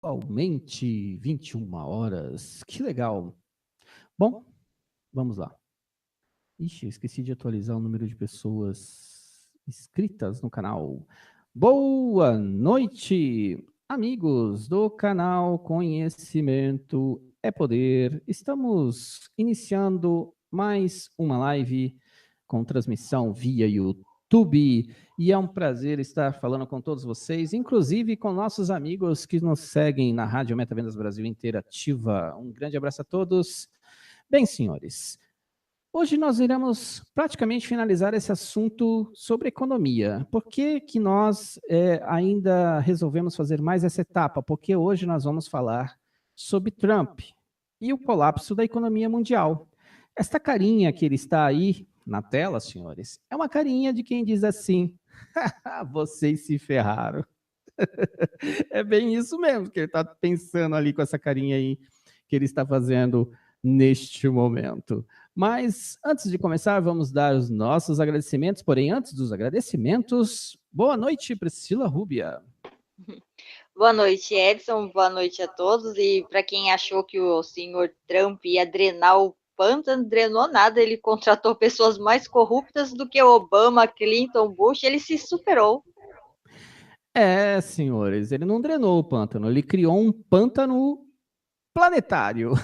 Atualmente, 21 horas. Que legal. Bom, vamos lá. Ixi, eu esqueci de atualizar o número de pessoas inscritas no canal. Boa noite, amigos do canal Conhecimento é Poder. Estamos iniciando mais uma live com transmissão via YouTube. E é um prazer estar falando com todos vocês, inclusive com nossos amigos que nos seguem na Rádio Metavendas Brasil Interativa. Um grande abraço a todos. Bem, senhores, hoje nós iremos praticamente finalizar esse assunto sobre economia. Por que que nós ainda resolvemos fazer mais essa etapa? Porque hoje nós vamos falar sobre Trump e o colapso da economia mundial. Esta carinha que ele está aí na tela, senhores, é uma carinha de quem diz assim: vocês se ferraram. É bem isso mesmo que ele está pensando ali com essa carinha aí que ele está fazendo neste momento. Mas antes de começar, vamos dar os nossos agradecimentos. Porém, antes dos agradecimentos, boa noite, Priscila Rúbia. Boa noite, Edson. Boa noite a todos. E para quem achou que o senhor Trump ia drenar o pântano, drenou nada. Ele contratou pessoas mais corruptas do que Obama, Clinton, Bush. Ele se superou. É, senhores, ele não drenou o pântano, ele criou um pântano planetário.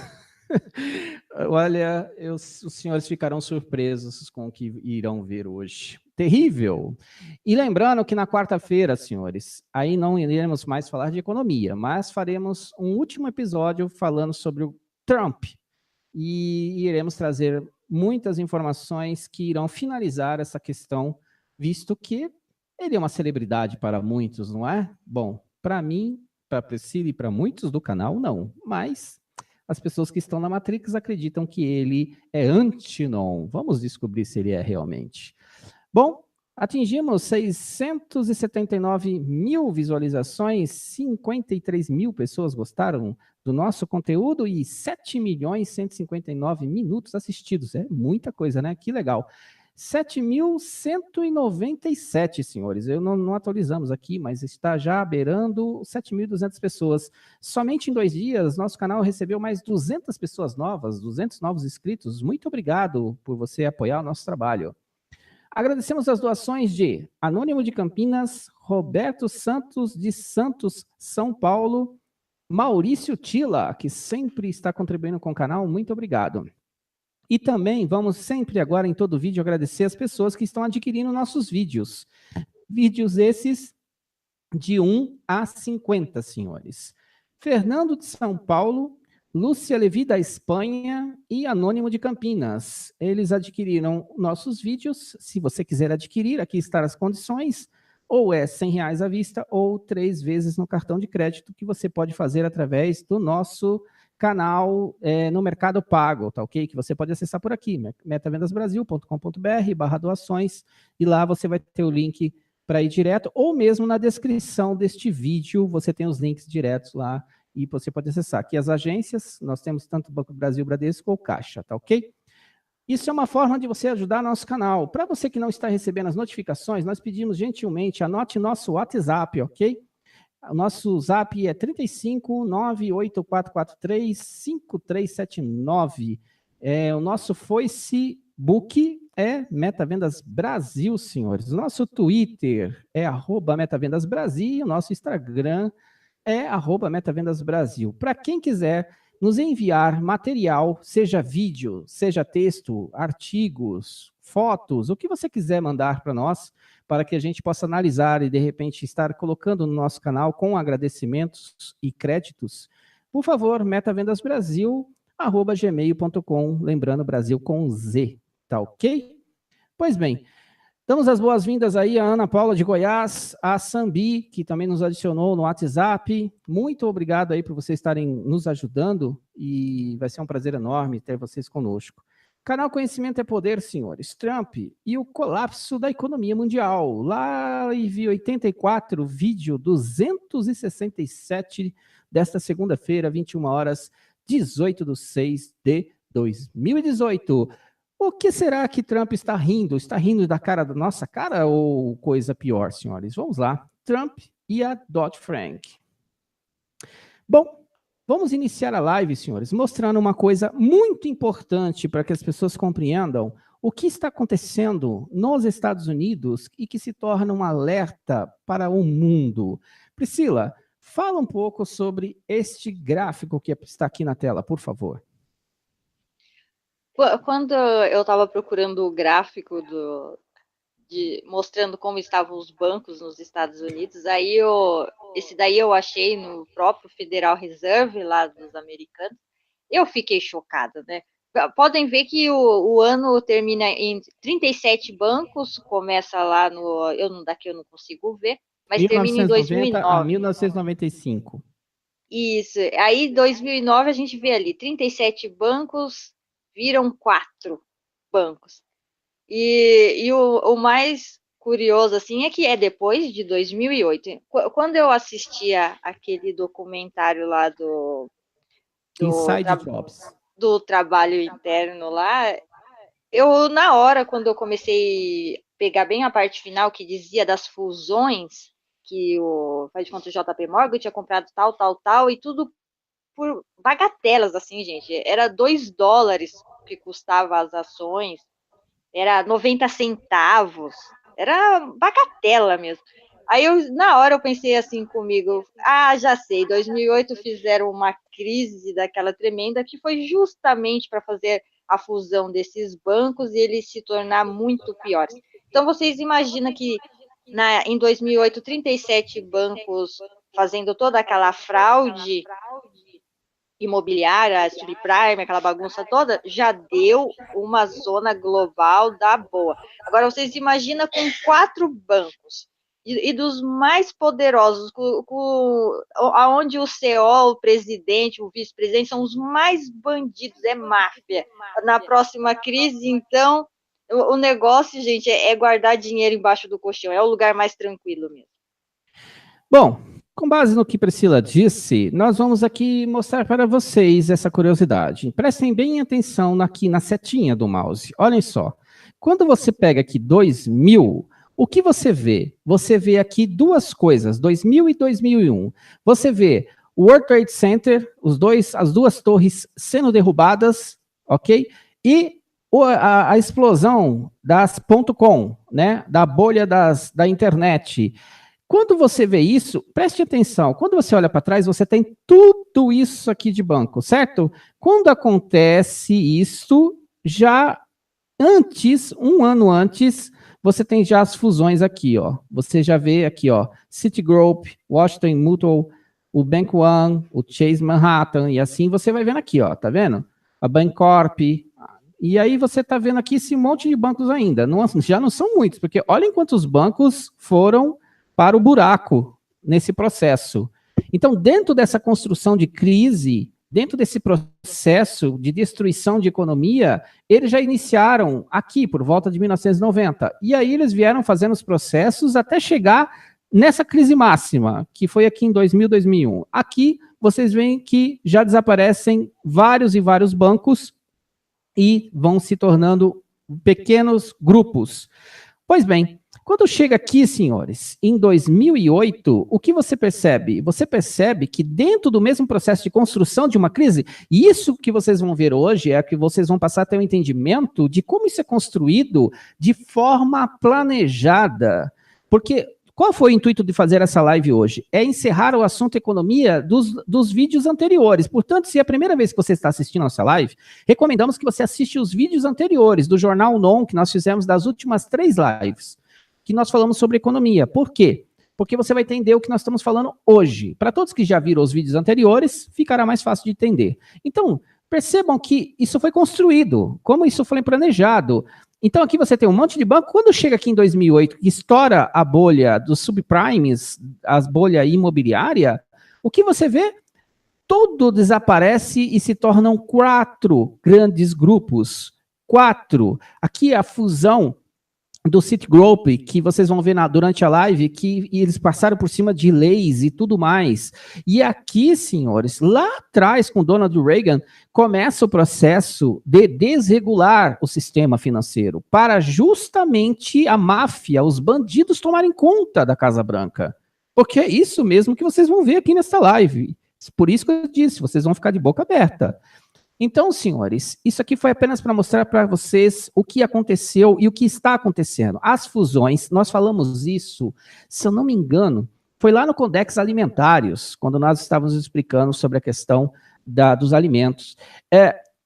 Olha, os senhores ficarão surpresos com o que irão ver hoje. Terrível! E lembrando que na quarta-feira, senhores, aí não iremos mais falar de economia, mas faremos um último episódio falando sobre o Trump. E iremos trazer muitas informações que irão finalizar essa questão, visto que ele é uma celebridade para muitos, não é? Bom, para mim, para a Priscila e para muitos do canal, não. Mas as pessoas que estão na Matrix acreditam que ele é anti-non. Vamos descobrir se ele é realmente. Bom, atingimos 679 mil visualizações, 53 mil pessoas gostaram do nosso conteúdo e 7.159 minutos assistidos. É muita coisa, né? Que legal. 7.197, senhores. Eu não atualizamos aqui, mas está já beirando 7.200 pessoas. Somente em 2 dias, nosso canal recebeu mais 200 pessoas novas, 200 novos inscritos. Muito obrigado por você apoiar o nosso trabalho. Agradecemos as doações de Anônimo de Campinas, Roberto Santos de Santos, São Paulo, Maurício Tila, que sempre está contribuindo com o canal. Muito obrigado. E também vamos sempre agora em todo vídeo agradecer as pessoas que estão adquirindo nossos vídeos. Vídeos esses de 1 a 50, senhores. Fernando de São Paulo, Lúcia Levi da Espanha e Anônimo de Campinas. Eles adquiriram nossos vídeos. Se você quiser adquirir, aqui estão as condições. Ou é R$100 à vista ou 3 vezes no cartão de crédito, que você pode fazer através do nosso canal no Mercado Pago, tá ok? Que você pode acessar por aqui, metavendasbrasil.com.br/doações, e lá você vai ter o link para ir direto, ou mesmo na descrição deste vídeo, você tem os links diretos lá, e você pode acessar. Aqui as agências, nós temos tanto Banco do Brasil, Bradesco ou Caixa, tá ok? Isso é uma forma de você ajudar nosso canal. Para você que não está recebendo as notificações, nós pedimos gentilmente, anote nosso WhatsApp, ok? O nosso zap é 35 98443 5379. O nosso Facebook é Metavendas Brasil, senhores. O nosso Twitter é @MetavendasBrasil e o nosso Instagram é @MetavendasBrasil. Para quem quiser nos enviar material, seja vídeo, seja texto, artigos, fotos, o que você quiser mandar para nós, para que a gente possa analisar e, de repente, estar colocando no nosso canal com agradecimentos e créditos, por favor, metavendasbrasil@gmail.com, lembrando Brasil com Z, tá ok? Pois bem, damos as boas-vindas aí a Ana Paula de Goiás, a Sambi, que também nos adicionou no WhatsApp. Muito obrigado aí por vocês estarem nos ajudando e vai ser um prazer enorme ter vocês conosco. Canal Conhecimento é Poder, senhores. Trump e o colapso da economia mundial. Live 84, vídeo 267 desta segunda-feira, 21 horas, 18/6/2018. O que será que Trump está rindo? Está rindo da cara da nossa cara ou coisa pior, senhores? Vamos lá. Trump e a Dodd-Frank. Bom, vamos iniciar a live, senhores, mostrando uma coisa muito importante para que as pessoas compreendam o que está acontecendo nos Estados Unidos e que se torna um alerta para o mundo. Priscila, fala um pouco sobre este gráfico que está aqui na tela, por favor. Quando eu estava procurando o gráfico mostrando como estavam os bancos nos Estados Unidos, esse daí eu achei no próprio Federal Reserve, lá dos americanos. Eu fiquei chocada, né? Podem ver que o ano termina em 37 bancos, começa lá daqui eu não consigo ver, mas termina em 2009. A 1995. Isso, aí 2009 a gente vê ali, 37 bancos viram 4 bancos. E o mais curioso, assim, é que é depois de 2008. Quando eu assistia aquele documentário lá Inside Jobs, do trabalho interno lá, na hora, quando eu comecei a pegar bem a parte final, que dizia das fusões, que faz de conta o JP Morgan tinha comprado tal, e tudo por bagatelas, assim, gente. Era $2 que custava as ações, era 90 centavos, era bagatela mesmo. Aí, na hora, eu pensei assim comigo, já sei, 2008 fizeram uma crise daquela tremenda, que foi justamente para fazer a fusão desses bancos e eles se tornar muito piores. Então, vocês imaginam que em 2008, 37 bancos fazendo toda aquela fraude imobiliária, subprime, aquela bagunça toda, já deu uma zona global da boa. Agora, vocês imaginam com 4 bancos, e dos mais poderosos, aonde o CEO, o presidente, o vice-presidente, são os mais bandidos, é máfia. Na próxima crise, então, o negócio, gente, é guardar dinheiro embaixo do colchão, é o lugar mais tranquilo mesmo. Bom, com base no que Priscila disse, nós vamos aqui mostrar para vocês essa curiosidade. Prestem bem atenção aqui na setinha do mouse. Olhem só. Quando você pega aqui 2000, o que você vê? Você vê aqui duas coisas, 2000 e 2001. Você vê o World Trade Center, as duas torres sendo derrubadas, ok? E a explosão das .com, né? Da bolha da internet. Quando você vê isso, preste atenção, quando você olha para trás, você tem tudo isso aqui de banco, certo? Quando acontece isso, já antes, um ano antes, você tem já as fusões aqui, ó. Você já vê aqui, ó, Citigroup, Washington Mutual, o Bank One, o Chase Manhattan, e assim você vai vendo aqui, ó, tá vendo? A Bancorp, e aí você tá vendo aqui esse monte de bancos ainda. Já não são muitos, porque olhem quantos bancos foram para o buraco nesse processo. Então, dentro dessa construção de crise, dentro desse processo de destruição de economia, eles já iniciaram aqui, por volta de 1990. E aí eles vieram fazendo os processos até chegar nessa crise máxima, que foi aqui em 2000, 2001. Aqui, vocês veem que já desaparecem vários e vários bancos e vão se tornando pequenos grupos. Pois bem, quando chega aqui, senhores, em 2008, o que você percebe? Você percebe que dentro do mesmo processo de construção de uma crise, e isso que vocês vão ver hoje é que vocês vão passar a ter um entendimento de como isso é construído de forma planejada. Porque qual foi o intuito de fazer essa live hoje? É encerrar o assunto economia dos vídeos anteriores. Portanto, se é a primeira vez que você está assistindo a nossa live, recomendamos que você assista os vídeos anteriores do Jornal Non, que nós fizemos das últimas 3 lives, que nós falamos sobre economia. Por quê? Porque você vai entender o que nós estamos falando hoje. Para todos que já viram os vídeos anteriores, ficará mais fácil de entender. Então, percebam que isso foi construído, como isso foi planejado. Então, aqui você tem um monte de banco. Quando chega aqui em 2008, que estoura a bolha dos subprimes, a bolha imobiliária, o que você vê? Tudo desaparece e se tornam 4 grandes grupos. 4. Aqui a fusão do Citigroup, que vocês vão ver durante a live, que eles passaram por cima de leis e tudo mais. E aqui, senhores, lá atrás, com Donald Reagan, começa o processo de desregular o sistema financeiro, para justamente a máfia, os bandidos tomarem conta da Casa Branca. Porque é isso mesmo que vocês vão ver aqui nessa live. Por isso que eu disse, vocês vão ficar de boca aberta. Então, senhores, isso aqui foi apenas para mostrar para vocês o que aconteceu e o que está acontecendo. As fusões, nós falamos isso, se eu não me engano, foi lá no Codex Alimentários, quando nós estávamos explicando sobre a questão dos alimentos.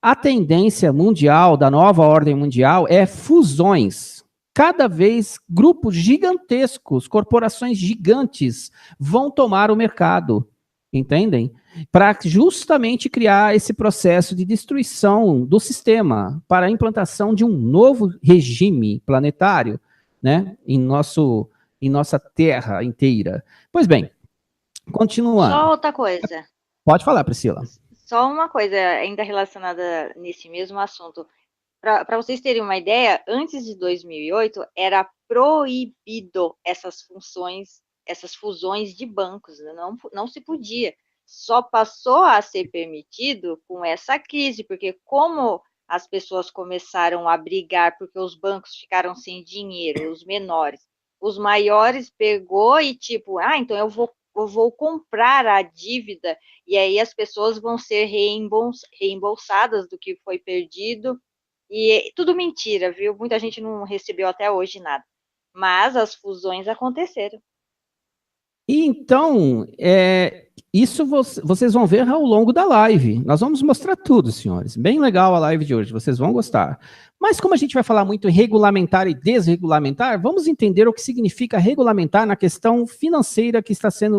A tendência mundial, da nova ordem mundial, é fusões. Cada vez grupos gigantescos, corporações gigantes vão tomar o mercado, entendem? Para justamente criar esse processo de destruição do sistema, para a implantação de um novo regime planetário, né, em nossa Terra inteira. Pois bem, continuando. Só outra coisa. Pode falar, Priscila. Só uma coisa ainda relacionada nesse mesmo assunto. Para vocês terem uma ideia, antes de 2008 era proibido essas fusões de bancos, não se podia. Só passou a ser permitido com essa crise, porque como as pessoas começaram a brigar porque os bancos ficaram sem dinheiro, os menores, os maiores pegou e tipo, então eu vou comprar a dívida, e aí as pessoas vão ser reembolsadas do que foi perdido, e tudo mentira, viu? Muita gente não recebeu até hoje nada, mas as fusões aconteceram. Então, isso vocês vão ver ao longo da live. Nós vamos mostrar tudo, senhores. Bem legal a live de hoje, vocês vão gostar. Mas como a gente vai falar muito em regulamentar e desregulamentar, vamos entender o que significa regulamentar na questão financeira que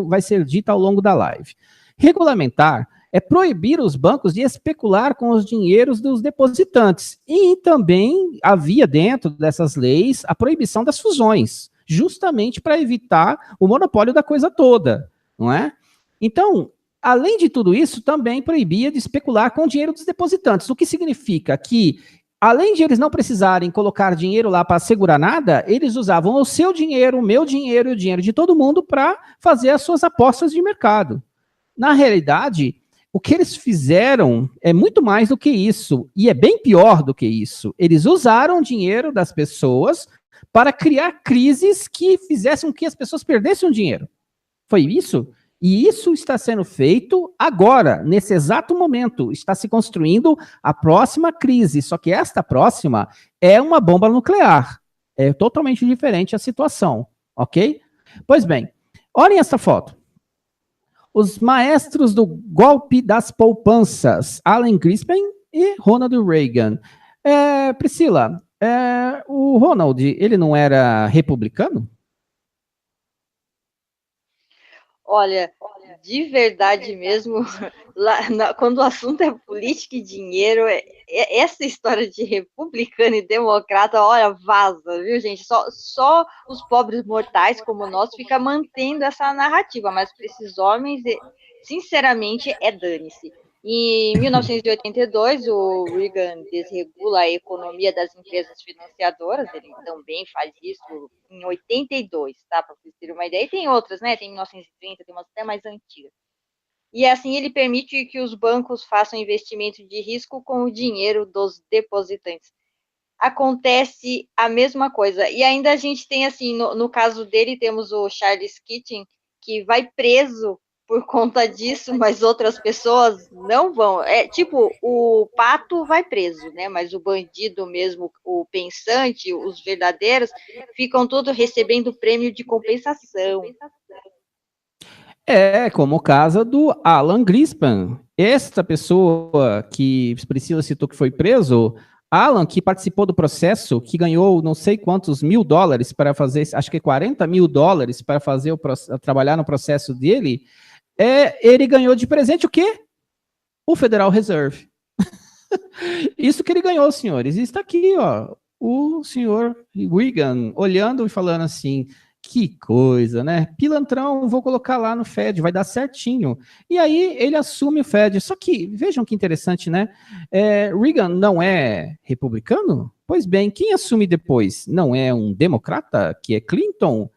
vai ser dita ao longo da live. Regulamentar é proibir os bancos de especular com os dinheiros dos depositantes. E também havia dentro dessas leis a proibição das fusões, justamente para evitar o monopólio da coisa toda, não é? Então, além de tudo isso, também proibia de especular com o dinheiro dos depositantes, o que significa que, além de eles não precisarem colocar dinheiro lá para segurar nada, eles usavam o seu dinheiro, o meu dinheiro e o dinheiro de todo mundo para fazer as suas apostas de mercado. Na realidade, o que eles fizeram é muito mais do que isso, e é bem pior do que isso. Eles usaram o dinheiro das pessoas para criar crises que fizessem com que as pessoas perdessem o dinheiro. Foi isso? E isso está sendo feito agora, nesse exato momento. Está se construindo a próxima crise, só que esta próxima é uma bomba nuclear. É totalmente diferente a situação, ok? Pois bem, olhem essa foto. Os maestros do golpe das poupanças, Alan Greenspan e Ronald Reagan. Priscila, o Ronald, ele não era republicano? Olha, de verdade mesmo, quando o assunto é política e dinheiro, essa história de republicano e democrata, olha, vaza, viu, gente? Só os pobres mortais como nós fica mantendo essa narrativa, mas para esses homens, sinceramente, dane-se. Em 1982, o Reagan desregula a economia das empresas financiadoras, ele também faz isso em 82, tá? Para vocês terem uma ideia. E tem outras, né? Tem 1930, tem umas até mais antigas. E assim ele permite que os bancos façam investimento de risco com o dinheiro dos depositantes. Acontece a mesma coisa. E ainda a gente tem, assim, no caso dele, temos o Charles Keating, que vai preso por conta disso, mas outras pessoas não vão. Tipo, o pato vai preso, né? Mas o bandido mesmo, o pensante, os verdadeiros, ficam todos recebendo prêmio de compensação. Como o caso do Alan Greenspan. Esta pessoa que Priscila citou que foi preso, Alan, que participou do processo, que ganhou não sei quantos $1.000 para fazer, acho que $40.000 para fazer trabalhar no processo dele, ele ganhou de presente o quê? O Federal Reserve. Isso que ele ganhou, senhores. E está aqui, ó, o senhor Reagan olhando e falando assim, que coisa, né? Pilantrão, vou colocar lá no Fed, vai dar certinho. E aí ele assume o Fed. Só que, vejam que interessante, né? Reagan não é republicano? Pois bem, quem assume depois? Não é um democrata, que é Clinton?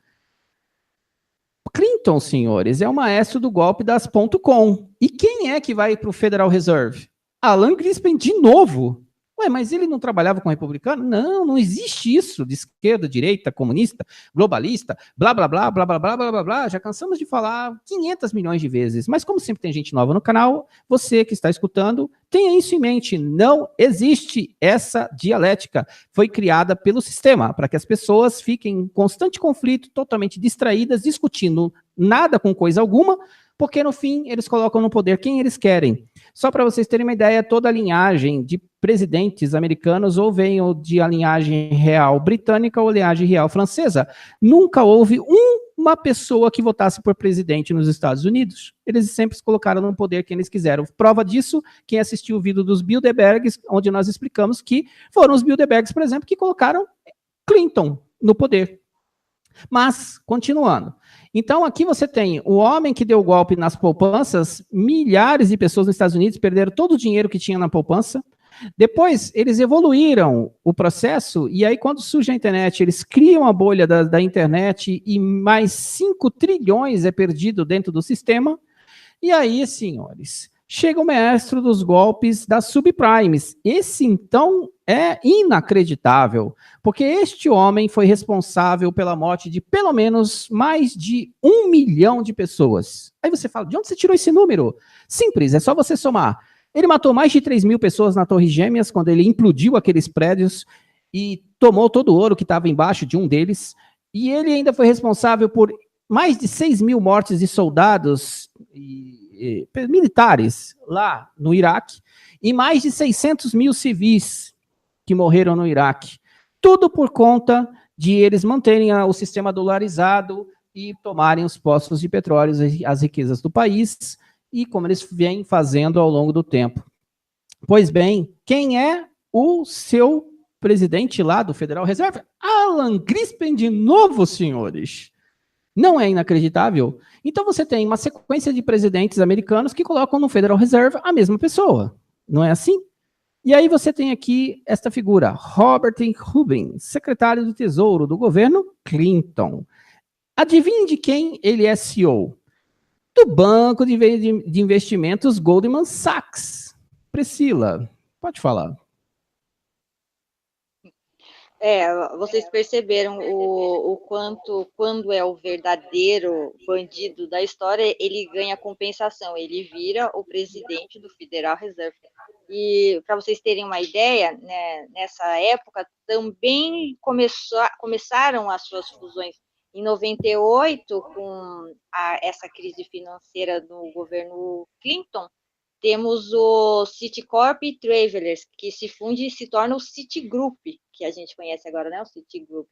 Clinton, senhores, é o maestro do golpe das .com. E quem é que vai para o Federal Reserve? Alan Greenspan de novo. Ué, mas ele não trabalhava com republicano? Não, não existe isso de esquerda, direita, comunista, globalista, blá, blá, blá, blá, blá, blá, blá, blá, blá. Já cansamos de falar 500 milhões de vezes. Mas como sempre tem gente nova no canal, você que está escutando, tenha isso em mente. Não existe essa dialética. Foi criada pelo sistema, para que as pessoas fiquem em constante conflito, totalmente distraídas, discutindo nada com coisa alguma, porque no fim eles colocam no poder quem eles querem. Só para vocês terem uma ideia, toda a linhagem de presidentes americanos ou venham de a linhagem real britânica ou linhagem real francesa. Nunca houve uma pessoa que votasse por presidente nos Estados Unidos. Eles sempre colocaram no poder quem eles quiseram. Prova disso, quem assistiu o vídeo dos Bilderbergs, onde nós explicamos que foram os Bilderbergs, por exemplo, que colocaram Clinton no poder. Mas, continuando. Então, aqui você tem o homem que deu o golpe nas poupanças, milhares de pessoas nos Estados Unidos perderam todo o dinheiro que tinha na poupança. Depois, eles evoluíram o processo, e aí, quando surge a internet, eles criam a bolha da internet e mais 5 trilhões é perdido dentro do sistema. E aí, senhores, chega o mestre dos golpes das subprimes. Esse, então, é inacreditável, porque este homem foi responsável pela morte de pelo menos mais de 1 milhão de pessoas. Aí você fala, de onde você tirou esse número? Simples, é só você somar. Ele matou mais de 3 mil pessoas na Torre Gêmeas, quando ele implodiu aqueles prédios e tomou todo o ouro que estava embaixo de um deles. E ele ainda foi responsável por mais de 6 mil mortes de soldados e militares lá no Iraque e mais de 600 mil civis que morreram no Iraque. Tudo por conta de eles manterem o sistema dolarizado e tomarem os postos de petróleo, as riquezas do país, e como eles vêm fazendo ao longo do tempo. Pois bem, quem é o seu presidente lá do Federal Reserve? Alan Greenspan de novo, senhores. Não é inacreditável? Então você tem uma sequência de presidentes americanos que colocam no Federal Reserve a mesma pessoa. Não é assim? E aí você tem aqui esta figura, Robert Rubin, secretário do Tesouro do governo Clinton. Adivinhe de quem ele é CEO? Do banco de investimentos Goldman Sachs. Priscila, pode falar. Vocês perceberam o quanto, quando é o verdadeiro bandido da história, ele ganha compensação, ele vira o presidente do Federal Reserve. E, para vocês terem uma ideia, né, nessa época também começaram as suas fusões. Em 98, com essa crise financeira do governo Clinton, temos o Citicorp e Travelers, que se funde e se torna o Citigroup, que a gente conhece agora, né? O Citigroup.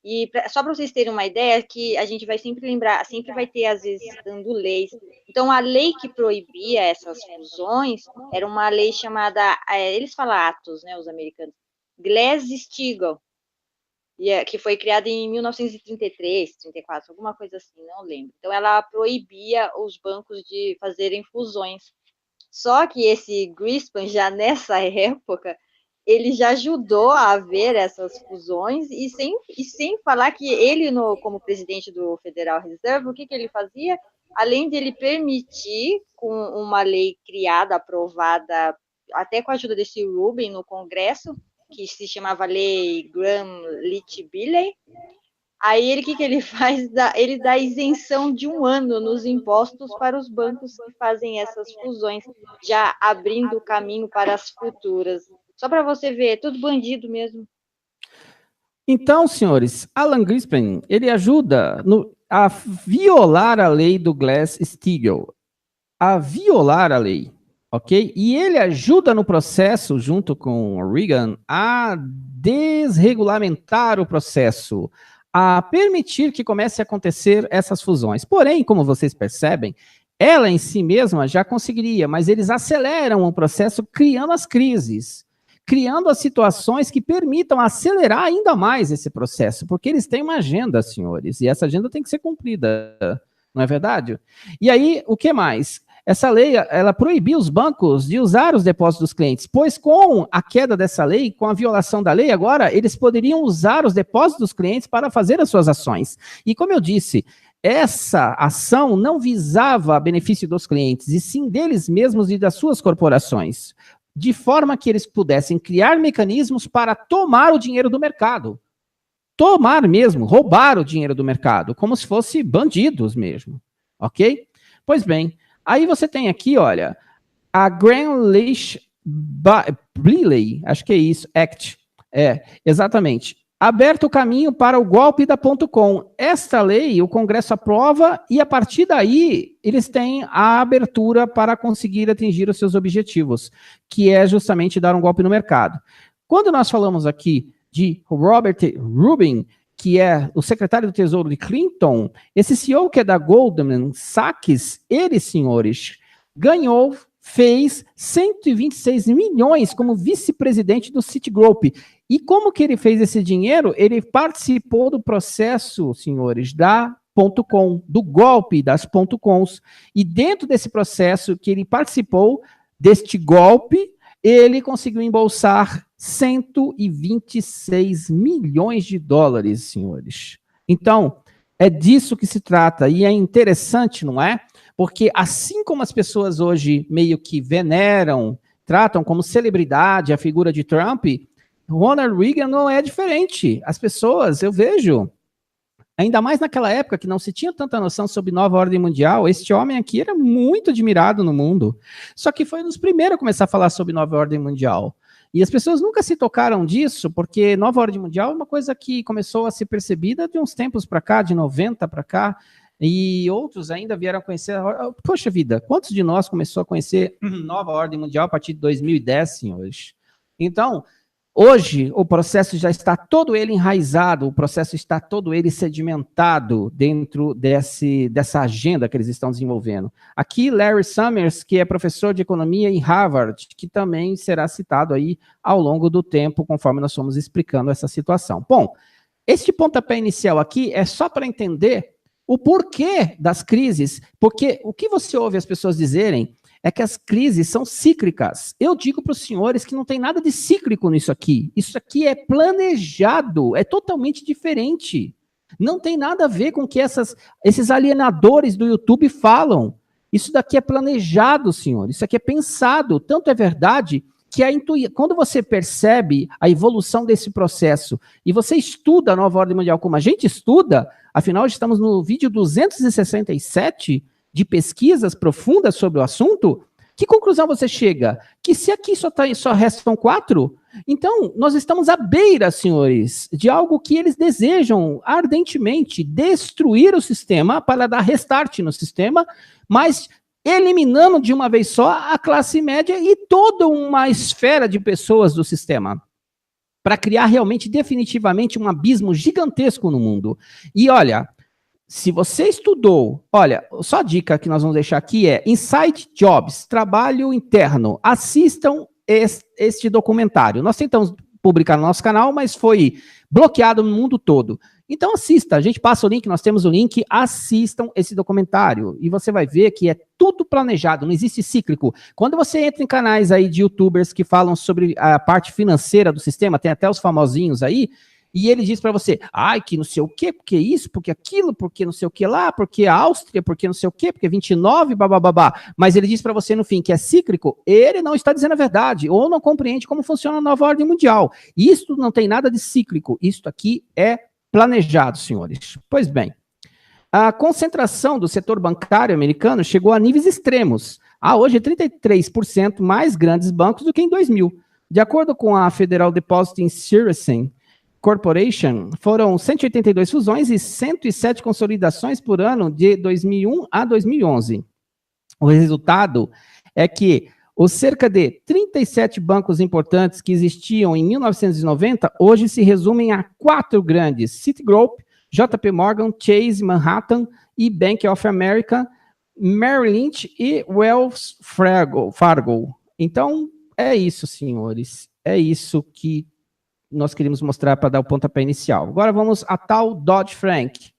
E só para vocês terem uma ideia, que a gente vai sempre lembrar, sempre vai ter, às vezes, dando leis. Então, a lei que proibia essas fusões era uma lei chamada, eles falam Atos, né, os americanos, Glass-Steagall, que foi criada em 1933, 34, alguma coisa assim, não lembro. Então, ela proibia os bancos de fazerem fusões. Só que esse Greenspan, já nessa época, ele já ajudou a haver essas fusões, e sem falar que ele, como presidente do Federal Reserve, o que ele fazia? Além de ele permitir, com uma lei criada, aprovada, até com a ajuda desse Rubin no Congresso, que se chamava Lei Graham-Leach-Billey, aí ele, o que ele faz? Ele dá isenção de 1 ano nos impostos para os bancos que fazem essas fusões, já abrindo o caminho para as futuras. Só para você ver, é tudo bandido mesmo. Então, senhores, Alan Greenspan, ele ajuda a violar a lei do Glass-Steagall, a violar a lei, ok? E ele ajuda no processo, junto com Reagan, a desregulamentar o processo, a permitir que comece a acontecer essas fusões. Porém, como vocês percebem, ela em si mesma já conseguiria, mas eles aceleram o processo criando as crises, criando as situações que permitam acelerar ainda mais esse processo, porque eles têm uma agenda, senhores, e essa agenda tem que ser cumprida, não é verdade? E aí, o que mais? Essa lei, ela proibia os bancos de usar os depósitos dos clientes, pois com a queda dessa lei, com a violação da lei, agora eles poderiam usar os depósitos dos clientes para fazer as suas ações. E como eu disse, essa ação não visava benefício dos clientes, e sim deles mesmos e das suas corporações. de forma que eles pudessem criar mecanismos para tomar o dinheiro do mercado. Tomar mesmo, roubar o dinheiro do mercado, como se fosse bandidos mesmo, ok? Pois bem, aí você tem aqui, olha, a Greenleaf-Bliley, acho que é isso, Act, exatamente, aberto o caminho para o golpe da .com. Esta lei o Congresso aprova e a partir daí eles têm a abertura para conseguir atingir os seus objetivos, que é justamente dar um golpe no mercado. Quando nós falamos aqui de Robert Rubin, que é o secretário do Tesouro de Clinton, esse CEO que é da Goldman Sachs, ele, senhores, fez 126 milhões como vice-presidente do Citigroup. E como que ele fez esse dinheiro? Ele participou do processo, senhores, da .com, do golpe das .coms. E dentro desse processo que ele participou, deste golpe, ele conseguiu embolsar 126 milhões de dólares, senhores. Então, é disso que se trata. E é interessante, não é? Porque assim como as pessoas hoje meio que veneram, tratam como celebridade a figura de Trump, Ronald Reagan não é diferente. As pessoas, eu vejo, ainda mais naquela época que não se tinha tanta noção sobre nova ordem mundial, este homem aqui era muito admirado no mundo. Só que foi um dos primeiros a começar a falar sobre nova ordem mundial. E as pessoas nunca se tocaram disso, porque nova ordem mundial é uma coisa que começou a ser percebida de uns tempos para cá, de 90 para cá, e outros ainda vieram a conhecer. Poxa vida, quantos de nós começou a conhecer nova ordem mundial a partir de 2010, senhores? Então, hoje, o processo já está todo ele enraizado, o processo está todo ele sedimentado dentro dessa agenda que eles estão desenvolvendo. Aqui, Larry Summers, que é professor de economia em Harvard, que também será citado aí ao longo do tempo, conforme nós fomos explicando essa situação. Bom, este pontapé inicial aqui é só para entender o porquê das crises, porque o que você ouve as pessoas dizerem é que as crises são cíclicas. Eu digo para os senhores que não tem nada de cíclico nisso aqui. Isso aqui é planejado, é totalmente diferente. Não tem nada a ver com o que esses alienadores do YouTube falam. Isso daqui é planejado, senhor. Isso aqui é pensado. Tanto é verdade que quando você percebe a evolução desse processo e você estuda a nova ordem mundial como a gente estuda, afinal estamos no vídeo 267 de pesquisas profundas sobre o assunto, que conclusão você chega? Que se aqui só restam 4, então nós estamos à beira, senhores, de algo que eles desejam ardentemente, destruir o sistema para dar restart no sistema, mas eliminando de uma vez só a classe média e toda uma esfera de pessoas do sistema, para criar realmente, definitivamente, um abismo gigantesco no mundo. E olha, se você estudou, olha, só a dica que nós vamos deixar aqui é Inside Jobs, trabalho interno. Assistam este documentário. Nós tentamos publicar no nosso canal, mas foi bloqueado no mundo todo. Então assista, a gente passa o link, nós temos o link, assistam esse documentário e você vai ver que é tudo planejado, não existe cíclico. Quando você entra em canais aí de youtubers que falam sobre a parte financeira do sistema, tem até os famosinhos aí, e ele diz para você, ai, que não sei o quê, porque isso, porque aquilo, porque não sei o que lá, porque a Áustria, porque não sei o quê, porque 29, babababá. Mas ele diz para você, no fim, que é cíclico, ele não está dizendo a verdade, ou não compreende como funciona a nova ordem mundial. Isso não tem nada de cíclico, isso aqui é planejado, senhores. Pois bem, a concentração do setor bancário americano chegou a níveis extremos. Há hoje 33% mais grandes bancos do que em 2000. De acordo com a Federal Deposit Insurance Corporation, foram 182 fusões e 107 consolidações por ano de 2001 a 2011. O resultado é que os cerca de 37 bancos importantes que existiam em 1990, hoje se resumem a 4 grandes: Citigroup, JP Morgan, Chase Manhattan e Bank of America, Merrill Lynch e Wells Fargo. Então, é isso, senhores. É isso que nós queríamos mostrar para dar o pontapé inicial. Agora vamos a tal Dodd-Frank.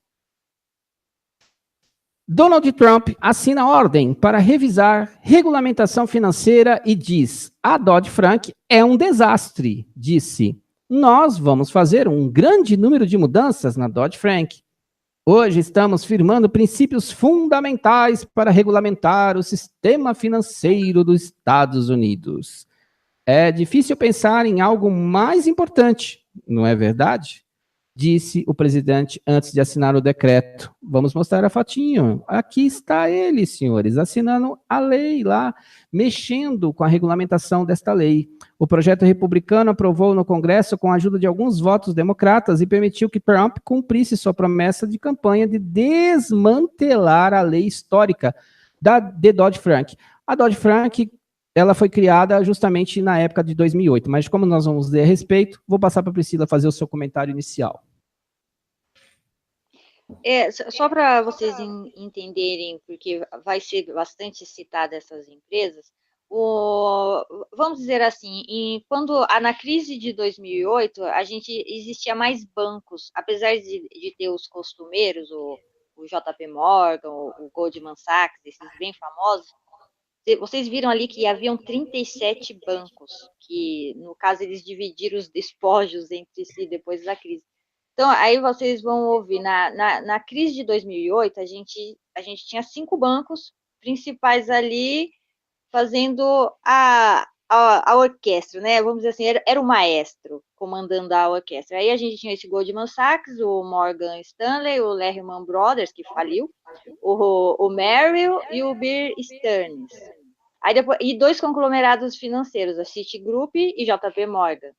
Donald Trump assina ordem para revisar regulamentação financeira e diz: a Dodd-Frank é um desastre, disse. Nós vamos fazer um grande número de mudanças na Dodd-Frank. Hoje estamos firmando princípios fundamentais para regulamentar o sistema financeiro dos Estados Unidos. É difícil pensar em algo mais importante, não é verdade? Disse o presidente antes de assinar o decreto. Vamos mostrar a fotinho. Aqui está ele, senhores, assinando a lei lá, mexendo com a regulamentação desta lei. O projeto republicano aprovou no Congresso com a ajuda de alguns votos democratas e permitiu que Trump cumprisse sua promessa de campanha de desmantelar a lei histórica de Dodd-Frank. A Dodd-Frank, ela foi criada justamente na época de 2008, mas como nós vamos ler a respeito, vou passar para a Priscila fazer o seu comentário inicial. Só para vocês entenderem, porque vai ser bastante citada essas empresas, vamos dizer assim, quando na crise de 2008, existia mais bancos, apesar de ter os costumeiros, o JP Morgan, o Goldman Sachs, esses bem famosos. Vocês viram ali que haviam 37 bancos, que, no caso, eles dividiram os despojos entre si depois da crise. Então, aí vocês vão ouvir, na crise de 2008, a gente tinha 5 bancos principais ali fazendo a orquestra, né? Vamos dizer assim, era o maestro comandando a orquestra. Aí a gente tinha esse Goldman Sachs, o Morgan Stanley, o Lehman Brothers, que faliu, o Merrill e o Bear Stearns. Aí depois, e 2 conglomerados financeiros, a Citigroup e JP Morgan.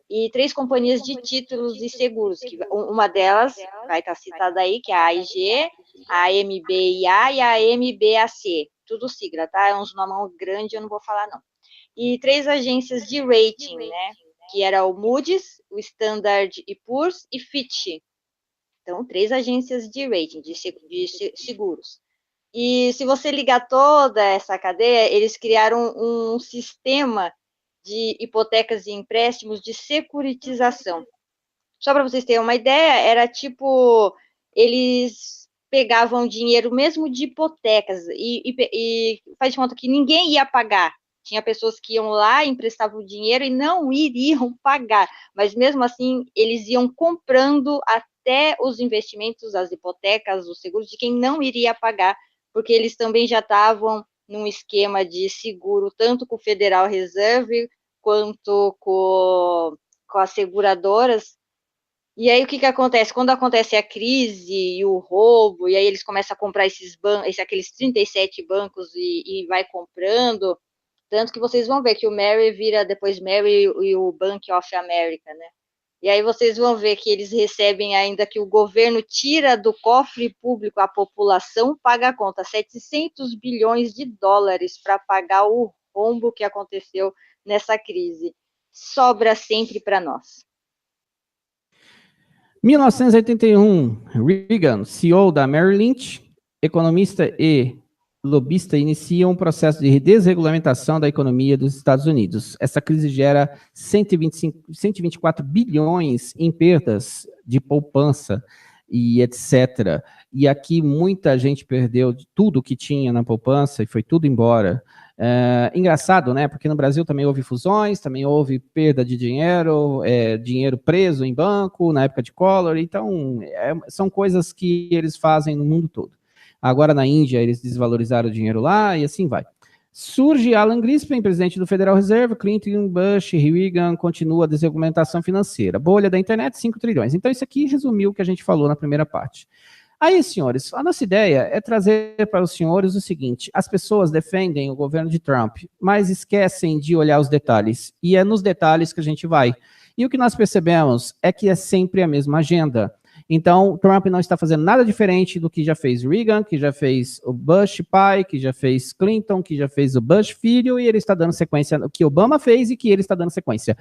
E 3 companhias de títulos e seguros, que uma delas vai estar citada aí, que é a AIG, a MBIA e a MBAC. Tudo sigla, tá? É uns nomão grande, eu não vou falar, não. E 3 agências de rating, né? Que era o Moody's, o Standard & Poor's e Fitch. Então, 3 agências de rating, de seguros. E se você ligar toda essa cadeia, eles criaram um sistema de hipotecas e empréstimos de securitização. Só para vocês terem uma ideia, era tipo, eles pegavam dinheiro mesmo de hipotecas e faz de conta que ninguém ia pagar. Tinha pessoas que iam lá, emprestavam dinheiro e não iriam pagar, mas mesmo assim eles iam comprando até os investimentos, as hipotecas, os seguros de quem não iria pagar, porque eles também já estavam num esquema de seguro, tanto com o Federal Reserve, quanto com as seguradoras. E aí o que acontece? Quando acontece a crise e o roubo, e aí eles começam a comprar aqueles 37 bancos e vai comprando, tanto que vocês vão ver que o Merrill vira depois Merrill e o Bank of America, né? E aí vocês vão ver que eles recebem ainda que o governo tira do cofre público, a população paga a conta, 700 bilhões de dólares para pagar o rombo que aconteceu nessa crise. Sobra sempre para nós. 1981, Reagan, CEO da Merrill Lynch, economista e lobista, inicia um processo de desregulamentação da economia dos Estados Unidos. Essa crise gera 124 bilhões em perdas de poupança e etc. E aqui muita gente perdeu tudo que tinha na poupança e foi tudo embora. Engraçado, né? Porque no Brasil também houve fusões, também houve perda de dinheiro, dinheiro preso em banco na época de Collor. Então, são coisas que eles fazem no mundo todo. Agora na Índia eles desvalorizaram o dinheiro lá e assim vai. Surge Alan Greenspan, presidente do Federal Reserve, Clinton, Bush, Reagan, continua a desregulamentação financeira. Bolha da internet, 5 trilhões. Então isso aqui resumiu o que a gente falou na primeira parte. Aí, senhores, a nossa ideia é trazer para os senhores o seguinte: as pessoas defendem o governo de Trump, mas esquecem de olhar os detalhes. E é nos detalhes que a gente vai. E o que nós percebemos é que é sempre a mesma agenda. Então, Trump não está fazendo nada diferente do que já fez Reagan, que já fez o Bush pai, que já fez Clinton, que já fez o Bush filho, e ele está dando sequência no que Obama fez e que ele está dando sequência.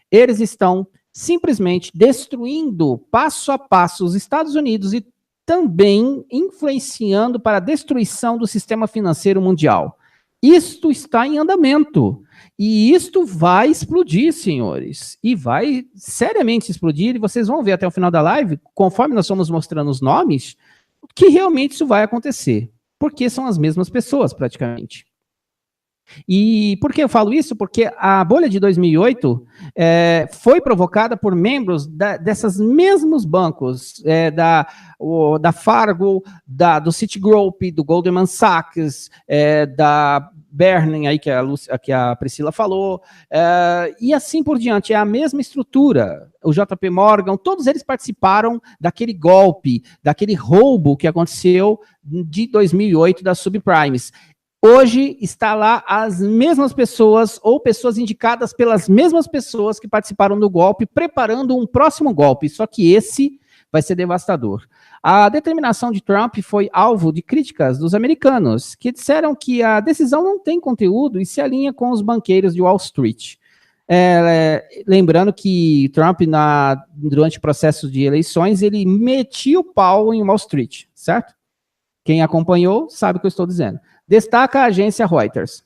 Eles estão simplesmente destruindo passo a passo os Estados Unidos e também influenciando para a destruição do sistema financeiro mundial. Isto está em andamento. E isto vai explodir, senhores. E vai seriamente explodir. E vocês vão ver até o final da live, conforme nós vamos mostrando os nomes, que realmente isso vai acontecer. Porque são as mesmas pessoas, praticamente. E por que eu falo isso? Porque a bolha de 2008 foi provocada por membros desses mesmos bancos, da Fargo, do Citigroup, do Goldman Sachs, da Berning, aí que a Priscila falou, e assim por diante. É a mesma estrutura. O JP Morgan, todos eles participaram daquele golpe, daquele roubo que aconteceu de 2008 das subprimes. Hoje está lá as mesmas pessoas ou pessoas indicadas pelas mesmas pessoas que participaram do golpe, preparando um próximo golpe, só que esse vai ser devastador. A determinação de Trump foi alvo de críticas dos americanos, que disseram que a decisão não tem conteúdo e se alinha com os banqueiros de Wall Street. Lembrando que Trump, durante o processo de eleições, ele metia o pau em Wall Street, certo? Quem acompanhou sabe o que eu estou dizendo. Destaca a agência Reuters.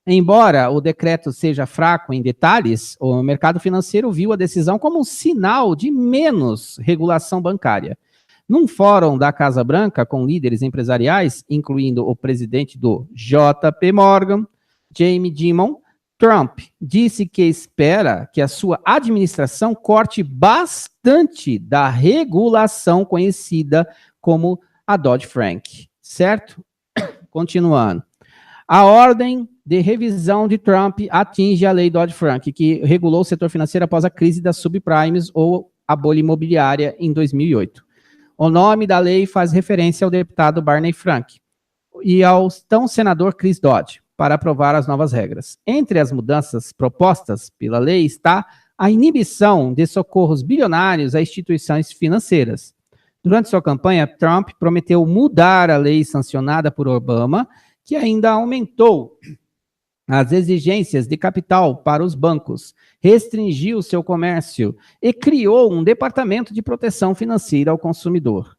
Embora o decreto seja fraco em detalhes, o mercado financeiro viu a decisão como um sinal de menos regulação bancária. Num fórum da Casa Branca com líderes empresariais, incluindo o presidente do JP Morgan, Jamie Dimon, Trump disse que espera que a sua administração corte bastante da regulação conhecida como a Dodd-Frank, certo? Continuando. A ordem de revisão de Trump atinge a lei Dodd-Frank, que regulou o setor financeiro após a crise das subprimes ou a bolha imobiliária em 2008. O nome da lei faz referência ao deputado Barney Frank e ao então senador Chris Dodd, para aprovar as novas regras. Entre as mudanças propostas pela lei está a inibição de socorros bilionários a instituições financeiras. Durante sua campanha, Trump prometeu mudar a lei sancionada por Obama, que ainda aumentou as exigências de capital para os bancos, restringiu seu comércio e criou um departamento de proteção financeira ao consumidor.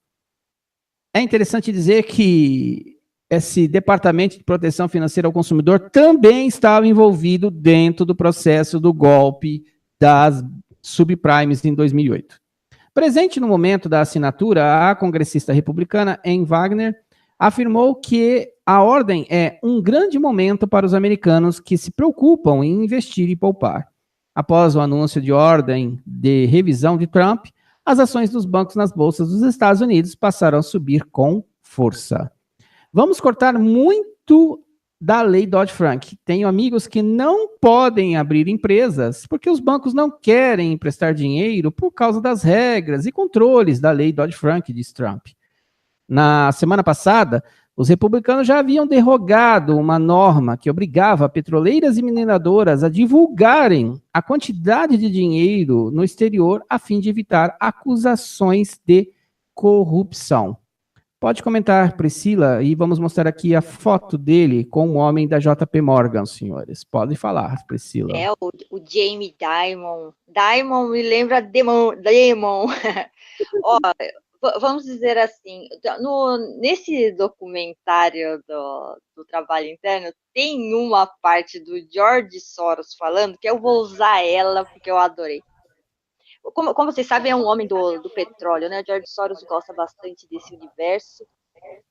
É interessante dizer que esse departamento de proteção financeira ao consumidor também estava envolvido dentro do processo do golpe das subprimes em 2008. Presente no momento da assinatura, a congressista republicana Ann Wagner afirmou que a ordem é um grande momento para os americanos que se preocupam em investir e poupar. Após o anúncio de ordem de revisão de Trump, as ações dos bancos nas bolsas dos Estados Unidos passaram a subir com força. Vamos cortar muito da lei Dodd-Frank. Tenho amigos que não podem abrir empresas porque os bancos não querem emprestar dinheiro por causa das regras e controles da lei Dodd-Frank, diz Trump. Na semana passada, os republicanos já haviam derrogado uma norma que obrigava petroleiras e mineradoras a divulgarem a quantidade de dinheiro no exterior a fim de evitar acusações de corrupção. Pode comentar, Priscila, e vamos mostrar aqui a foto dele com o homem da JP Morgan, senhores. Pode falar, Priscila. É o Jamie Dimon. Dimon me lembra Demon. Ó, vamos dizer assim, nesse documentário do Trabalho Interno, tem uma parte do George Soros falando que eu vou usar ela porque eu adorei. Como vocês sabem, é um homem do petróleo, né? O George Soros gosta bastante desse universo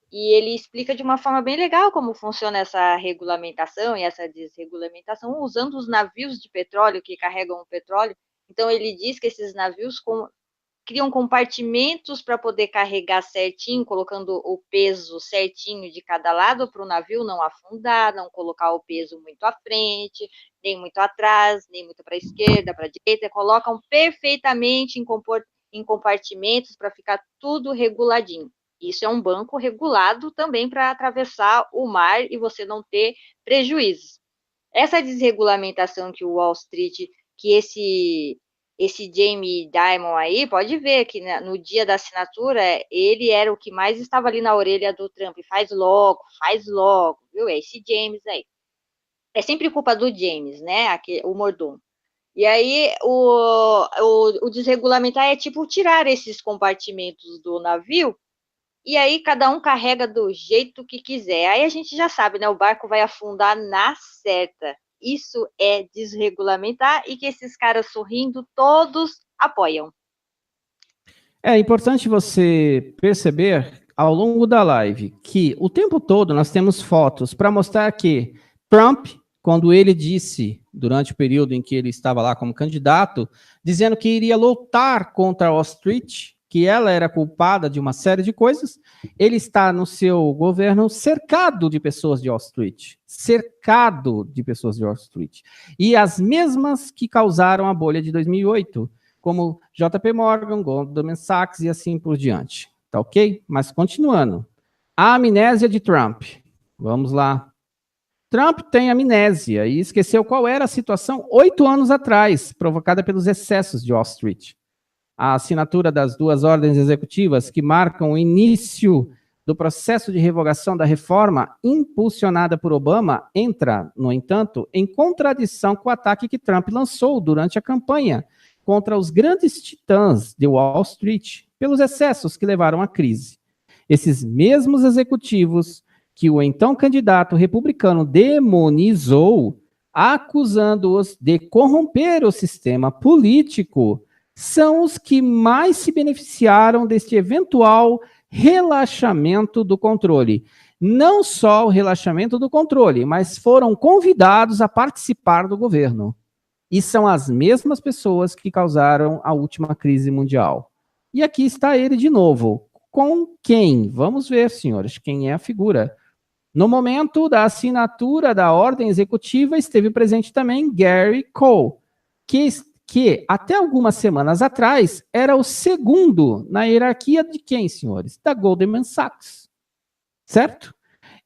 e ele explica de uma forma bem legal como funciona essa regulamentação e essa desregulamentação usando os navios de petróleo que carregam o petróleo. Então, ele diz que esses navios criam compartimentos para poder carregar certinho, colocando o peso certinho de cada lado para o navio não afundar, não colocar o peso muito à frente, nem muito atrás, nem muito para a esquerda, para a direita, colocam perfeitamente em compartimentos para ficar tudo reguladinho. Isso é um banco regulado também para atravessar o mar e você não ter prejuízos. Essa desregulamentação que o Wall Street, que esse Jamie Dimon aí, pode ver que no dia da assinatura, ele era o que mais estava ali na orelha do Trump. Faz logo, viu? É esse James aí. É sempre culpa do James, né? O mordomo. E aí, o desregulamentar é tipo tirar esses compartimentos do navio e aí cada um carrega do jeito que quiser. Aí a gente já sabe, né? O barco vai afundar na certa. Isso é desregulamentar e que esses caras sorrindo todos apoiam. É importante você perceber ao longo da live que o tempo todo nós temos fotos para mostrar que Trump, quando ele disse, durante o período em que ele estava lá como candidato, dizendo que iria lutar contra a Wall Street, que ela era culpada de uma série de coisas, ele está no seu governo cercado de pessoas de Wall Street. Cercado de pessoas de Wall Street. E as mesmas que causaram a bolha de 2008, como JP Morgan, Goldman Sachs e assim por diante. Tá ok? Mas continuando. A amnésia de Trump. Vamos lá. Trump tem amnésia e esqueceu qual era a situação 8 anos atrás, provocada pelos excessos de Wall Street. A assinatura das 2 ordens executivas que marcam o início do processo de revogação da reforma impulsionada por Obama entra, no entanto, em contradição com o ataque que Trump lançou durante a campanha contra os grandes titãs de Wall Street pelos excessos que levaram à crise. Esses mesmos executivos que o então candidato republicano demonizou, acusando-os de corromper o sistema político, são os que mais se beneficiaram deste eventual relaxamento do controle. Não só o relaxamento do controle, mas foram convidados a participar do governo. E são as mesmas pessoas que causaram a última crise mundial. E aqui está ele de novo. Com quem? Vamos ver, senhores, quem é a figura. No momento da assinatura da ordem executiva, esteve presente também Gary Cole, que até algumas semanas atrás era o segundo na hierarquia de quem, senhores? Da Goldman Sachs. Certo?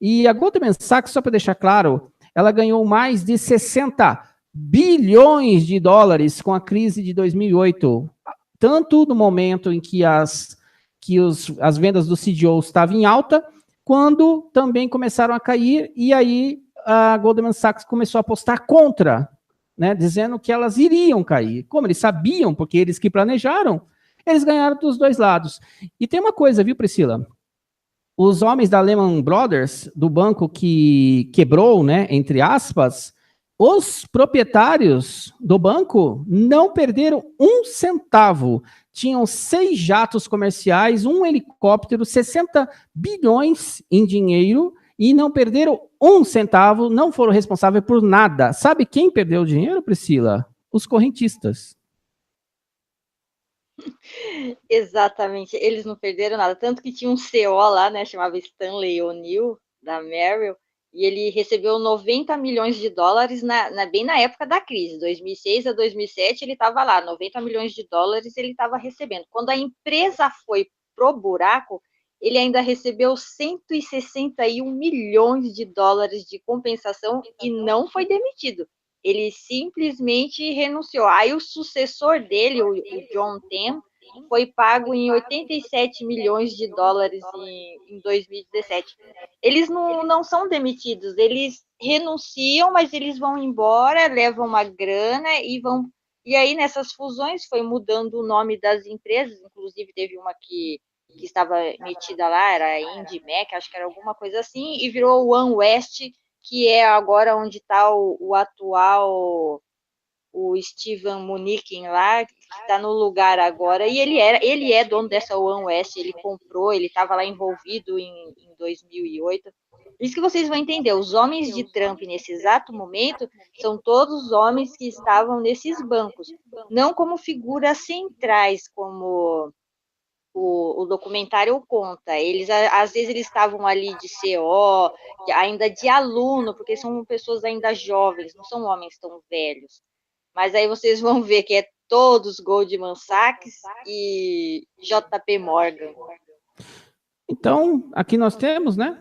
E a Goldman Sachs, só para deixar claro, ela ganhou mais de 60 bilhões de dólares com a crise de 2008, tanto no momento em que as vendas do CDO estavam em alta, quando também começaram a cair, e aí a Goldman Sachs começou a apostar contra, né, dizendo que elas iriam cair. Como eles sabiam, porque eles que planejaram, eles ganharam dos dois lados. E tem uma coisa, viu, Priscila? Os homens da Lehman Brothers, do banco que quebrou, né, entre aspas, os proprietários do banco não perderam um centavo. Tinham 6 jatos comerciais, um helicóptero, 60 bilhões em dinheiro e não perderam um centavo, não foram responsáveis por nada. Sabe quem perdeu o dinheiro, Priscila? Os correntistas. Exatamente, eles não perderam nada. Tanto que tinha um CO lá, né, chamava Stanley O'Neill, da Merrill, e ele recebeu 90 milhões de dólares bem na época da crise, 2006 a 2007, ele estava lá, 90 milhões de dólares ele estava recebendo. Quando a empresa foi pro buraco, ele ainda recebeu 161 milhões de dólares de compensação e não foi demitido. Ele simplesmente renunciou. Aí o sucessor dele, o John Tem, foi pago em 87 milhões de dólares em 2017. Eles não são demitidos, eles renunciam, mas eles vão embora, levam uma grana e vão. E aí, nessas fusões, foi mudando o nome das empresas, inclusive teve uma que estava metida lá, era a IndyMac, acho que era alguma coisa assim, e virou o OneWest, que é agora onde está o atual, o Steven Mnuchin lá, que está no lugar agora, e ele é dono dessa OneWest, ele comprou, ele estava lá envolvido em 2008. Isso que vocês vão entender, os homens de Trump nesse exato momento são todos os homens que estavam nesses bancos, não como figuras centrais, como o documentário conta. Eles, às vezes, eles estavam ali de CO, ainda de aluno, porque são pessoas ainda jovens, não são homens tão velhos. Mas aí vocês vão ver que é todos Goldman Sachs e JP Morgan. Então, aqui nós temos, né,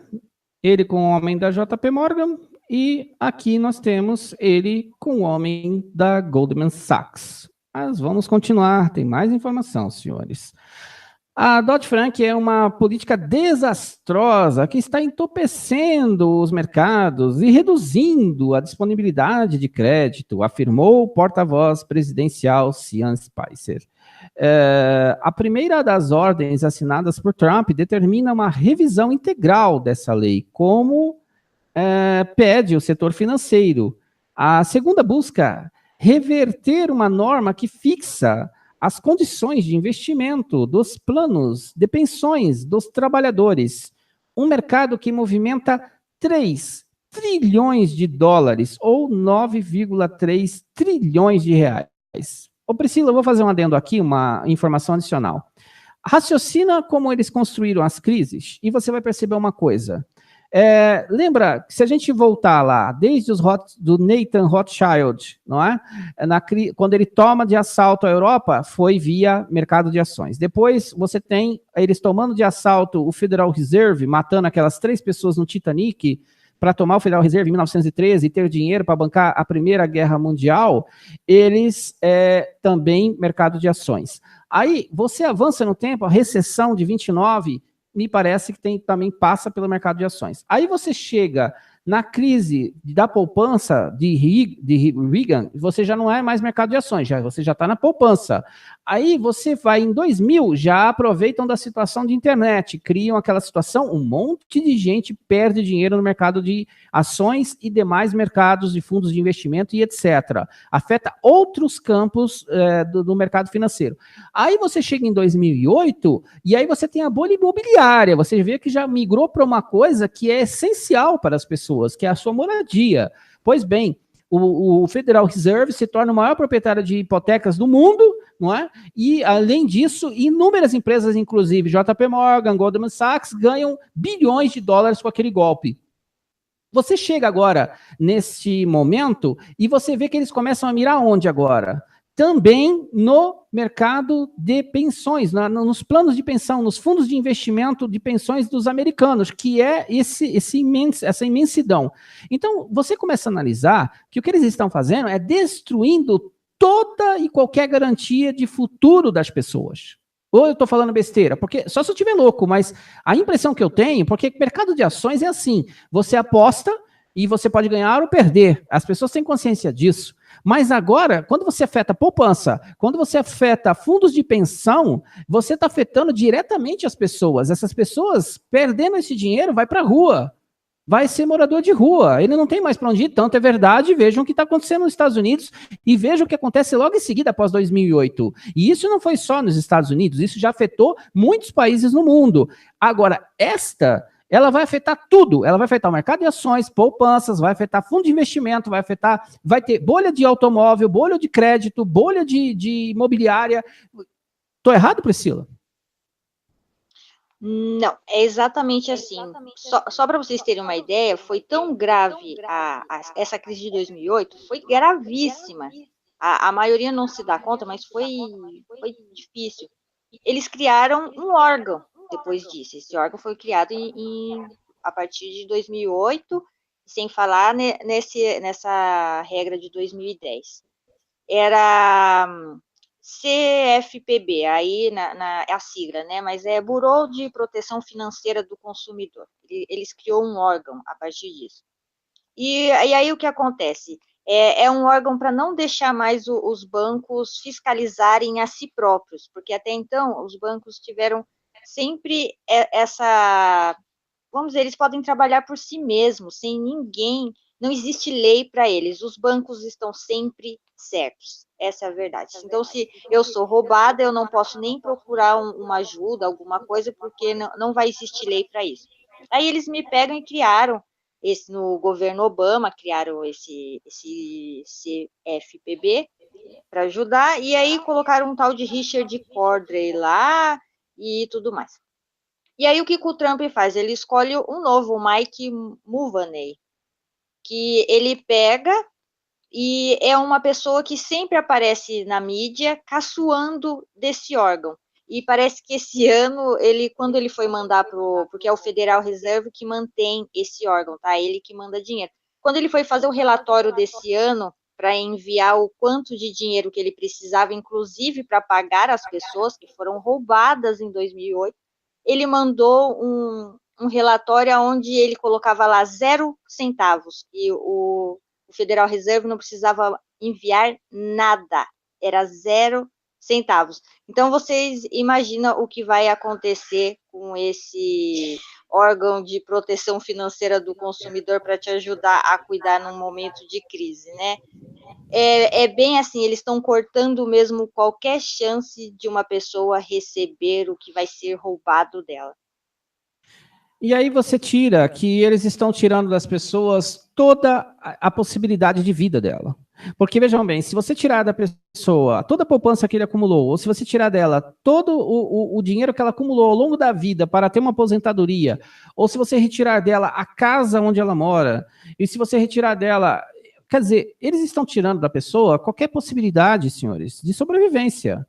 ele com o homem da JP Morgan, e aqui nós temos ele com o homem da Goldman Sachs. Mas vamos continuar, tem mais informação, senhores. A Dodd-Frank é uma política desastrosa que está entorpecendo os mercados e reduzindo a disponibilidade de crédito, afirmou o porta-voz presidencial Sean Spicer. A primeira das ordens assinadas por Trump determina uma revisão integral dessa lei, como pede o setor financeiro. A segunda busca reverter uma norma que fixa as condições de investimento dos planos de pensões dos trabalhadores. Um mercado que movimenta 3 trilhões de dólares, ou 9,3 trilhões de reais. Ô Priscila, eu vou fazer um adendo aqui, uma informação adicional. Raciocina como eles construíram as crises e você vai perceber uma coisa. Lembra, se a gente voltar lá, desde do Nathan Rothschild, não é? Quando ele toma de assalto a Europa, foi via mercado de ações. Depois você tem eles tomando de assalto o Federal Reserve, matando aquelas 3 pessoas no Titanic, para tomar o Federal Reserve em 1913 e ter dinheiro para bancar a Primeira Guerra Mundial, eles também mercado de ações. Aí você avança no tempo, a recessão de 29, me parece que também passa pelo mercado de ações. Aí você chega na crise da poupança de Reagan, você já não é mais mercado de ações, você já está na poupança. Aí você vai em 2000, já aproveitam da situação de internet, criam aquela situação, um monte de gente perde dinheiro no mercado de ações e demais mercados de fundos de investimento e etc. Afeta outros campos do mercado financeiro. Aí você chega em 2008 e aí você tem a bolha imobiliária, você vê que já migrou para uma coisa que é essencial para as pessoas, que é a sua moradia. Pois bem, o Federal Reserve se torna o maior proprietário de hipotecas do mundo, não é? E, além disso, inúmeras empresas, inclusive JP Morgan, Goldman Sachs, ganham bilhões de dólares com aquele golpe. Você chega agora nesse momento e você vê que eles começam a mirar onde agora? Também no mercado de pensões, nos planos de pensão, nos fundos de investimento de pensões dos americanos, que é essa imensidão. Então, você começa a analisar que o que eles estão fazendo é destruindo toda e qualquer garantia de futuro das pessoas. Ou eu estou falando besteira? Porque só se eu estiver louco, mas a impressão que eu tenho, porque mercado de ações é assim, você aposta e você pode ganhar ou perder. As pessoas têm consciência disso. Mas agora, quando você afeta poupança, quando você afeta fundos de pensão, você está afetando diretamente as pessoas. Essas pessoas, perdendo esse dinheiro, vai para a rua. Vai ser morador de rua. Ele não tem mais para onde ir, tanto é verdade. Vejam o que está acontecendo nos Estados Unidos e vejam o que acontece logo em seguida, após 2008. E isso não foi só nos Estados Unidos, isso já afetou muitos países no mundo. Agora, ela vai afetar tudo. Ela vai afetar o mercado de ações, poupanças, vai afetar fundo de investimento, vai ter bolha de automóvel, bolha de crédito, bolha de imobiliária. Estou errado, Priscila? Não, é exatamente assim. Só para vocês terem uma ideia, foi tão grave essa crise de 2008, foi gravíssima. A maioria não se dá conta, mas foi difícil. Eles criaram um órgão depois disso. Esse órgão foi criado a partir de 2008, sem falar nessa regra de 2010. Era CFPB, aí é a sigla, né? Mas é Bureau de Proteção Financeira do Consumidor. Eles criou um órgão a partir disso. E aí o que acontece? É um órgão para não deixar mais os bancos fiscalizarem a si próprios, porque até então os bancos tiveram sempre essa, vamos dizer, eles podem trabalhar por si mesmos, sem ninguém, não existe lei para eles, os bancos estão sempre certos, essa é a verdade. Então, se eu sou roubada, eu não posso nem procurar uma ajuda, alguma coisa, porque não vai existir lei para isso. Aí eles me pegam e criaram, no governo Obama, criaram esse CFPB para ajudar, e aí colocaram um tal de Richard Cordray lá e tudo mais. E aí o que o Trump faz? Ele escolhe um novo, o Mike Mulvaney, que ele pega e é uma pessoa que sempre aparece na mídia caçoando desse órgão. E parece que esse ano, quando ele foi mandar porque é o Federal Reserve que mantém esse órgão, tá? Ele que manda dinheiro. Quando ele foi fazer o relatório desse ano, para enviar o quanto de dinheiro que ele precisava, inclusive para pagar as pessoas que foram roubadas em 2008, ele mandou um relatório onde ele colocava lá 0 centavos e o Federal Reserve não precisava enviar nada, era 0 centavos. Então, vocês imaginam o que vai acontecer com esse órgão de proteção financeira do consumidor para te ajudar a cuidar num momento de crise, né? É bem assim, eles estão cortando mesmo qualquer chance de uma pessoa receber o que vai ser roubado dela. E aí você tira que eles estão tirando das pessoas toda a possibilidade de vida dela. Porque, vejam bem, se você tirar da pessoa toda a poupança que ele acumulou, ou se você tirar dela todo o dinheiro que ela acumulou ao longo da vida para ter uma aposentadoria, ou se você retirar dela a casa onde ela mora, e se você retirar dela... Quer dizer, eles estão tirando da pessoa qualquer possibilidade, senhores, de sobrevivência.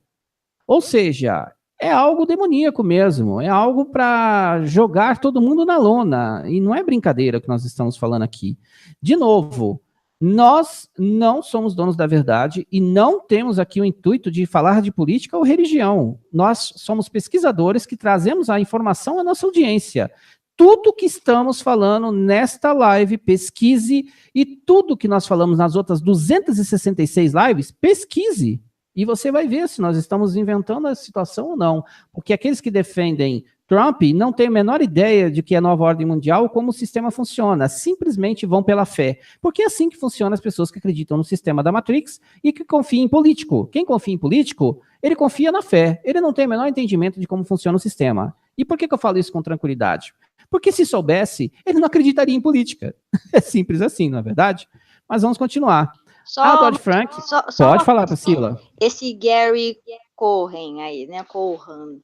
Ou seja, é algo demoníaco mesmo, é algo para jogar todo mundo na lona, e não é brincadeira que nós estamos falando aqui. De novo, nós não somos donos da verdade e não temos aqui o intuito de falar de política ou religião. Nós somos pesquisadores que trazemos a informação à nossa audiência. Tudo que estamos falando nesta live, pesquise, e tudo que nós falamos nas outras 266 lives, pesquise. E você vai ver se nós estamos inventando a situação ou não. Porque aqueles que defendem Trump não têm a menor ideia de que é a nova ordem mundial, como o sistema funciona. Simplesmente vão pela fé. Porque é assim que funcionam as pessoas que acreditam no sistema da Matrix e que confiam em político. Quem confia em político, ele confia na fé. Ele não tem o menor entendimento de como funciona o sistema. E por que eu falo isso com tranquilidade? Porque se soubesse, ele não acreditaria em política. É simples assim, não é verdade? Mas vamos continuar. A Dodd-Frank, pode falar, Priscila. Esse Gary Cohen aí, né, Cohen,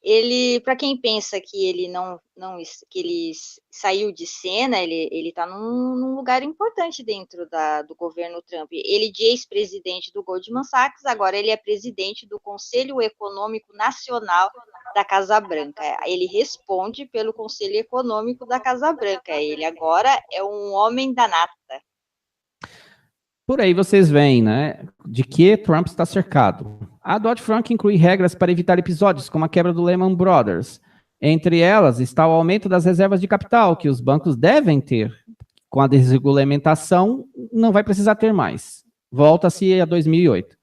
ele, para quem pensa que ele que ele saiu de cena, ele está num lugar importante dentro do governo Trump. Ele de ex-presidente do Goldman Sachs, agora ele é presidente do Conselho Econômico Nacional da Casa Branca. Ele responde pelo Conselho Econômico da Casa Branca. Ele agora é um homem da nata. Por aí vocês veem, né, de que Trump está cercado. A Dodd-Frank inclui regras para evitar episódios como a quebra do Lehman Brothers. Entre elas está o aumento das reservas de capital que os bancos devem ter. Com a desregulamentação, não vai precisar ter mais. Volta-se a 2008.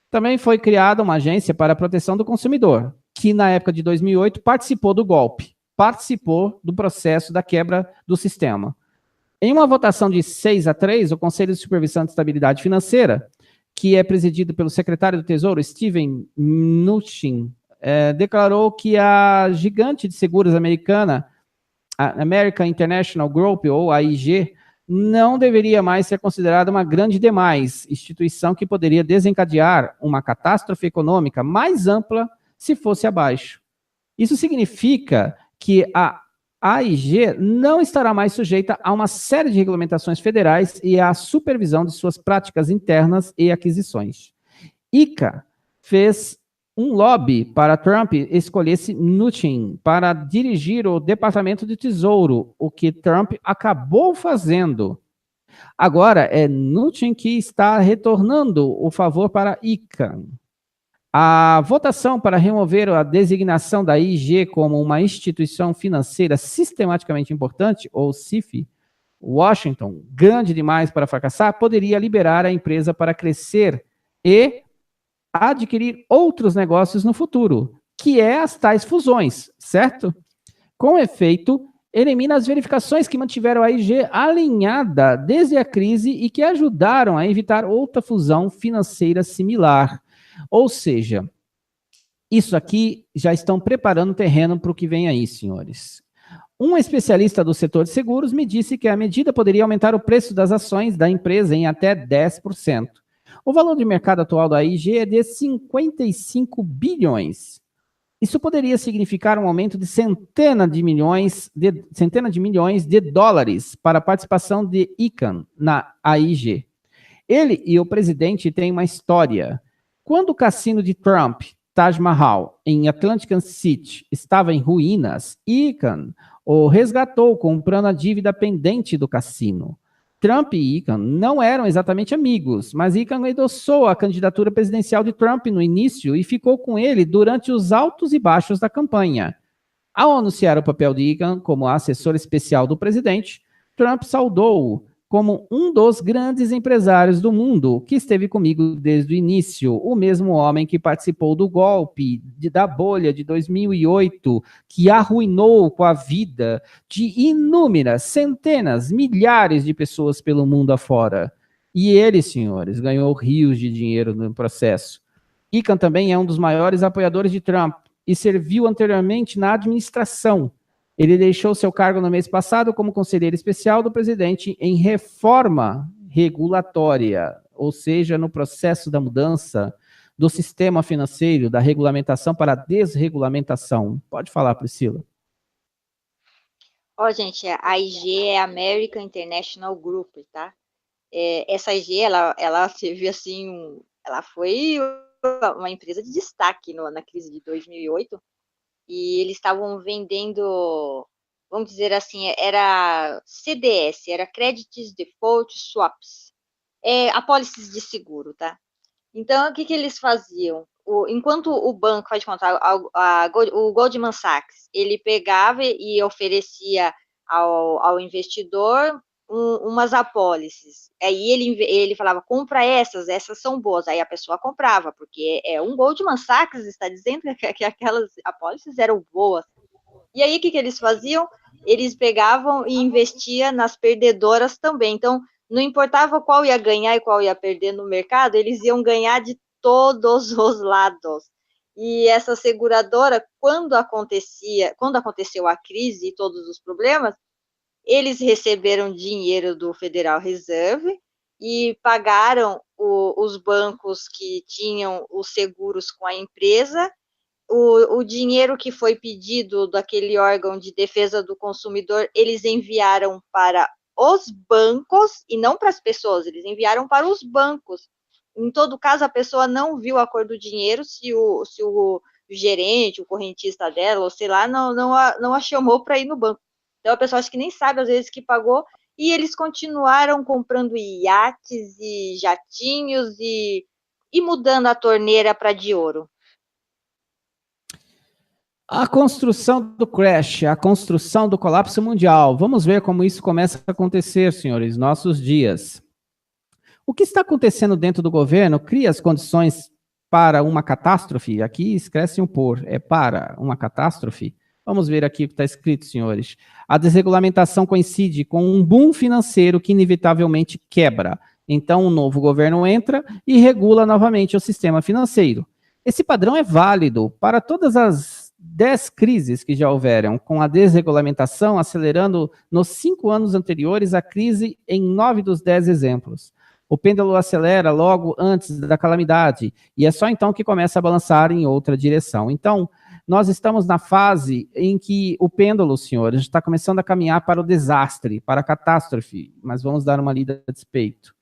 Também foi criada uma agência para a proteção do consumidor, que na época de 2008 participou do golpe, participou do processo da quebra do sistema. Em uma votação de 6-3, o Conselho de Supervisão de Estabilidade Financeira, que é presidido pelo secretário do Tesouro, Steven Mnuchin, declarou que a gigante de seguros americana, a American International Group, ou AIG, não deveria mais ser considerada uma grande demais, instituição que poderia desencadear uma catástrofe econômica mais ampla se fosse abaixo. Isso significa que a AIG não estará mais sujeita a uma série de regulamentações federais e à supervisão de suas práticas internas e aquisições. ICA fez um lobby para Trump escolhesse Mnuchin para dirigir o Departamento de Tesouro, o que Trump acabou fazendo. Agora é Mnuchin que está retornando o favor para ICA. A votação para remover a designação da IG como uma instituição financeira sistematicamente importante, ou SIFI, Washington, grande demais para fracassar, poderia liberar a empresa para crescer e adquirir outros negócios no futuro, que é as tais fusões, certo? Com efeito, elimina as verificações que mantiveram a IG alinhada desde a crise e que ajudaram a evitar outra fusão financeira similar. Ou seja, isso aqui já estão preparando o terreno para o que vem aí, senhores. Um especialista do setor de seguros me disse que a medida poderia aumentar o preço das ações da empresa em até 10%. O valor de mercado atual da IG é de 55 bilhões. Isso poderia significar um aumento de centenas de milhões de dólares para a participação de Icahn na AIG. Ele e o presidente têm uma história. Quando o cassino de Trump, Taj Mahal, em Atlantic City, estava em ruínas, Icahn o resgatou comprando a dívida pendente do cassino. Trump e Icahn não eram exatamente amigos, mas Icahn endossou a candidatura presidencial de Trump no início e ficou com ele durante os altos e baixos da campanha. Ao anunciar o papel de Icahn como assessor especial do presidente, Trump saudou-o como um dos grandes empresários do mundo que esteve comigo desde o início, o mesmo homem que participou do golpe da bolha de 2008, que arruinou com a vida de inúmeras, centenas, milhares de pessoas pelo mundo afora. E ele, senhores, ganhou rios de dinheiro no processo. Icahn também é um dos maiores apoiadores de Trump e serviu anteriormente na administração. Ele deixou seu cargo no mês passado como conselheiro especial do presidente em reforma regulatória, ou seja, no processo da mudança do sistema financeiro, da regulamentação para a desregulamentação. Pode falar, Priscila. Ó, gente, a IG é American International Group, tá? Essa IG, ela teve, assim, ela foi uma empresa de destaque na crise de 2008, e eles estavam vendendo, vamos dizer assim, era CDS, era Credit Default Swaps, apólices de seguro, tá? Então, o que eles faziam? Enquanto o banco, faz de conta, o Goldman Sachs, ele pegava e oferecia ao investidor umas apólices. Aí ele falava, compra essas são boas. Aí a pessoa comprava, porque um Goldman Sachs está dizendo que aquelas apólices eram boas. E aí, o que eles faziam? Eles pegavam e investiam nas perdedoras também. Então, não importava qual ia ganhar e qual ia perder no mercado, eles iam ganhar de todos os lados. E essa seguradora, quando aconteceu a crise e todos os problemas, eles receberam dinheiro do Federal Reserve e pagaram os bancos que tinham os seguros com a empresa. O dinheiro que foi pedido daquele órgão de defesa do consumidor, eles enviaram para os bancos e não para as pessoas, eles enviaram para os bancos. Em todo caso, a pessoa não viu a cor do dinheiro se o gerente, o correntista dela, ou sei lá, não a chamou para ir no banco. Então, a pessoa acho que nem sabe, às vezes, que pagou, e eles continuaram comprando iates e jatinhos e mudando a torneira para de ouro. A construção do crash, a construção do colapso mundial. Vamos ver como isso começa a acontecer, senhores, nossos dias. O que está acontecendo dentro do governo cria as condições para uma catástrofe. Aqui escreve um por, para uma catástrofe. Vamos ver aqui o que está escrito, senhores. A desregulamentação coincide com um boom financeiro que inevitavelmente quebra. Então, um novo governo entra e regula novamente o sistema financeiro. Esse padrão é válido para todas as 10 crises que já houveram, com a desregulamentação acelerando nos 5 anos anteriores à crise em 9 dos 10 exemplos. O pêndulo acelera logo antes da calamidade, e é só então que começa a balançar em outra direção. Então, nós estamos na fase em que o pêndulo, senhores, está começando a caminhar para o desastre, para a catástrofe, mas vamos dar uma lida a despeito.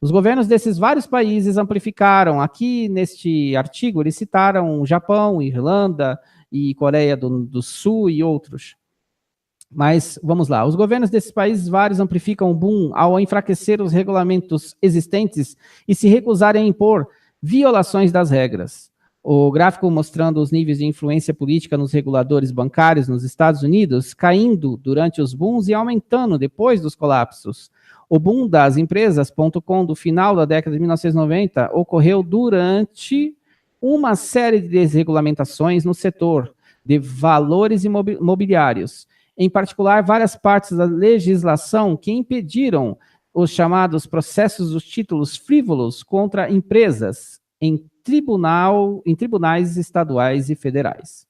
Os governos desses vários países amplificaram. Aqui, neste artigo, eles citaram Japão, Irlanda e Coreia do Sul e outros. Mas, vamos lá, os governos desses países vários amplificam o boom ao enfraquecer os regulamentos existentes e se recusarem a impor violações das regras. O gráfico mostrando os níveis de influência política nos reguladores bancários nos Estados Unidos, caindo durante os booms e aumentando depois dos colapsos. O boom das empresas.com do final da década de 1990 ocorreu durante uma série de desregulamentações no setor de valores imobiliários. Em particular, várias partes da legislação que impediram os chamados processos dos títulos frívolos contra empresas em tribunais estaduais e federais.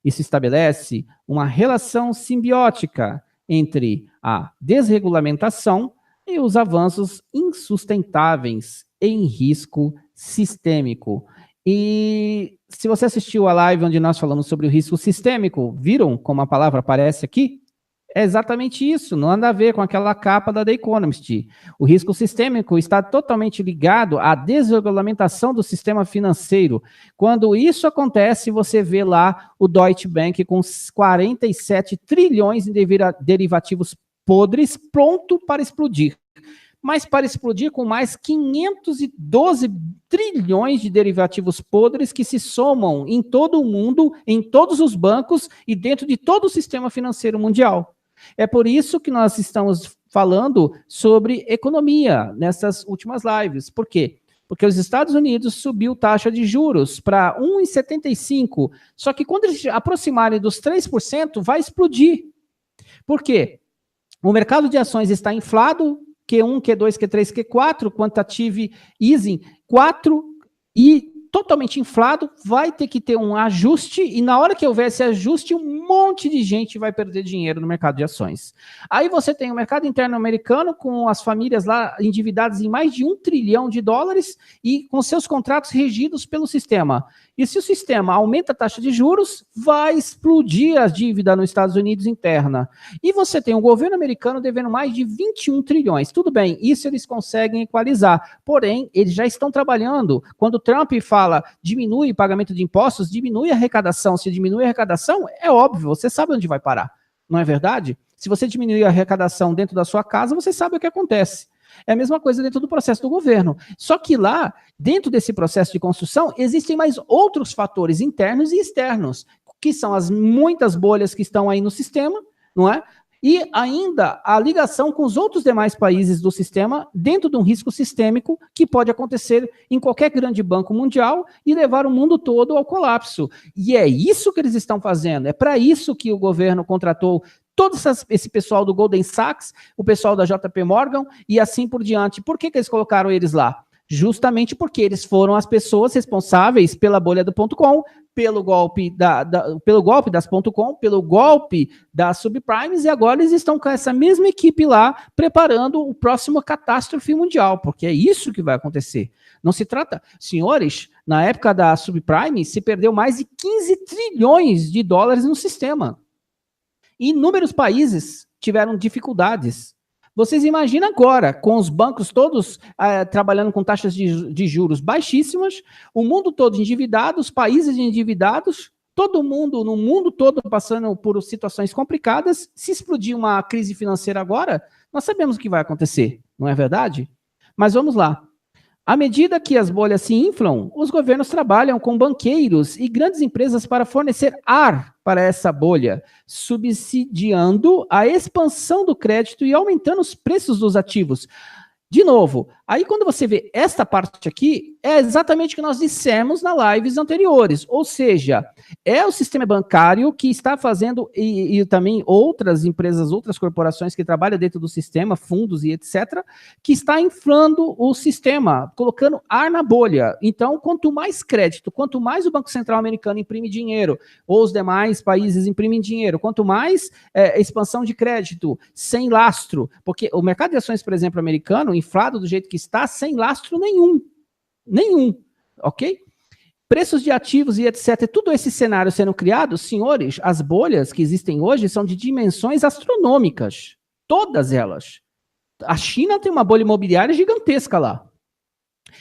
Isso estabelece uma relação simbiótica entre a desregulamentação e os avanços insustentáveis em risco sistêmico. E se você assistiu a live onde nós falamos sobre o risco sistêmico, viram como a palavra aparece aqui? É exatamente isso, não anda a ver com aquela capa da The Economist. O risco sistêmico está totalmente ligado à desregulamentação do sistema financeiro. Quando isso acontece, você vê lá o Deutsche Bank com 47 trilhões em derivativos podres, pronto para explodir. Mas para explodir com mais 512 trilhões de derivativos podres que se somam em todo o mundo, em todos os bancos e dentro de todo o sistema financeiro mundial. É por isso que nós estamos falando sobre economia nessas últimas lives. Por quê? Porque os Estados Unidos subiu taxa de juros para 1,75%, só que quando eles aproximarem dos 3%, vai explodir. Por quê? O mercado de ações está inflado, Q1, Q2, Q3, Q4, quantitative easing 4, e totalmente inflado, vai ter que ter um ajuste, e na hora que houver esse ajuste, um monte de gente vai perder dinheiro no mercado de ações. Aí você tem o mercado interno americano, com as famílias lá endividadas em mais de $1 trilhão e com seus contratos regidos pelo sistema. E se o sistema aumenta a taxa de juros, vai explodir a dívida nos Estados Unidos interna. E você tem o governo americano devendo mais de 21 trilhões. Tudo bem, isso eles conseguem equalizar. Porém, eles já estão trabalhando. Quando Trump fala diminui o pagamento de impostos, diminui a arrecadação. Se diminui a arrecadação, é óbvio, você sabe onde vai parar. Não é verdade? Se você diminuir a arrecadação dentro da sua casa, você sabe o que acontece. É a mesma coisa dentro do processo do governo. Só que lá, dentro desse processo de construção, existem mais outros fatores internos e externos, que são as muitas bolhas que estão aí no sistema, não é? E ainda a ligação com os outros demais países do sistema dentro de um risco sistêmico que pode acontecer em qualquer grande banco mundial e levar o mundo todo ao colapso. E é isso que eles estão fazendo. É para isso que o governo contratou todo esse pessoal do Goldman Sachs, o pessoal da JP Morgan e assim por diante. Por que eles colocaram eles lá? Justamente porque eles foram as pessoas responsáveis pela bolha do .com, pelo golpe das .com, pelo golpe das subprimes, e agora eles estão com essa mesma equipe lá preparando o próximo catástrofe mundial, porque é isso que vai acontecer. Não se trata... Senhores, na época da subprime, se perdeu mais de 15 trilhões de dólares no sistema. Inúmeros países tiveram dificuldades. Vocês imaginam agora, com os bancos todos trabalhando com taxas de juros baixíssimas, o mundo todo endividado, os países endividados, todo mundo, no mundo todo passando por situações complicadas. Se explodir uma crise financeira agora, nós sabemos o que vai acontecer, não é verdade? Mas vamos lá. À medida que as bolhas se inflam, os governos trabalham com banqueiros e grandes empresas para fornecer ar para essa bolha, subsidiando a expansão do crédito e aumentando os preços dos ativos. De novo, aí quando você vê esta parte aqui, é exatamente o que nós dissemos nas lives anteriores, ou seja, é o sistema bancário que está fazendo, e também outras empresas, outras corporações que trabalham dentro do sistema, fundos e etc., que está inflando o sistema, colocando ar na bolha. Então, quanto mais crédito, quanto mais o Banco Central americano imprime dinheiro, ou os demais países imprimem dinheiro, quanto mais expansão de crédito, sem lastro, porque o mercado de ações, por exemplo, americano, inflado do jeito que está, sem lastro nenhum, ok? Preços de ativos e etc, tudo esse cenário sendo criado, senhores, as bolhas que existem hoje são de dimensões astronômicas, todas elas. A China tem uma bolha imobiliária gigantesca lá.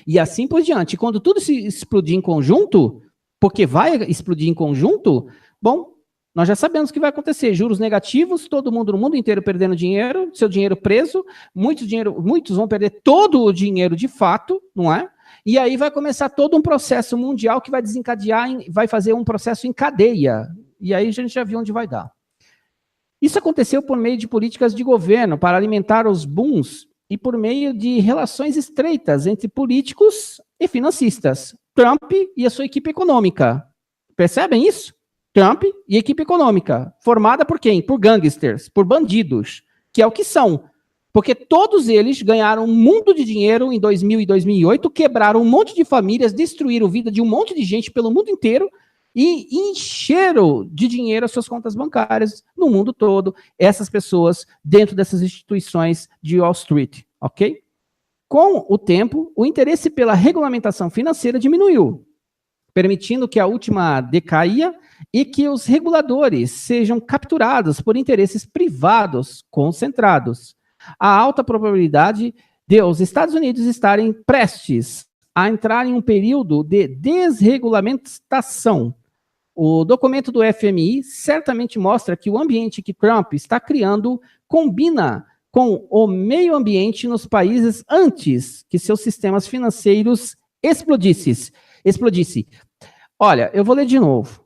E assim por diante. Quando tudo se explodir em conjunto, porque vai explodir em conjunto, bom, nós já sabemos o que vai acontecer. Juros negativos, todo mundo no mundo inteiro perdendo dinheiro, seu dinheiro preso, muitos vão perder todo o dinheiro de fato, não é? E aí vai começar todo um processo mundial que vai desencadear, vai fazer um processo em cadeia. E aí a gente já viu onde vai dar. Isso aconteceu por meio de políticas de governo para alimentar os booms e por meio de relações estreitas entre políticos e financistas. Trump e a sua equipe econômica. Percebem isso? Trump e equipe econômica, formada por quem? Por gangsters, por bandidos, que é o que são. Porque todos eles ganharam um mundo de dinheiro em 2000 e 2008, quebraram um monte de famílias, destruíram a vida de um monte de gente pelo mundo inteiro e encheram de dinheiro as suas contas bancárias no mundo todo, essas pessoas dentro dessas instituições de Wall Street, ok? Com o tempo, o interesse pela regulamentação financeira diminuiu, permitindo que a última decaia e que os reguladores sejam capturados por interesses privados concentrados. Há alta probabilidade de os Estados Unidos estarem prestes a entrar em um período de desregulamentação. O documento do FMI certamente mostra que o ambiente que Trump está criando combina com o meio ambiente nos países antes que seus sistemas financeiros explodissem. Olha, eu vou ler de novo.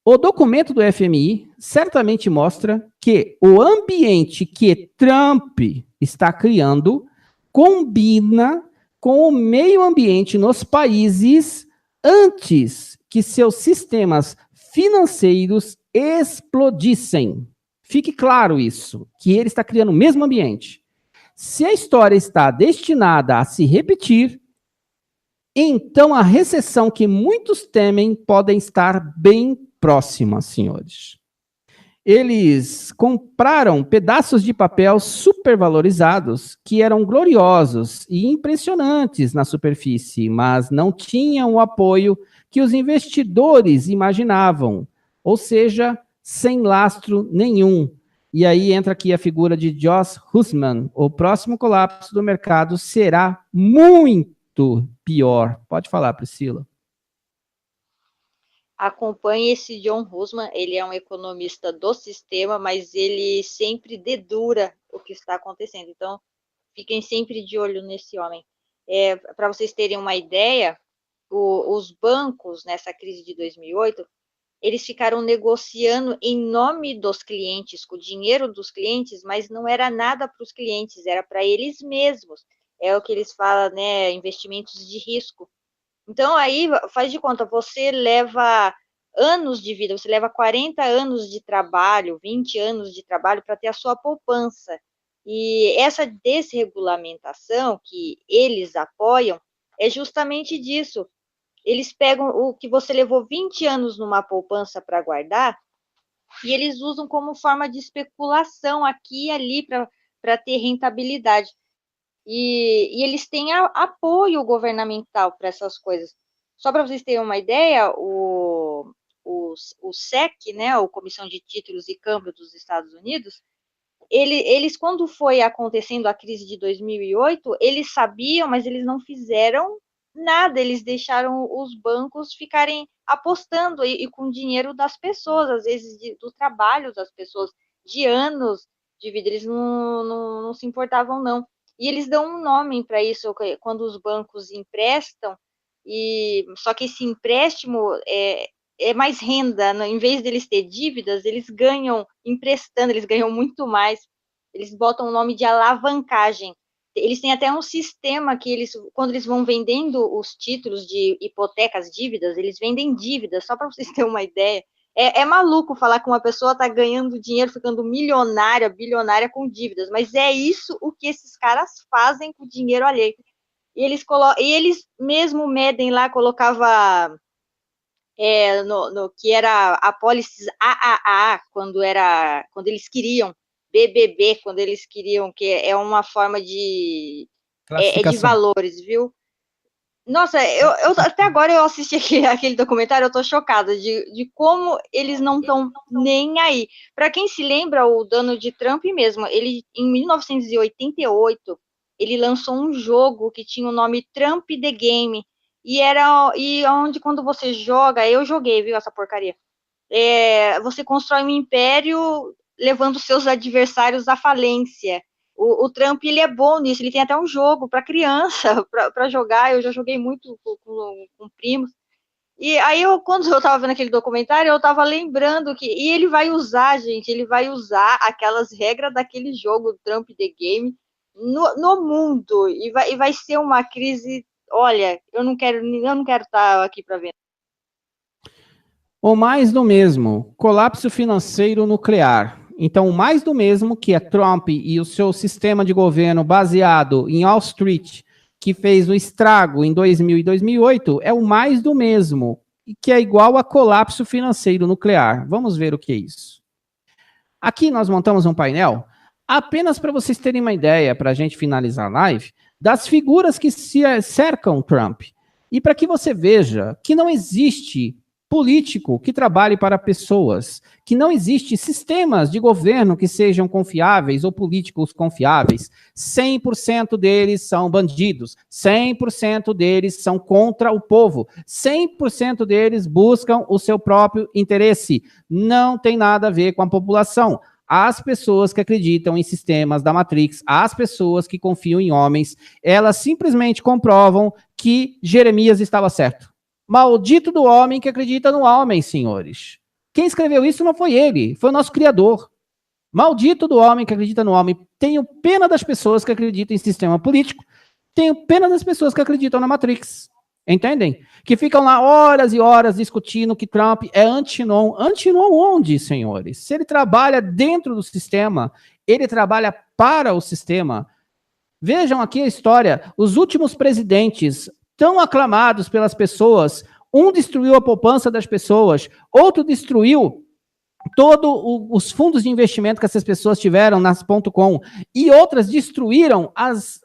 O documento do FMI certamente mostra que o ambiente que Trump está criando combina com o meio ambiente nos países antes que seus sistemas financeiros explodissem. Fique claro isso, que ele está criando o mesmo ambiente. Se a história está destinada a se repetir, Então, a recessão que muitos temem pode estar bem próxima, senhores. Eles compraram pedaços de papel supervalorizados que eram gloriosos e impressionantes na superfície, mas não tinham o apoio que os investidores imaginavam, ou seja, sem lastro nenhum. E aí entra aqui a figura de Josh Hussman. O próximo colapso do mercado será muito pior. Pode falar, Priscila. Acompanhe esse John Hussman, ele é um economista do sistema, mas ele sempre dedura o que está acontecendo. Então, fiquem sempre de olho nesse homem. Para vocês terem uma ideia, os bancos, nessa crise de 2008, eles ficaram negociando em nome dos clientes, com o dinheiro dos clientes, mas não era nada para os clientes, era para eles mesmos. É o que eles falam, né, investimentos de risco. Então, aí, faz de conta, você leva anos de vida, você leva 40 anos de trabalho, 20 anos de trabalho para ter a sua poupança. E essa desregulamentação que eles apoiam é justamente disso. Eles pegam o que você levou 20 anos numa poupança para guardar e eles usam como forma de especulação aqui e ali para ter rentabilidade. E eles têm apoio governamental para essas coisas. Só para vocês terem uma ideia, o SEC, né, a Comissão de Títulos e Câmbio dos Estados Unidos, eles, quando foi acontecendo a crise de 2008, eles sabiam, mas eles não fizeram nada, eles deixaram os bancos ficarem apostando e com o dinheiro das pessoas, às vezes do trabalho das pessoas, de anos de vida, eles não se importavam, não. E eles dão um nome para isso, quando os bancos emprestam, só que esse empréstimo é mais renda, em vez deles ter dívidas, eles ganham emprestando, eles ganham muito mais. Eles botam o nome de alavancagem. Eles têm até um sistema que eles, quando eles vão vendendo os títulos de hipotecas, dívidas, eles vendem dívidas, só para vocês terem uma ideia. É maluco falar que uma pessoa está ganhando dinheiro, ficando milionária, bilionária com dívidas, mas é isso o que esses caras fazem com o dinheiro alheio. E eles mesmo medem lá, colocava no que era a apólice AAA, quando eles queriam, BBB, quando eles queriam, que é uma forma de valores, viu? Nossa, eu até agora eu assisti aquele documentário, eu tô chocada de como eles não estão nem aí. Para quem se lembra, o Donald Trump mesmo, ele em 1988, ele lançou um jogo que tinha o nome Trump the Game, e onde quando você joga, eu joguei, viu, essa porcaria. Você constrói um império levando seus adversários à falência. O Trump, ele é bom nisso, ele tem até um jogo para criança, para jogar, eu já joguei muito com primos. E aí, quando eu estava vendo aquele documentário, eu estava lembrando e ele vai usar, gente, ele vai usar aquelas regras daquele jogo, Trump the Game, no mundo, e vai ser uma crise, olha, eu não quero estar aqui para ver. Ou mais do mesmo, colapso financeiro nuclear. Então, mais do mesmo que é Trump e o seu sistema de governo baseado em Wall Street, que fez o estrago em 2000 e 2008, é o mais do mesmo, que é igual a colapso financeiro nuclear. Vamos ver o que é isso. Aqui nós montamos um painel, apenas para vocês terem uma ideia, para a gente finalizar a live, das figuras que cercam Trump. E para que você veja que não existe político que trabalhe para pessoas, que não existe sistemas de governo que sejam confiáveis ou políticos confiáveis. 100% deles são bandidos, 100% deles são contra o povo, 100% deles buscam o seu próprio interesse. Não tem nada a ver com a população. As pessoas que acreditam em sistemas da Matrix, as pessoas que confiam em homens, elas simplesmente comprovam que Jeremias estava certo. Maldito do homem que acredita no homem, senhores. Quem escreveu isso não foi ele, foi o nosso Criador. Maldito do homem que acredita no homem. Tenho pena das pessoas que acreditam em sistema político. Tenho pena das pessoas que acreditam na Matrix. Entendem? Que ficam lá horas e horas discutindo que Trump é anti-non. Anti-non onde, senhores? Se ele trabalha dentro do sistema, ele trabalha para o sistema. Vejam aqui a história. Os últimos presidentes, tão aclamados pelas pessoas. Um destruiu a poupança das pessoas, outro destruiu todos os fundos de investimento que essas pessoas tiveram nas .com, e outras destruíram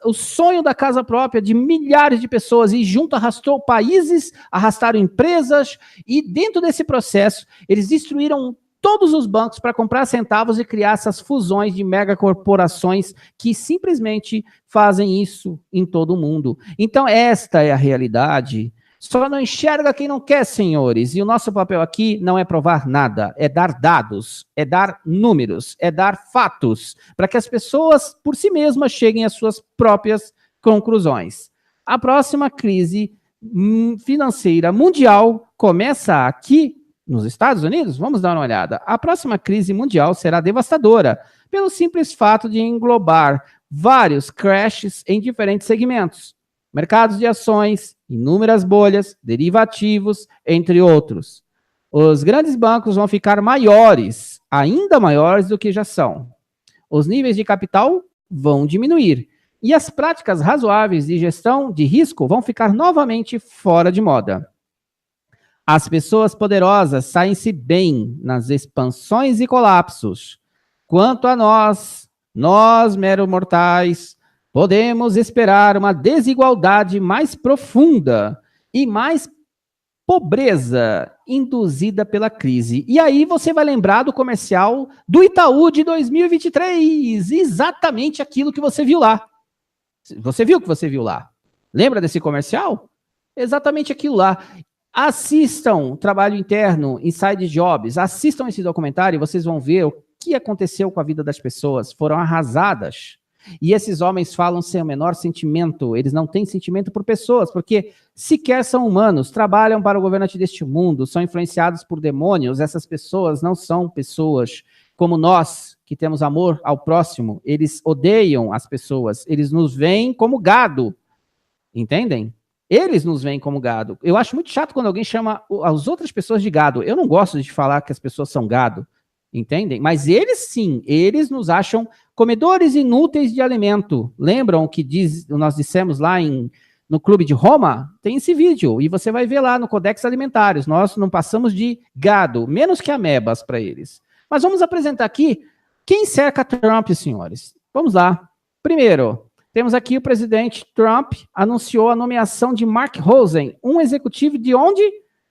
o sonho da casa própria de milhares de pessoas, e junto arrastou países, arrastaram empresas, e dentro desse processo, eles destruíram todos os bancos para comprar centavos e criar essas fusões de megacorporações que simplesmente fazem isso em todo o mundo. Então, esta é a realidade. Só não enxerga quem não quer, senhores. E o nosso papel aqui não é provar nada, é dar dados, é dar números, é dar fatos, para que as pessoas, por si mesmas, cheguem às suas próprias conclusões. A próxima crise financeira mundial começa aqui nos Estados Unidos. Vamos dar uma olhada. A próxima crise mundial será devastadora, pelo simples fato de englobar vários crashes em diferentes segmentos. Mercados de ações, inúmeras bolhas, derivativos, entre outros. Os grandes bancos vão ficar maiores, ainda maiores do que já são. Os níveis de capital vão diminuir. E as práticas razoáveis de gestão de risco vão ficar novamente fora de moda. As pessoas poderosas saem-se bem nas expansões e colapsos. Quanto a nós meros mortais, podemos esperar uma desigualdade mais profunda e mais pobreza induzida pela crise. E aí você vai lembrar do comercial do Itaú de 2023, exatamente aquilo que você viu lá. Você viu o que você viu lá? Lembra desse comercial? Exatamente aquilo lá. Assistam Trabalho Interno, Inside Jobs, assistam esse documentário e vocês vão ver o que aconteceu com a vida das pessoas. Foram arrasadas. E esses homens falam sem o menor sentimento, eles não têm sentimento por pessoas, porque sequer são humanos, trabalham para o governante deste mundo, são influenciados por demônios. Essas pessoas não são pessoas como nós, que temos amor ao próximo. Eles odeiam as pessoas, eles nos veem como gado, entendem? Eles nos veem como gado. Eu acho muito chato quando alguém chama as outras pessoas de gado. Eu não gosto de falar que as pessoas são gado, entendem? Mas eles sim, eles nos acham comedores inúteis de alimento. Lembram que nós dissemos lá no Clube de Roma? Tem esse vídeo, e você vai ver lá no Codex Alimentários. Nós não passamos de gado, menos que amebas para eles. Mas vamos apresentar aqui quem cerca Trump, senhores. Vamos lá. Primeiro, temos aqui o presidente Trump anunciou a nomeação de Mark Rosen, um executivo de onde?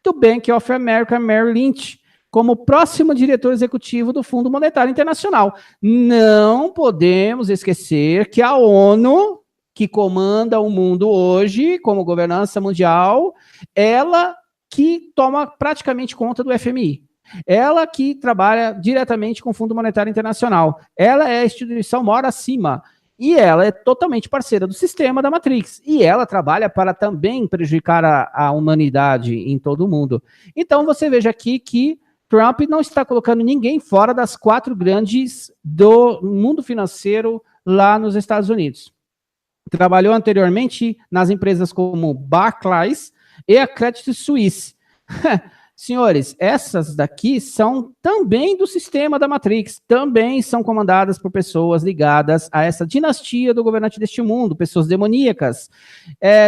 Do Bank of America Merrill Lynch, como próximo diretor executivo do Fundo Monetário Internacional. Não podemos esquecer que a ONU, que comanda o mundo hoje como governança mundial, ela que toma praticamente conta do FMI. Ela que trabalha diretamente com o Fundo Monetário Internacional. Ela é a instituição maior acima. E ela é totalmente parceira do sistema da Matrix. E ela trabalha para também prejudicar a humanidade em todo o mundo. Então, você veja aqui que Trump não está colocando ninguém fora das 4 grandes do mundo financeiro lá nos Estados Unidos. Trabalhou anteriormente nas empresas como Barclays e a Credit Suisse. Senhores, essas daqui são também do sistema da Matrix, também são comandadas por pessoas ligadas a essa dinastia do governante deste mundo, pessoas demoníacas.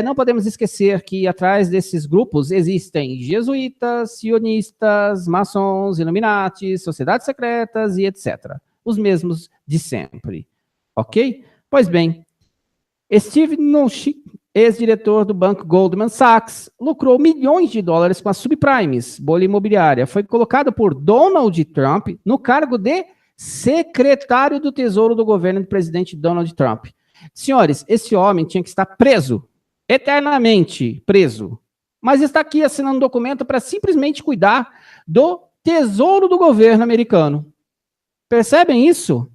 Não podemos esquecer que atrás desses grupos existem jesuítas, sionistas, maçons, Illuminati, sociedades secretas e etc. Os mesmos de sempre. Ok? Pois bem, Steve Mnuchin, ex-diretor do banco Goldman Sachs, lucrou milhões de dólares com as subprimes, bolha imobiliária. Foi colocado por Donald Trump no cargo de secretário do Tesouro do governo do presidente Donald Trump. Senhores, esse homem tinha que estar preso, eternamente preso. Mas está aqui assinando um documento para simplesmente cuidar do Tesouro do governo americano. Percebem isso?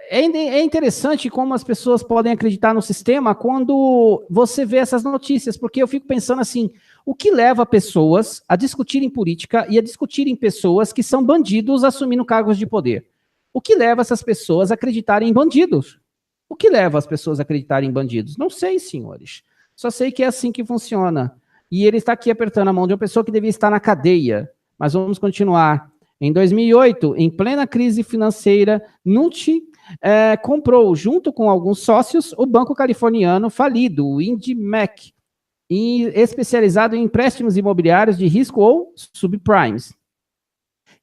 É interessante como as pessoas podem acreditar no sistema quando você vê essas notícias, porque eu fico pensando assim, o que leva pessoas a discutirem política e a discutirem pessoas que são bandidos assumindo cargos de poder? O que leva essas pessoas a acreditarem em bandidos? O que leva as pessoas a acreditarem em bandidos? Não sei, senhores. Só sei que é assim que funciona. E ele está aqui apertando a mão de uma pessoa que devia estar na cadeia. Mas vamos continuar. Em 2008, em plena crise financeira, Mnuchin comprou, junto com alguns sócios, o banco californiano falido, o IndyMac, especializado em empréstimos imobiliários de risco ou subprimes.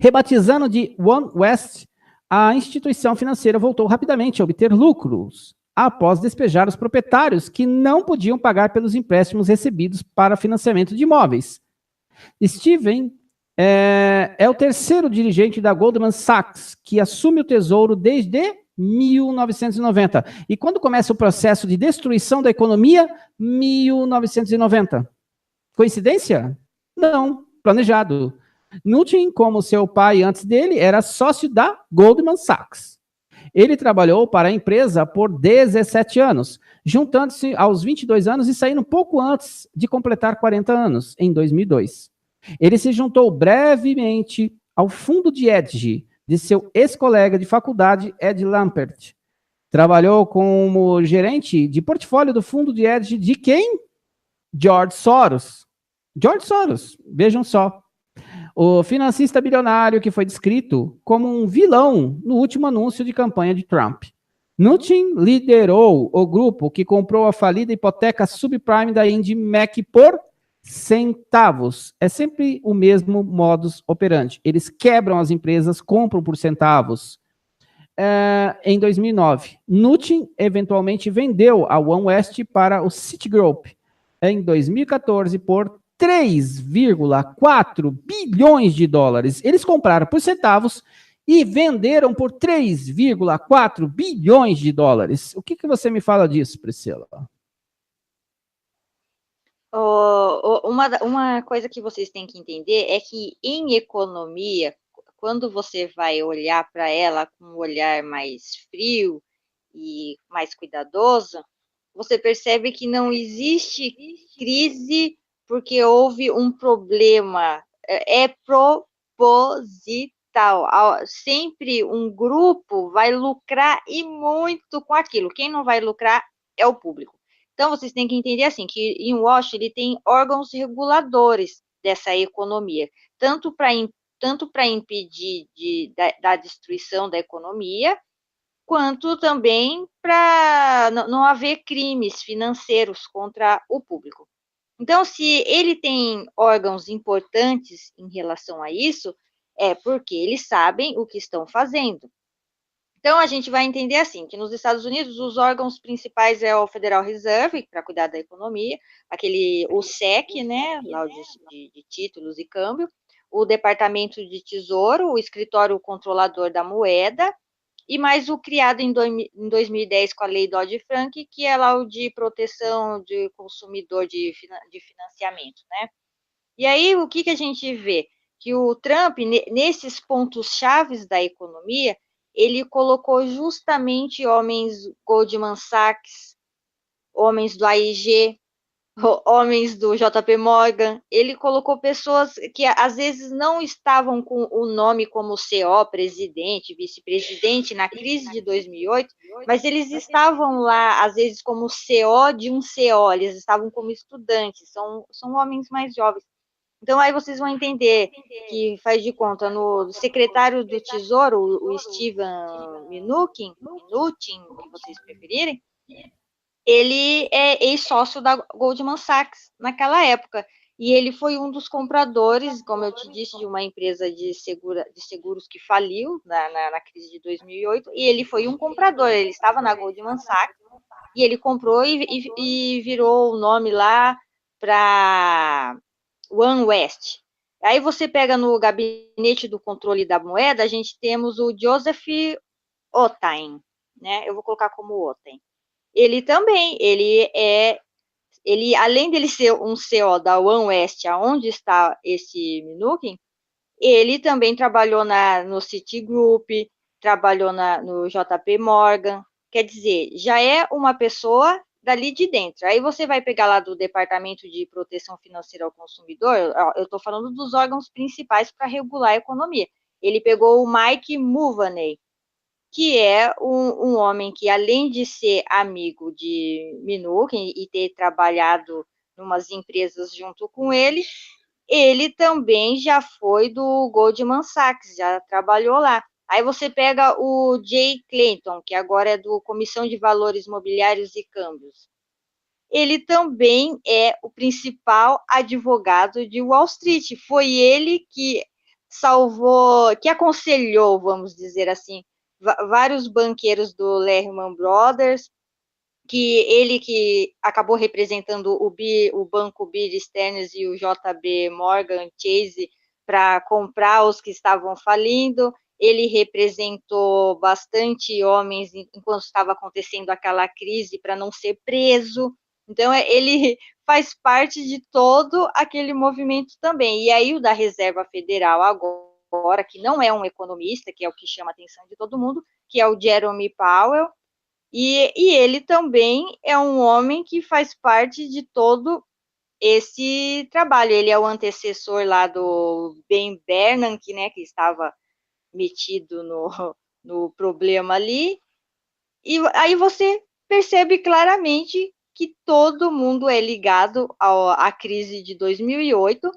Rebatizando de OneWest, a instituição financeira voltou rapidamente a obter lucros após despejar os proprietários que não podiam pagar pelos empréstimos recebidos para financiamento de imóveis. Steven é o terceiro dirigente da Goldman Sachs que assume o tesouro desde 1990. E quando começa o processo de destruição da economia? 1990. Coincidência? Não, planejado. Knutson, como seu pai antes dele, era sócio da Goldman Sachs. Ele trabalhou para a empresa por 17 anos, juntando-se aos 22 anos e saindo pouco antes de completar 40 anos, em 2002. Ele se juntou brevemente ao fundo de hedge de seu ex-colega de faculdade, Ed Lampert. Trabalhou como gerente de portfólio do fundo de hedge de quem? George Soros. George Soros, vejam só. O financista bilionário que foi descrito como um vilão no último anúncio de campanha de Trump. Knutson liderou o grupo que comprou a falida hipoteca subprime da IndyMac por centavos. É sempre o mesmo modus operandi. Eles quebram as empresas, compram por centavos. Em 2009, Knutson eventualmente vendeu a OneWest para o Citigroup. Em 2014, por 3,4 bilhões de dólares. Eles compraram por centavos e venderam por 3,4 bilhões de dólares. O que você me fala disso, Priscila? Uma coisa que vocês têm que entender é que em economia, quando você vai olhar para ela com um olhar mais frio e mais cuidadoso, você percebe que não existe crise porque houve um problema. É proposital. Sempre um grupo vai lucrar e muito com aquilo. Quem não vai lucrar é o público. Então, vocês têm que entender assim, que em Washington ele tem órgãos reguladores dessa economia, tanto para impedir da destruição da economia, quanto também para não haver crimes financeiros contra o público. Então, se ele tem órgãos importantes em relação a isso, é porque eles sabem o que estão fazendo. Então, a gente vai entender assim, que nos Estados Unidos, os órgãos principais é o Federal Reserve, para cuidar da economia, o SEC, né, lá de títulos e câmbio, o Departamento de Tesouro, o Escritório Controlador da Moeda, e mais o criado em 2010 com a Lei Dodd-Frank, que é lá o de proteção de consumidor de financiamento, né? E aí, o que a gente vê? Que o Trump, nesses pontos chaves da economia, ele colocou justamente homens Goldman Sachs, homens do AIG, homens do JP Morgan. Ele colocou pessoas que às vezes não estavam com o nome como CO, presidente, vice-presidente, na crise de 2008, mas eles estavam lá, às vezes, como CO de um CO, eles estavam como estudantes, são homens mais jovens. Então, aí vocês vão entender que, faz de conta, no secretário do Tesouro, o Steven Mnuchin, o que vocês preferirem, ele é ex-sócio da Goldman Sachs naquela época. E ele foi um dos compradores, como eu te disse, de uma empresa de seguros que faliu na crise de 2008. E ele foi um comprador, ele estava na Goldman Sachs e ele comprou e virou o nome lá para OneWest. Aí você pega no gabinete do controle da moeda, a gente temos o Joseph Ottain, né? Eu vou colocar como Ottain. Ele também, ele além dele ser um CO da OneWest, aonde está esse Mnuchin, ele também trabalhou no Citigroup, trabalhou no JP Morgan, quer dizer, já é uma pessoa dali de dentro. Aí você vai pegar lá do Departamento de Proteção Financeira ao Consumidor, eu estou falando dos órgãos principais para regular a economia. Ele pegou o Mike Mulvaney, que é um homem que, além de ser amigo de Mnuchin e ter trabalhado em umas empresas junto com ele também já foi do Goldman Sachs, já trabalhou lá. Aí você pega o Jay Clayton, que agora é do Comissão de Valores Mobiliários e Câmbios. Ele também é o principal advogado de Wall Street. Foi ele que salvou, que aconselhou, vamos dizer assim, vários banqueiros do Lehman Brothers, que ele que acabou representando o banco Bear Stearns e o JB Morgan Chase para comprar os que estavam falindo. Ele representou bastante homens enquanto estava acontecendo aquela crise para não ser preso. Então, ele faz parte de todo aquele movimento também. E aí, o da Reserva Federal agora, que não é um economista, que é o que chama a atenção de todo mundo, que é o Jerome Powell, e ele também é um homem que faz parte de todo esse trabalho. Ele é o antecessor lá do Ben Bernanke, né, que estava metido no problema ali. E aí você percebe claramente que todo mundo é ligado à crise de 2008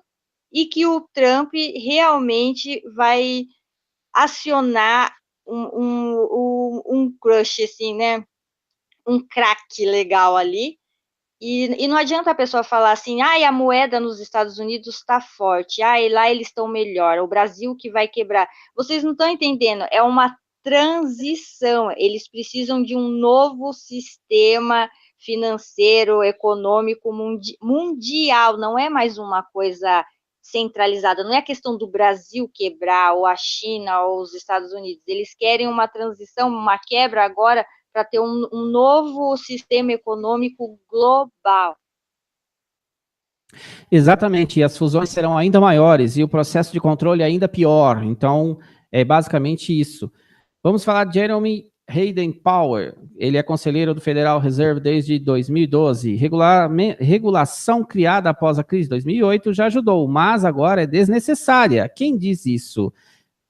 e que o Trump realmente vai acionar um crush, assim, né? Um craque legal ali. E não adianta a pessoa falar assim, a moeda nos Estados Unidos está forte, lá eles estão melhor, o Brasil que vai quebrar. Vocês não estão entendendo, é uma transição, eles precisam de um novo sistema financeiro, econômico, mundial, não é mais uma coisa centralizada, não é a questão do Brasil quebrar, ou a China, ou os Estados Unidos, eles querem uma transição, uma quebra agora, para ter um novo sistema econômico global. Exatamente, e as fusões serão ainda maiores e o processo de controle ainda pior. Então, é basicamente isso. Vamos falar de Jerome Hayden Powell. Ele é conselheiro do Federal Reserve desde 2012. Regulação criada após a crise de 2008 já ajudou, mas agora é desnecessária. Quem diz isso?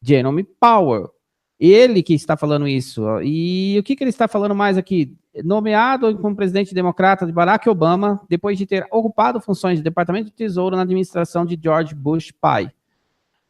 Jerome Powell. Ele que está falando isso. E o que ele está falando mais aqui? Nomeado como presidente democrata de Barack Obama, depois de ter ocupado funções de Departamento de Tesouro na administração de George Bush pai.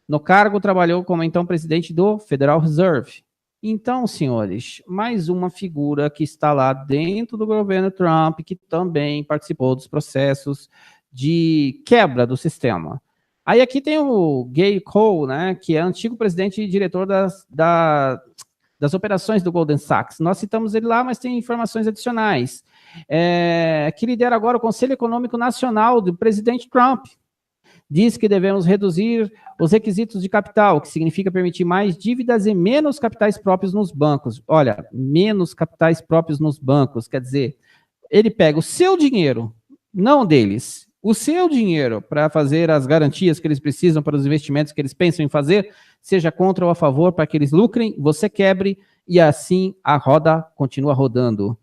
No cargo, trabalhou como então presidente do Federal Reserve. Então, senhores, mais uma figura que está lá dentro do governo Trump, que também participou dos processos de quebra do sistema. Aí aqui tem o Gary Cole, né, que é antigo presidente e diretor das operações do Goldman Sachs. Nós citamos ele lá, mas tem informações adicionais. Que lidera agora o Conselho Econômico Nacional do presidente Trump. Diz que devemos reduzir os requisitos de capital, que significa permitir mais dívidas e menos capitais próprios nos bancos. Olha, menos capitais próprios nos bancos, quer dizer, ele pega o seu dinheiro, não deles, o seu dinheiro para fazer as garantias que eles precisam para os investimentos que eles pensam em fazer, seja contra ou a favor, para que eles lucrem, você quebre, e assim a roda continua rodando,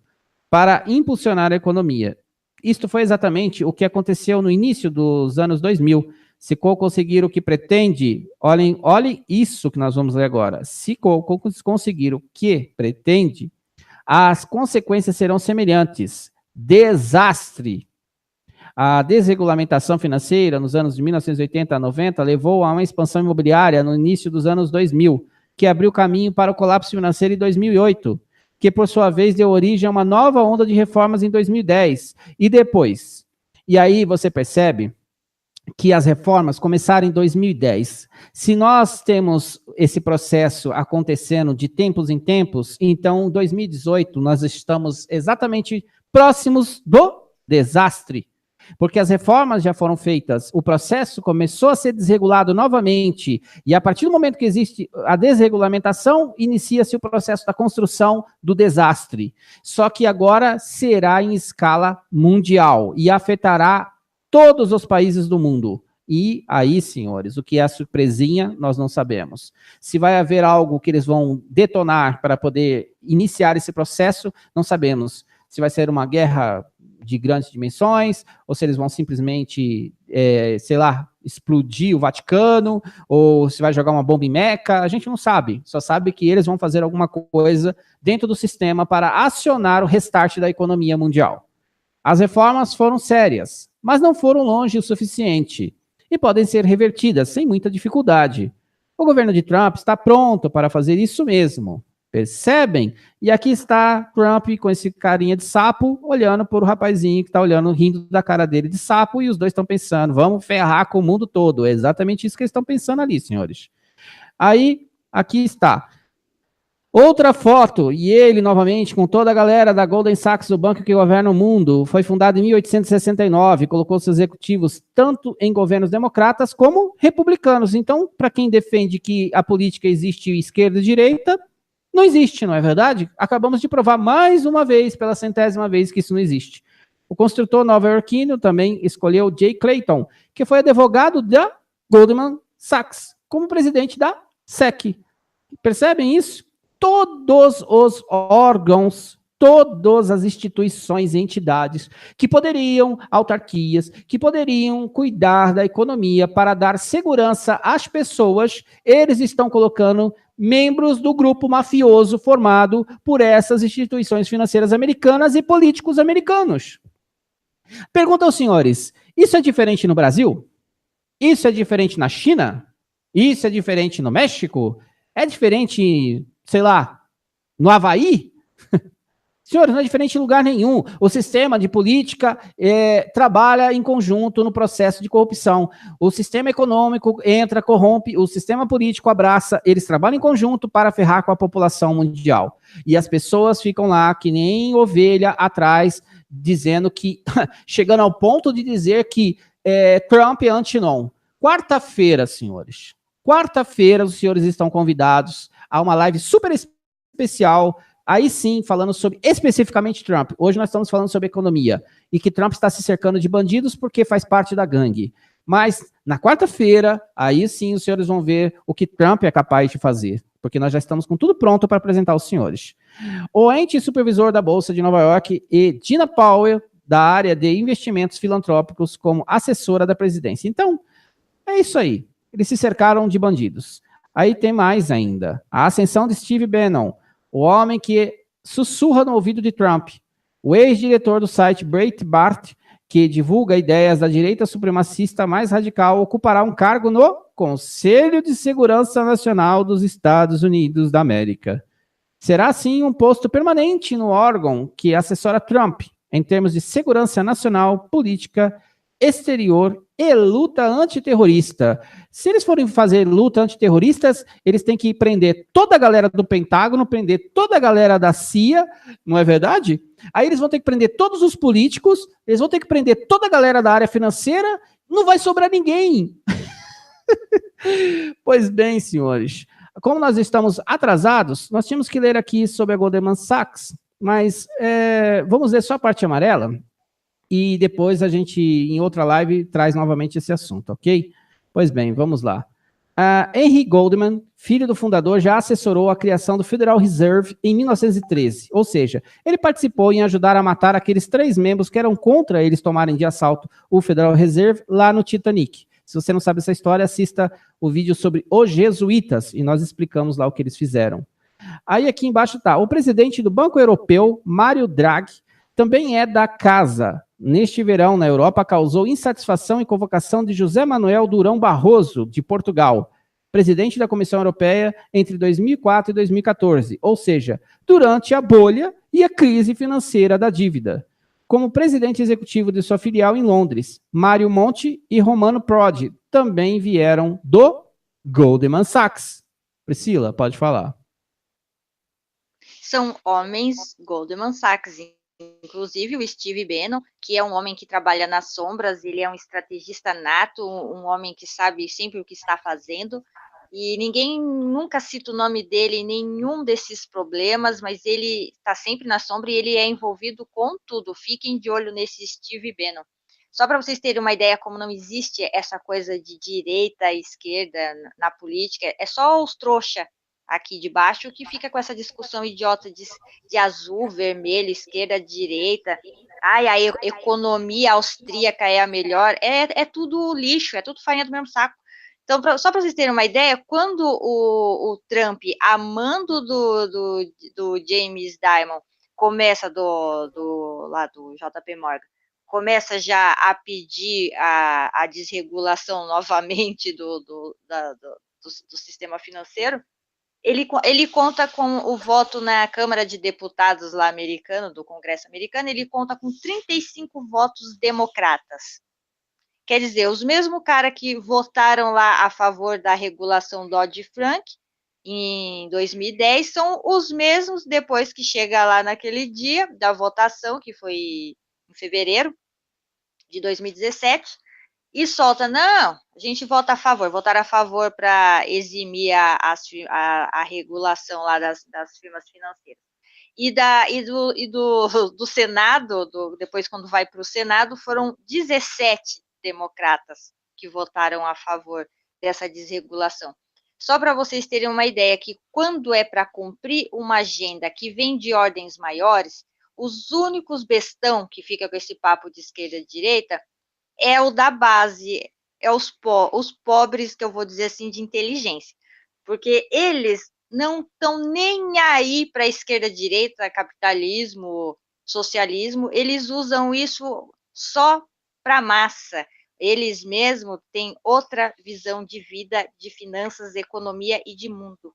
para impulsionar a economia. Isto foi exatamente o que aconteceu no início dos anos 2000. Se conseguir o que pretende, olhem isso que nós vamos ler agora. Se conseguir o que pretende, as consequências serão semelhantes. Desastre. A desregulamentação financeira nos anos de 1980 a 90 levou a uma expansão imobiliária no início dos anos 2000, que abriu caminho para o colapso financeiro em 2008, que por sua vez deu origem a uma nova onda de reformas em 2010 e depois. E aí você percebe que as reformas começaram em 2010. Se nós temos esse processo acontecendo de tempos em tempos, então em 2018 nós estamos exatamente próximos do desastre. Porque as reformas já foram feitas, o processo começou a ser desregulado novamente, e a partir do momento que existe a desregulamentação, inicia-se o processo da construção do desastre. Só que agora será em escala mundial e afetará todos os países do mundo. E aí, senhores, o que é a surpresinha, nós não sabemos. Se vai haver algo que eles vão detonar para poder iniciar esse processo, não sabemos. Se vai ser uma guerra de grandes dimensões, ou se eles vão simplesmente, explodir o Vaticano, ou se vai jogar uma bomba em Meca, a gente não sabe. Só sabe que eles vão fazer alguma coisa dentro do sistema para acionar o restart da economia mundial. As reformas foram sérias, mas não foram longe o suficiente, e podem ser revertidas sem muita dificuldade. O governo de Trump está pronto para fazer isso mesmo. Percebem? E aqui está Trump com esse carinha de sapo, olhando para o rapazinho que está olhando, rindo da cara dele de sapo, e os dois estão pensando, vamos ferrar com o mundo todo. É exatamente isso que eles estão pensando ali, senhores. Aí, aqui está. Outra foto, e ele novamente, com toda a galera da Goldman Sachs, o banco que governa o mundo, foi fundado em 1869, colocou seus executivos tanto em governos democratas como republicanos. Então, para quem defende que a política existe esquerda e direita, não existe, não é verdade? Acabamos de provar mais uma vez, pela 100ª vez, que isso não existe. O construtor nova-iorquino também escolheu Jay Clayton, que foi advogado da Goldman Sachs, como presidente da SEC. Percebem isso? Todos os órgãos, todas as instituições e entidades que poderiam, autarquias, que poderiam cuidar da economia para dar segurança às pessoas, eles estão colocando membros do grupo mafioso formado por essas instituições financeiras americanas e políticos americanos. Pergunta aos senhores, isso é diferente no Brasil? Isso é diferente na China? Isso é diferente no México? É diferente, sei lá, no Havaí? Senhores, não é diferente em lugar nenhum. O sistema de política trabalha em conjunto no processo de corrupção. O sistema econômico entra, corrompe, o sistema político abraça, eles trabalham em conjunto para ferrar com a população mundial. E as pessoas ficam lá que nem ovelha atrás, dizendo que, chegando ao ponto de dizer que Trump é anti-non. Quarta-feira, senhores. Quarta-feira, os senhores estão convidados a uma live super especial, aí sim, falando sobre especificamente Trump. Hoje nós estamos falando sobre economia e que Trump está se cercando de bandidos porque faz parte da gangue. Mas na quarta-feira, aí sim os senhores vão ver o que Trump é capaz de fazer, porque nós já estamos com tudo pronto para apresentar aos senhores. O ente supervisor da Bolsa de Nova York e Gina Powell, da área de investimentos filantrópicos, como assessora da presidência. Então, é isso aí. Eles se cercaram de bandidos. Aí tem mais ainda. A ascensão de Steve Bannon, o homem que sussurra no ouvido de Trump. O ex-diretor do site Breitbart, que divulga ideias da direita supremacista mais radical, ocupará um cargo no Conselho de Segurança Nacional dos Estados Unidos da América. Será, sim, um posto permanente no órgão que assessora Trump, em termos de segurança nacional, política, exterior e luta antiterrorista. Se eles forem fazer luta antiterroristas, eles têm que prender toda a galera do Pentágono, prender toda a galera da CIA, não é verdade? Aí eles vão ter que prender todos os políticos, eles vão ter que prender toda a galera da área financeira, não vai sobrar ninguém. Pois bem, senhores, como nós estamos atrasados, nós tínhamos que ler aqui sobre a Goldman Sachs, mas vamos ler só a parte amarela e depois a gente, em outra live, traz novamente esse assunto, ok? Pois bem, vamos lá. Henry Goldman, filho do fundador, já assessorou a criação do Federal Reserve em 1913, ou seja, ele participou em ajudar a matar aqueles 3 membros que eram contra eles tomarem de assalto o Federal Reserve lá no Titanic. Se você não sabe essa história, assista o vídeo sobre os jesuítas, e nós explicamos lá o que eles fizeram. Aí aqui embaixo está, o presidente do Banco Europeu, Mário Draghi, também é da casa. Neste verão, na Europa, causou insatisfação e convocação de José Manuel Durão Barroso, de Portugal, presidente da Comissão Europeia entre 2004 e 2014, ou seja, durante a bolha e a crise financeira da dívida. Como presidente executivo de sua filial em Londres, Mário Monti e Romano Prodi também vieram do Goldman Sachs. Priscila, pode falar. São homens Goldman Sachs, inclusive o Steve Bannon, que é um homem que trabalha nas sombras, ele é um estrategista nato, um homem que sabe sempre o que está fazendo, e ninguém nunca cita o nome dele em nenhum desses problemas, mas ele está sempre na sombra e ele é envolvido com tudo. Fiquem de olho nesse Steve Bannon. Só para vocês terem uma ideia como não existe essa coisa de direita e esquerda na política, é só os trouxa aqui de baixo que fica com essa discussão idiota de azul, vermelho, esquerda, direita. Ai, a economia austríaca é a melhor. É tudo lixo, é tudo farinha do mesmo saco. Então, só para vocês terem uma ideia, quando o Trump, a mando do James Dimon, começa lá do JP Morgan, começa já a pedir a desregulação novamente do sistema financeiro, ele conta com o voto na Câmara de Deputados lá americano, do Congresso americano, ele conta com 35 votos democratas. Quer dizer, os mesmos caras que votaram lá a favor da regulação Dodd-Frank em 2010 são os mesmos depois que chega lá naquele dia da votação, que foi em fevereiro de 2017, e solta, não, a gente vota a favor, votar a favor para eximir a regulação lá das firmas financeiras. E do Senado, depois quando vai para o Senado, foram 17 democratas que votaram a favor dessa desregulação. Só para vocês terem uma ideia que quando é para cumprir uma agenda que vem de ordens maiores, os únicos bestão que fica com esse papo de esquerda e direita é o da base, é os pobres, que eu vou dizer assim, de inteligência. Porque eles não estão nem aí para a esquerda, direita, capitalismo, socialismo, eles usam isso só para massa. Eles mesmos têm outra visão de vida, de finanças, economia e de mundo.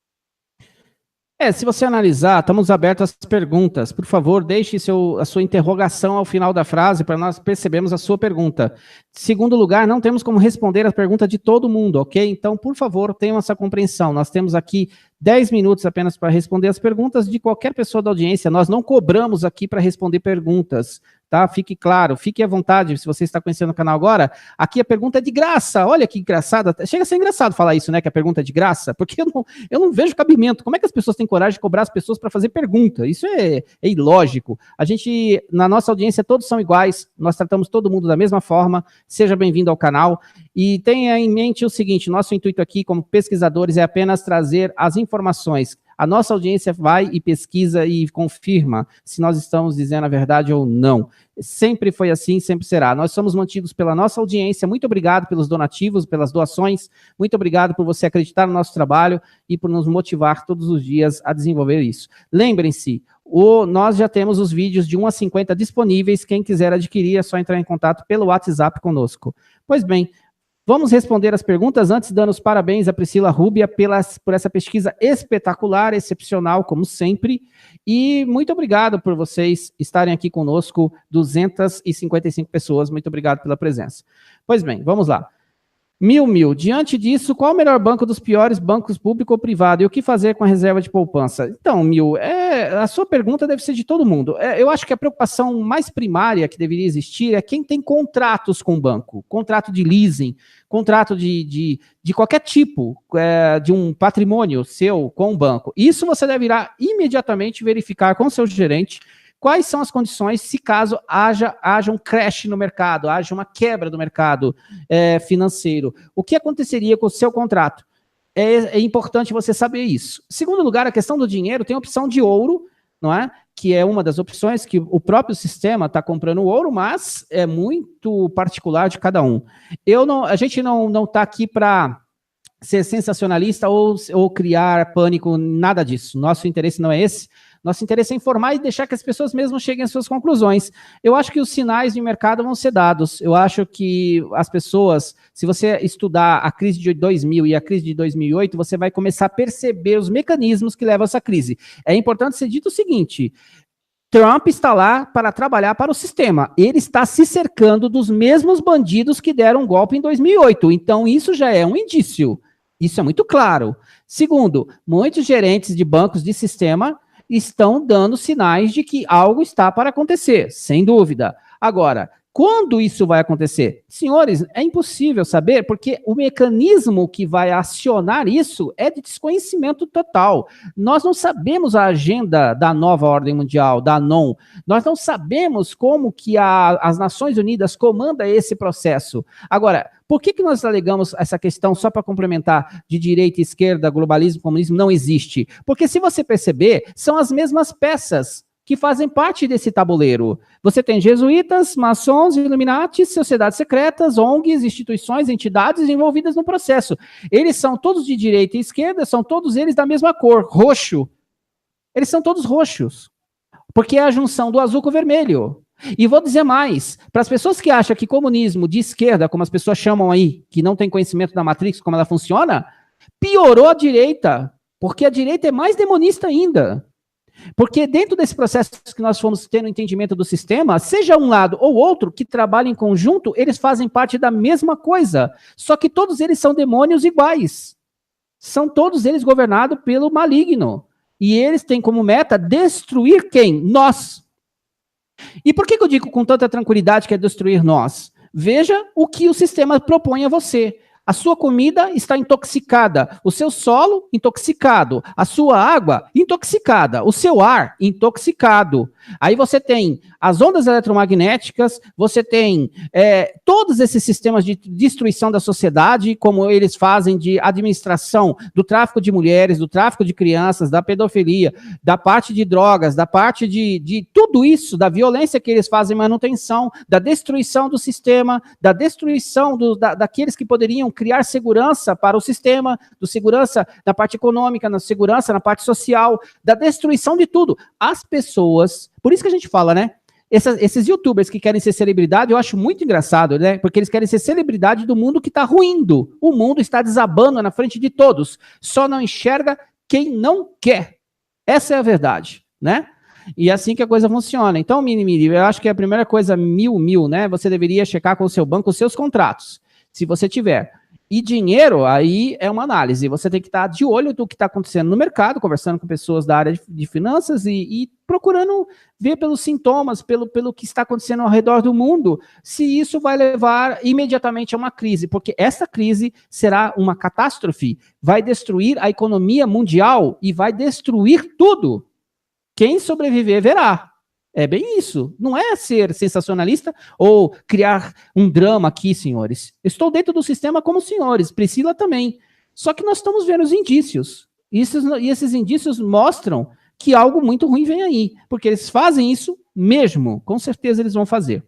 Se você analisar, estamos abertos às perguntas. Por favor, deixe a sua interrogação ao final da frase para nós percebermos a sua pergunta. Segundo lugar, não temos como responder a pergunta de todo mundo, ok? Então, por favor, tenham essa compreensão. Nós temos aqui 10 minutos apenas para responder as perguntas de qualquer pessoa da audiência. Nós não cobramos aqui para responder perguntas, tá? Fique claro, fique à vontade. Se você está conhecendo o canal agora, aqui a pergunta é de graça. Olha que engraçada. Chega a ser engraçado falar isso, né? Que a pergunta é de graça, porque eu não vejo cabimento. Como é que as pessoas têm coragem de cobrar as pessoas para fazer pergunta? Isso é ilógico. A gente, na nossa audiência, todos são iguais. Nós tratamos todo mundo da mesma forma. Seja bem-vindo ao canal. E tenha em mente o seguinte, nosso intuito aqui como pesquisadores é apenas trazer as informações. A nossa audiência vai e pesquisa e confirma se nós estamos dizendo a verdade ou não. Sempre foi assim, sempre será. Nós somos mantidos pela nossa audiência. Muito obrigado pelos donativos, pelas doações. Muito obrigado por você acreditar no nosso trabalho e por nos motivar todos os dias a desenvolver isso. Lembrem-se, nós já temos os vídeos de 1 a 50 disponíveis. Quem quiser adquirir é só entrar em contato pelo WhatsApp conosco. Pois bem, vamos responder as perguntas, antes dando os parabéns a Priscila Rubia por essa pesquisa espetacular, excepcional, como sempre. E muito obrigado por vocês estarem aqui conosco, 255 pessoas. Muito obrigado pela presença. Pois bem, vamos lá. Mil. Diante disso, qual o melhor banco dos piores bancos, público ou privado? E o que fazer com a reserva de poupança? Então, Mil, a sua pergunta deve ser de todo mundo. Eu acho que a preocupação mais primária que deveria existir é quem tem contratos com o banco. Contrato de leasing, contrato de qualquer tipo, de um patrimônio seu com o banco. Isso você deverá imediatamente verificar com o seu gerente quais são as condições se caso haja um crash no mercado, haja uma quebra do mercado financeiro. O que aconteceria com o seu contrato? É importante você saber isso. Segundo lugar, a questão do dinheiro tem a opção de ouro, não é? Que é uma das opções que o próprio sistema está comprando ouro, mas é muito particular de cada um. A gente não está aqui para ser sensacionalista ou criar pânico, nada disso. Nosso interesse não é esse. Nosso interesse é informar e deixar que as pessoas mesmo cheguem às suas conclusões. Eu acho que os sinais de mercado vão ser dados. Eu acho que as pessoas, se você estudar a crise de 2000 e a crise de 2008, você vai começar a perceber os mecanismos que levam a essa crise. É importante ser dito o seguinte: Trump está lá para trabalhar para o sistema. Ele está se cercando dos mesmos bandidos que deram um golpe em 2008. Então, isso já é um indício. Isso é muito claro. Segundo, muitos gerentes de bancos de sistema estão dando sinais de que algo está para acontecer, sem dúvida. Agora, quando isso vai acontecer? Senhores, é impossível saber, porque o mecanismo que vai acionar isso é de desconhecimento total. Nós não sabemos a agenda da nova ordem mundial, da ANON. Nós não sabemos como que as Nações Unidas comanda esse processo. Agora, por que nós alegamos essa questão, só para complementar, de direita, esquerda, globalismo, comunismo? Não existe. Porque se você perceber, são as mesmas peças que fazem parte desse tabuleiro. Você tem jesuítas, maçons, iluminatis, sociedades secretas, ONGs, instituições, entidades envolvidas no processo. Eles são todos de direita e esquerda, são todos eles da mesma cor, roxo. Eles são todos roxos, porque é a junção do azul com o vermelho. E vou dizer mais, para as pessoas que acham que comunismo de esquerda, como as pessoas chamam aí, que não tem conhecimento da Matrix, como ela funciona, Piorou a direita, porque a direita é mais demonista ainda. Porque dentro desse processo que nós fomos tendo entendimento do sistema, seja um lado ou outro que trabalha em conjunto, eles fazem parte da mesma coisa. Só que todos eles são demônios iguais. São todos eles governados pelo maligno. E eles têm como meta destruir quem? Nós. E por que eu digo com tanta tranquilidade que é destruir nós? Veja o que o sistema propõe a você. A sua comida está intoxicada, o seu solo intoxicado, a sua água intoxicada, o seu ar intoxicado. Aí você tem as ondas eletromagnéticas, você tem todos esses sistemas de destruição da sociedade, como eles fazem de administração do tráfico de mulheres, do tráfico de crianças, da pedofilia, da parte de drogas, da parte de tudo isso, da violência que eles fazem manutenção, da destruição do sistema, da destruição daqueles que poderiam criar segurança para o sistema, do segurança na parte econômica, na segurança na parte social, da destruição de tudo. As pessoas, por isso que a gente fala, né? Esses youtubers que querem ser celebridade, eu acho muito engraçado, né? Porque eles querem ser celebridade do mundo que está ruindo. O mundo está desabando na frente de todos. Só não enxerga quem não quer. Essa é a verdade, né? E é assim que a coisa funciona. Então, Mini, eu acho que a primeira coisa, né? Você deveria checar com o seu banco os seus contratos, se você tiver. E dinheiro, aí é uma análise. Você tem que estar de olho do que está acontecendo no mercado, conversando com pessoas da área de finanças e procurando ver pelos sintomas, pelo que está acontecendo ao redor do mundo, se isso vai levar imediatamente a uma crise. Porque essa crise será uma catástrofe, vai destruir a economia mundial e vai destruir tudo. Quem sobreviver verá. É bem isso. Não é ser sensacionalista ou criar um drama aqui, senhores. Estou dentro do sistema como os senhores. Priscila também. Só que nós estamos vendo os indícios. E esses indícios mostram que algo muito ruim vem aí. Porque eles fazem isso mesmo. Com certeza eles vão fazer.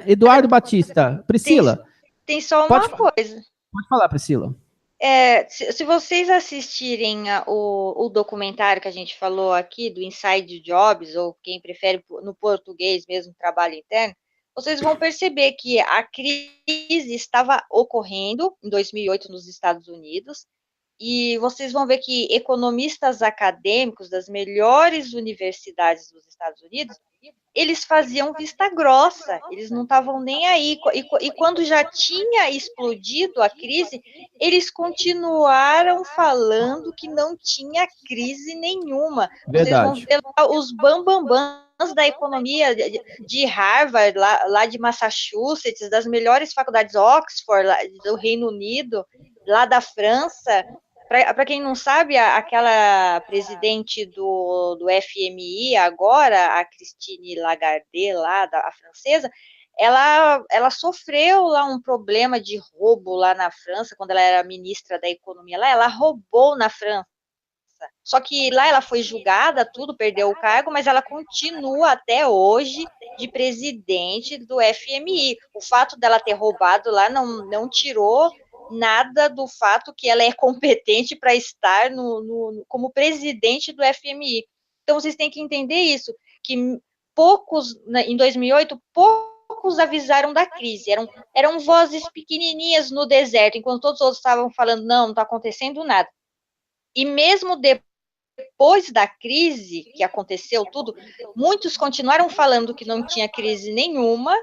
Eduardo Batista. Priscila. Tem só uma coisa. Pode falar, Priscila. Se vocês assistirem o documentário que a gente falou aqui, do Inside Jobs, ou quem prefere no português mesmo, trabalho interno, vocês vão perceber que a crise estava ocorrendo em 2008 nos Estados Unidos, e vocês vão ver que economistas acadêmicos das melhores universidades dos Estados Unidos, eles faziam vista grossa, eles não estavam nem aí. E quando já tinha explodido a crise, eles continuaram falando que não tinha crise nenhuma. Verdade. Vocês vão ver lá os bambambãs da economia de Harvard, lá de Massachusetts, das melhores faculdades, Oxford, lá do Reino Unido, lá da França. Para quem não sabe, aquela presidente do FMI agora, a Christine Lagarde, lá, a francesa, ela sofreu lá um problema de roubo lá na França, quando ela era ministra da economia lá, ela roubou na França. Só que lá ela foi julgada, tudo, perdeu o cargo, mas ela continua até hoje de presidente do FMI. O fato dela ter roubado lá não tirou nada do fato que ela é competente para estar como presidente do FMI. Então, vocês têm que entender isso, que poucos, em 2008, poucos avisaram da crise, eram vozes pequenininhas no deserto, enquanto todos os outros estavam falando, não está acontecendo nada. E mesmo depois da crise, que aconteceu tudo, muitos continuaram falando que não tinha crise nenhuma,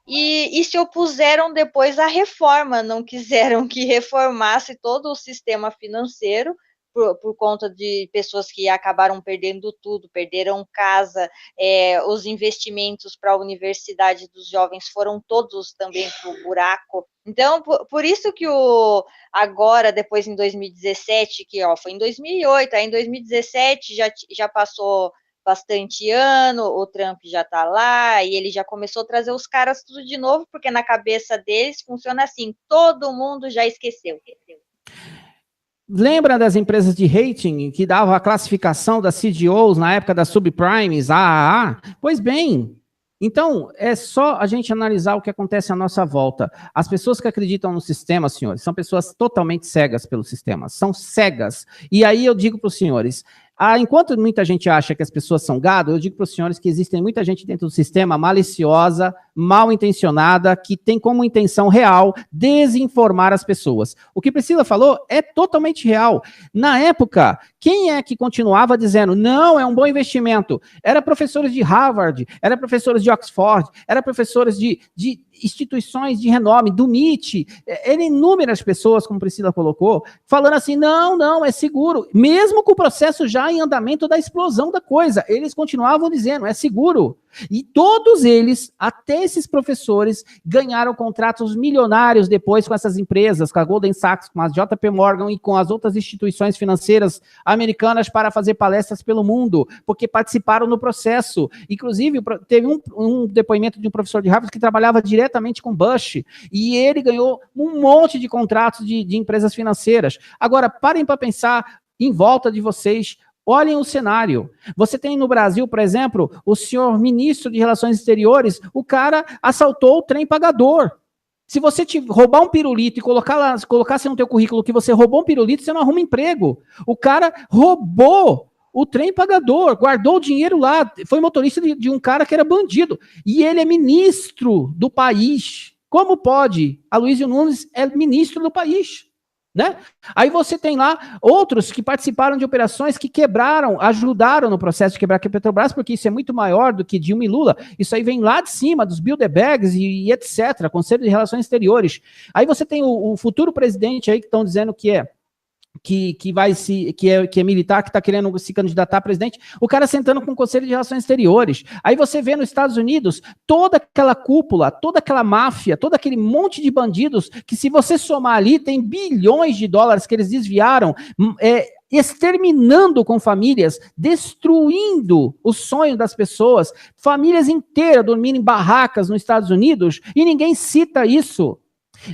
e se opuseram depois à reforma, não quiseram que reformasse todo o sistema financeiro, por conta de pessoas que acabaram perdendo tudo, perderam casa, os investimentos para a universidade dos jovens foram todos também para o buraco. Então, por isso que agora, depois em 2017, que foi em 2008, aí em 2017 já passou bastante ano, o Trump já está lá, e ele já começou a trazer os caras tudo de novo, porque na cabeça deles funciona assim, todo mundo já esqueceu. Lembra das empresas de rating que davam a classificação das CDOs na época das subprimes, AAA? Pois bem, então é só a gente analisar o que acontece à nossa volta. As pessoas que acreditam no sistema, senhores, são pessoas totalmente cegas pelo sistema, são cegas. E aí eu digo para os senhores, enquanto muita gente acha que as pessoas são gado, eu digo para os senhores que existem muita gente dentro do sistema maliciosa mal intencionada, que tem como intenção real desinformar as pessoas. O que Priscila falou é totalmente real. Na época, quem é que continuava dizendo, não, é um bom investimento? Era professores de Harvard, era professores de Oxford, era professores de instituições de renome, do MIT, inúmeras pessoas, como Priscila colocou, falando assim, não, é seguro. Mesmo com o processo já em andamento da explosão da coisa, eles continuavam dizendo, é seguro. E todos eles, até esses professores, ganharam contratos milionários depois com essas empresas, com a Goldman Sachs, com a JP Morgan e com as outras instituições financeiras americanas para fazer palestras pelo mundo, porque participaram no processo. Inclusive, teve um depoimento de um professor de Harvard que trabalhava diretamente com Bush, e ele ganhou um monte de contratos de empresas financeiras. Agora, parem para pensar em volta de vocês. Olhem o cenário. Você tem no Brasil, por exemplo, o senhor ministro de Relações Exteriores, o cara assaltou o trem pagador. Se você roubar um pirulito e colocasse no teu currículo que você roubou um pirulito, você não arruma emprego. O cara roubou o trem pagador, guardou o dinheiro lá, foi motorista de um cara que era bandido. E ele é ministro do país. Como pode? Aloysio Nunes é ministro do país. Né? Aí você tem lá outros que participaram de operações que quebraram, ajudaram no processo de quebrar a Petrobras, porque isso é muito maior do que Dilma e Lula. Isso aí vem lá de cima, dos Bilderbergs e etc., Conselho de Relações Exteriores. Aí você tem o futuro presidente aí que estão dizendo que é militar, que está querendo se candidatar a presidente, o cara sentando com o Conselho de Relações Exteriores. Aí você vê nos Estados Unidos toda aquela cúpula, toda aquela máfia, todo aquele monte de bandidos que, se você somar ali, tem bilhões de dólares que eles desviaram, exterminando com famílias, destruindo o sonho das pessoas, famílias inteiras dormindo em barracas nos Estados Unidos, e ninguém cita isso.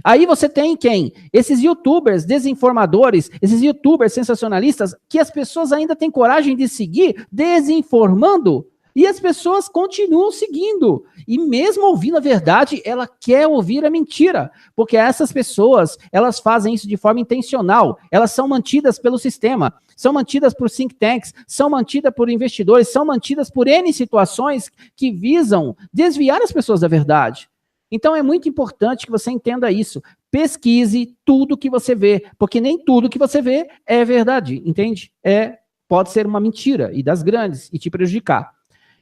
Aí você tem quem? Esses youtubers desinformadores, esses youtubers sensacionalistas, que as pessoas ainda têm coragem de seguir desinformando, e as pessoas continuam seguindo. E mesmo ouvindo a verdade, ela quer ouvir a mentira, porque essas pessoas, elas fazem isso de forma intencional, elas são mantidas pelo sistema, são mantidas por think tanks, são mantidas por investidores, são mantidas por N situações que visam desviar as pessoas da verdade. Então é muito importante que você entenda isso. Pesquise tudo que você vê, porque nem tudo que você vê é verdade, entende? Pode ser uma mentira, e das grandes, e te prejudicar.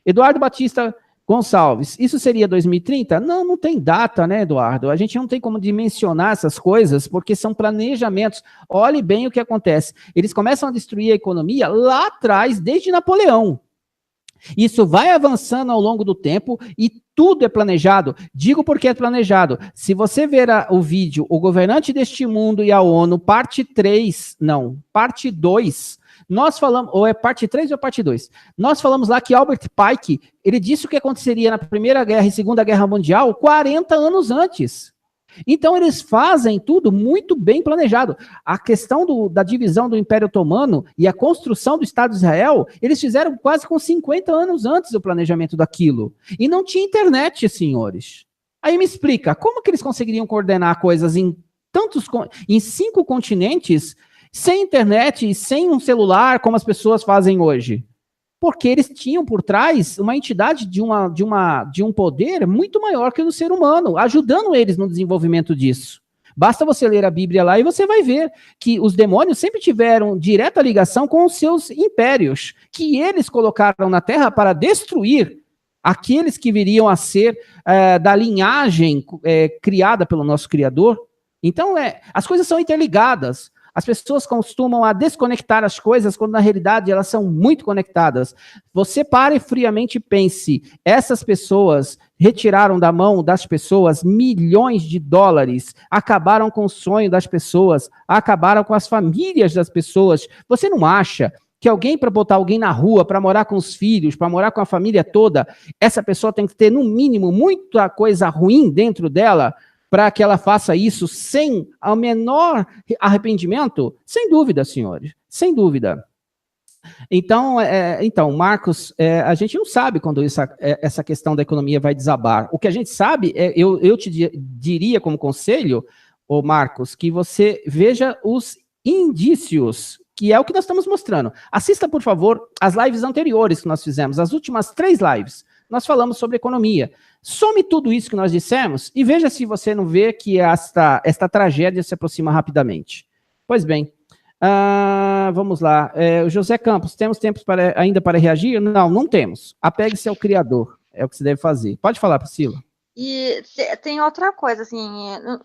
Eduardo Batista Gonçalves, isso seria 2030? Não tem data, né, Eduardo? A gente não tem como dimensionar essas coisas, porque são planejamentos. Olhe bem o que acontece. Eles começam a destruir a economia lá atrás, desde Napoleão. Isso vai avançando ao longo do tempo e tudo é planejado. Digo porque é planejado. Se você ver o vídeo O Governante deste Mundo e a ONU, parte 2, nós falamos, ou é parte 3 ou parte 2, nós falamos lá que Albert Pike, ele disse o que aconteceria na Primeira Guerra e Segunda Guerra Mundial 40 anos antes. Então eles fazem tudo muito bem planejado. A questão da divisão do Império Otomano e a construção do Estado de Israel, eles fizeram quase com 50 anos antes do planejamento daquilo. E não tinha internet, senhores. Aí me explica, como que eles conseguiriam coordenar coisas em 5 continentes, sem internet e sem um celular, como as pessoas fazem hoje? Porque eles tinham por trás uma entidade de um poder muito maior que o do ser humano, ajudando eles no desenvolvimento disso. Basta você ler a Bíblia lá e você vai ver que os demônios sempre tiveram direta ligação com os seus impérios, que eles colocaram na Terra para destruir aqueles que viriam a ser da linhagem criada pelo nosso Criador. Então, as coisas são interligadas. As pessoas costumam a desconectar as coisas, quando na realidade elas são muito conectadas. Você pare friamente e pense, essas pessoas retiraram da mão das pessoas milhões de dólares, acabaram com o sonho das pessoas, acabaram com as famílias das pessoas. Você não acha que alguém, para botar alguém na rua, para morar com os filhos, para morar com a família toda, essa pessoa tem que ter, no mínimo, muita coisa ruim dentro dela, para que ela faça isso sem o menor arrependimento? Sem dúvida, senhores, sem dúvida. Então, Marcos, a gente não sabe quando essa questão da economia vai desabar. O que a gente sabe, eu te diria como conselho, Marcos, que você veja os indícios, que é o que nós estamos mostrando. Assista, por favor, as lives anteriores que nós fizemos, as últimas 3 lives. nós falamos sobre economia. Some tudo isso que nós dissemos e veja se você não vê que esta tragédia se aproxima rapidamente. Pois bem, vamos lá. O José Campos, temos tempo ainda para reagir? Não, não temos. Apegue-se ao Criador, é o que se deve fazer. Pode falar, Priscila. E tem outra coisa, assim,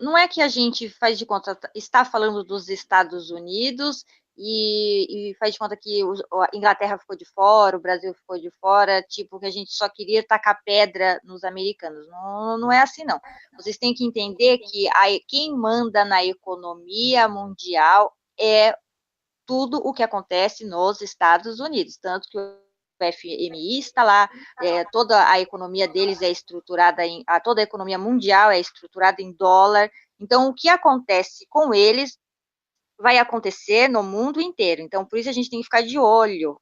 não é que a gente faz de conta, está falando dos Estados Unidos e faz de conta que a Inglaterra ficou de fora, o Brasil ficou de fora, tipo, que a gente só queria tacar pedra nos americanos. Não, não é assim, não. Vocês têm que entender que quem manda na economia mundial é tudo o que acontece nos Estados Unidos, tanto que o FMI está lá, toda a economia deles é estruturada toda a economia mundial é estruturada em dólar, então o que acontece com eles vai acontecer no mundo inteiro, então por isso a gente tem que ficar de olho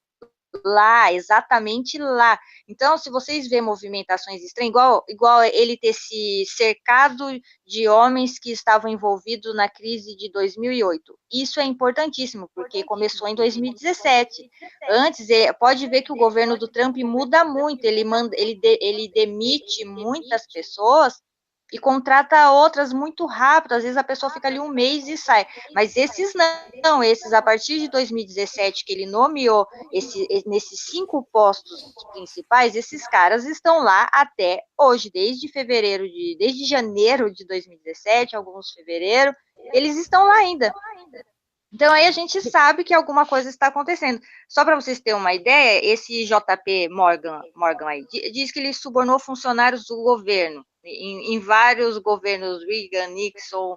lá, exatamente lá. Então, se vocês verem movimentações estranhas, igual ele ter se cercado de homens que estavam envolvidos na crise de 2008. Isso é importantíssimo, porque começou em 2017. Antes, pode ver que o governo do Trump muda muito, ele demite muitas pessoas e contrata outras muito rápido, às vezes a pessoa fica ali um mês e sai, mas esses não, esses a partir de 2017 que ele nomeou nesses 5 postos principais, esses caras estão lá até hoje, desde janeiro de 2017, alguns fevereiro, eles estão lá ainda. Então, aí a gente sabe que alguma coisa está acontecendo. Só para vocês terem uma ideia, esse JP Morgan aí, diz que ele subornou funcionários do governo, em vários governos, Reagan, Nixon.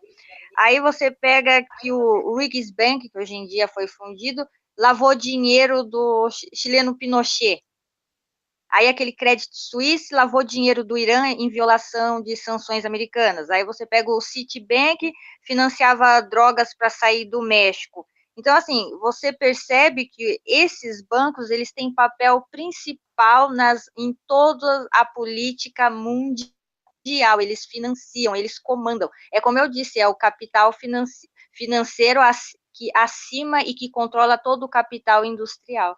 Aí você pega que o Riggs Bank, que hoje em dia foi fundido, lavou dinheiro do chileno Pinochet. Aí aquele Credit Suisse lavou dinheiro do Irã em violação de sanções americanas. Aí você pega o Citibank, financiava drogas para sair do México. Então, assim, você percebe que esses bancos, eles têm papel principal em toda a política mundial. Eles financiam, eles comandam. É como eu disse, é o capital financeiro que acima e que controla todo o capital industrial.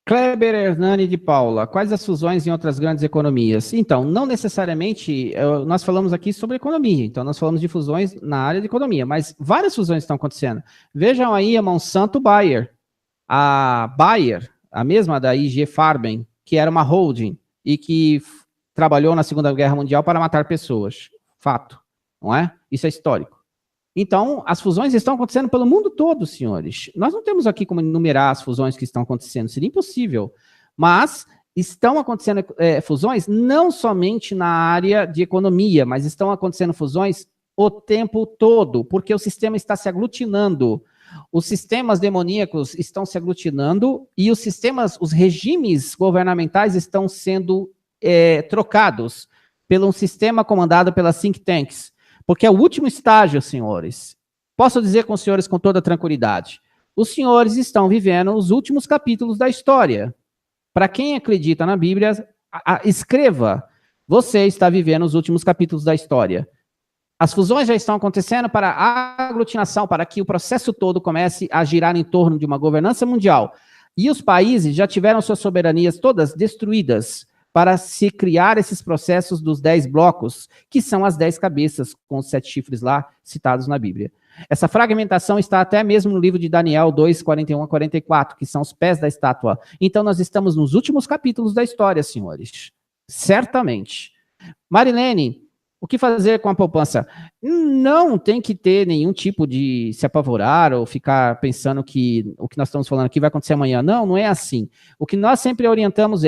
Kleber Hernani de Paula, quais as fusões em outras grandes economias? Então, não necessariamente, nós falamos aqui sobre economia, então nós falamos de fusões na área de economia, mas várias fusões estão acontecendo. Vejam aí a Monsanto Bayer, a Bayer, a mesma da IG Farben, que era uma holding e que trabalhou na Segunda Guerra Mundial para matar pessoas. Fato, não é? Isso é histórico. Então, as fusões estão acontecendo pelo mundo todo, senhores. Nós não temos aqui como enumerar as fusões que estão acontecendo, seria impossível. Mas estão acontecendo fusões não somente na área de economia, mas estão acontecendo fusões o tempo todo, porque o sistema está se aglutinando. Os sistemas demoníacos estão se aglutinando e os regimes governamentais estão sendo trocados pelo um sistema comandado pelas think tanks. Porque é o último estágio, senhores. Posso dizer com os senhores com toda tranquilidade. Os senhores estão vivendo os últimos capítulos da história. Para quem acredita na Bíblia, escreva. Você está vivendo os últimos capítulos da história. As fusões já estão acontecendo para a aglutinação, para que o processo todo comece a girar em torno de uma governança mundial. E os países já tiveram suas soberanias todas destruídas para se criar esses processos dos 10 blocos, que são as 10 cabeças, com os 7 chifres lá citados na Bíblia. Essa fragmentação está até mesmo no livro de Daniel 2, 41 a 44, que são os pés da estátua. Então, nós estamos nos últimos capítulos da história, senhores. Certamente. Marilene, o que fazer com a poupança? Não tem que ter nenhum tipo de se apavorar ou ficar pensando que o que nós estamos falando aqui vai acontecer amanhã. Não, não é assim. O que nós sempre orientamos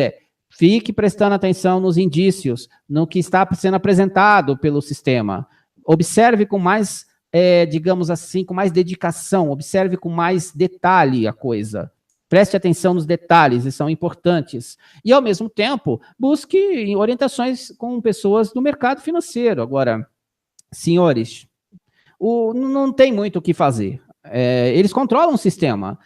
fique prestando atenção nos indícios, no que está sendo apresentado pelo sistema. Observe com mais, digamos assim, com mais dedicação, observe com mais detalhe a coisa. Preste atenção nos detalhes, eles são importantes. E, ao mesmo tempo, busque orientações com pessoas do mercado financeiro. Agora, senhores, não tem muito o que fazer. Eles controlam o sistema.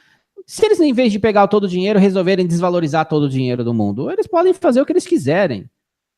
Se eles, em vez de pegar todo o dinheiro, resolverem desvalorizar todo o dinheiro do mundo, eles podem fazer o que eles quiserem.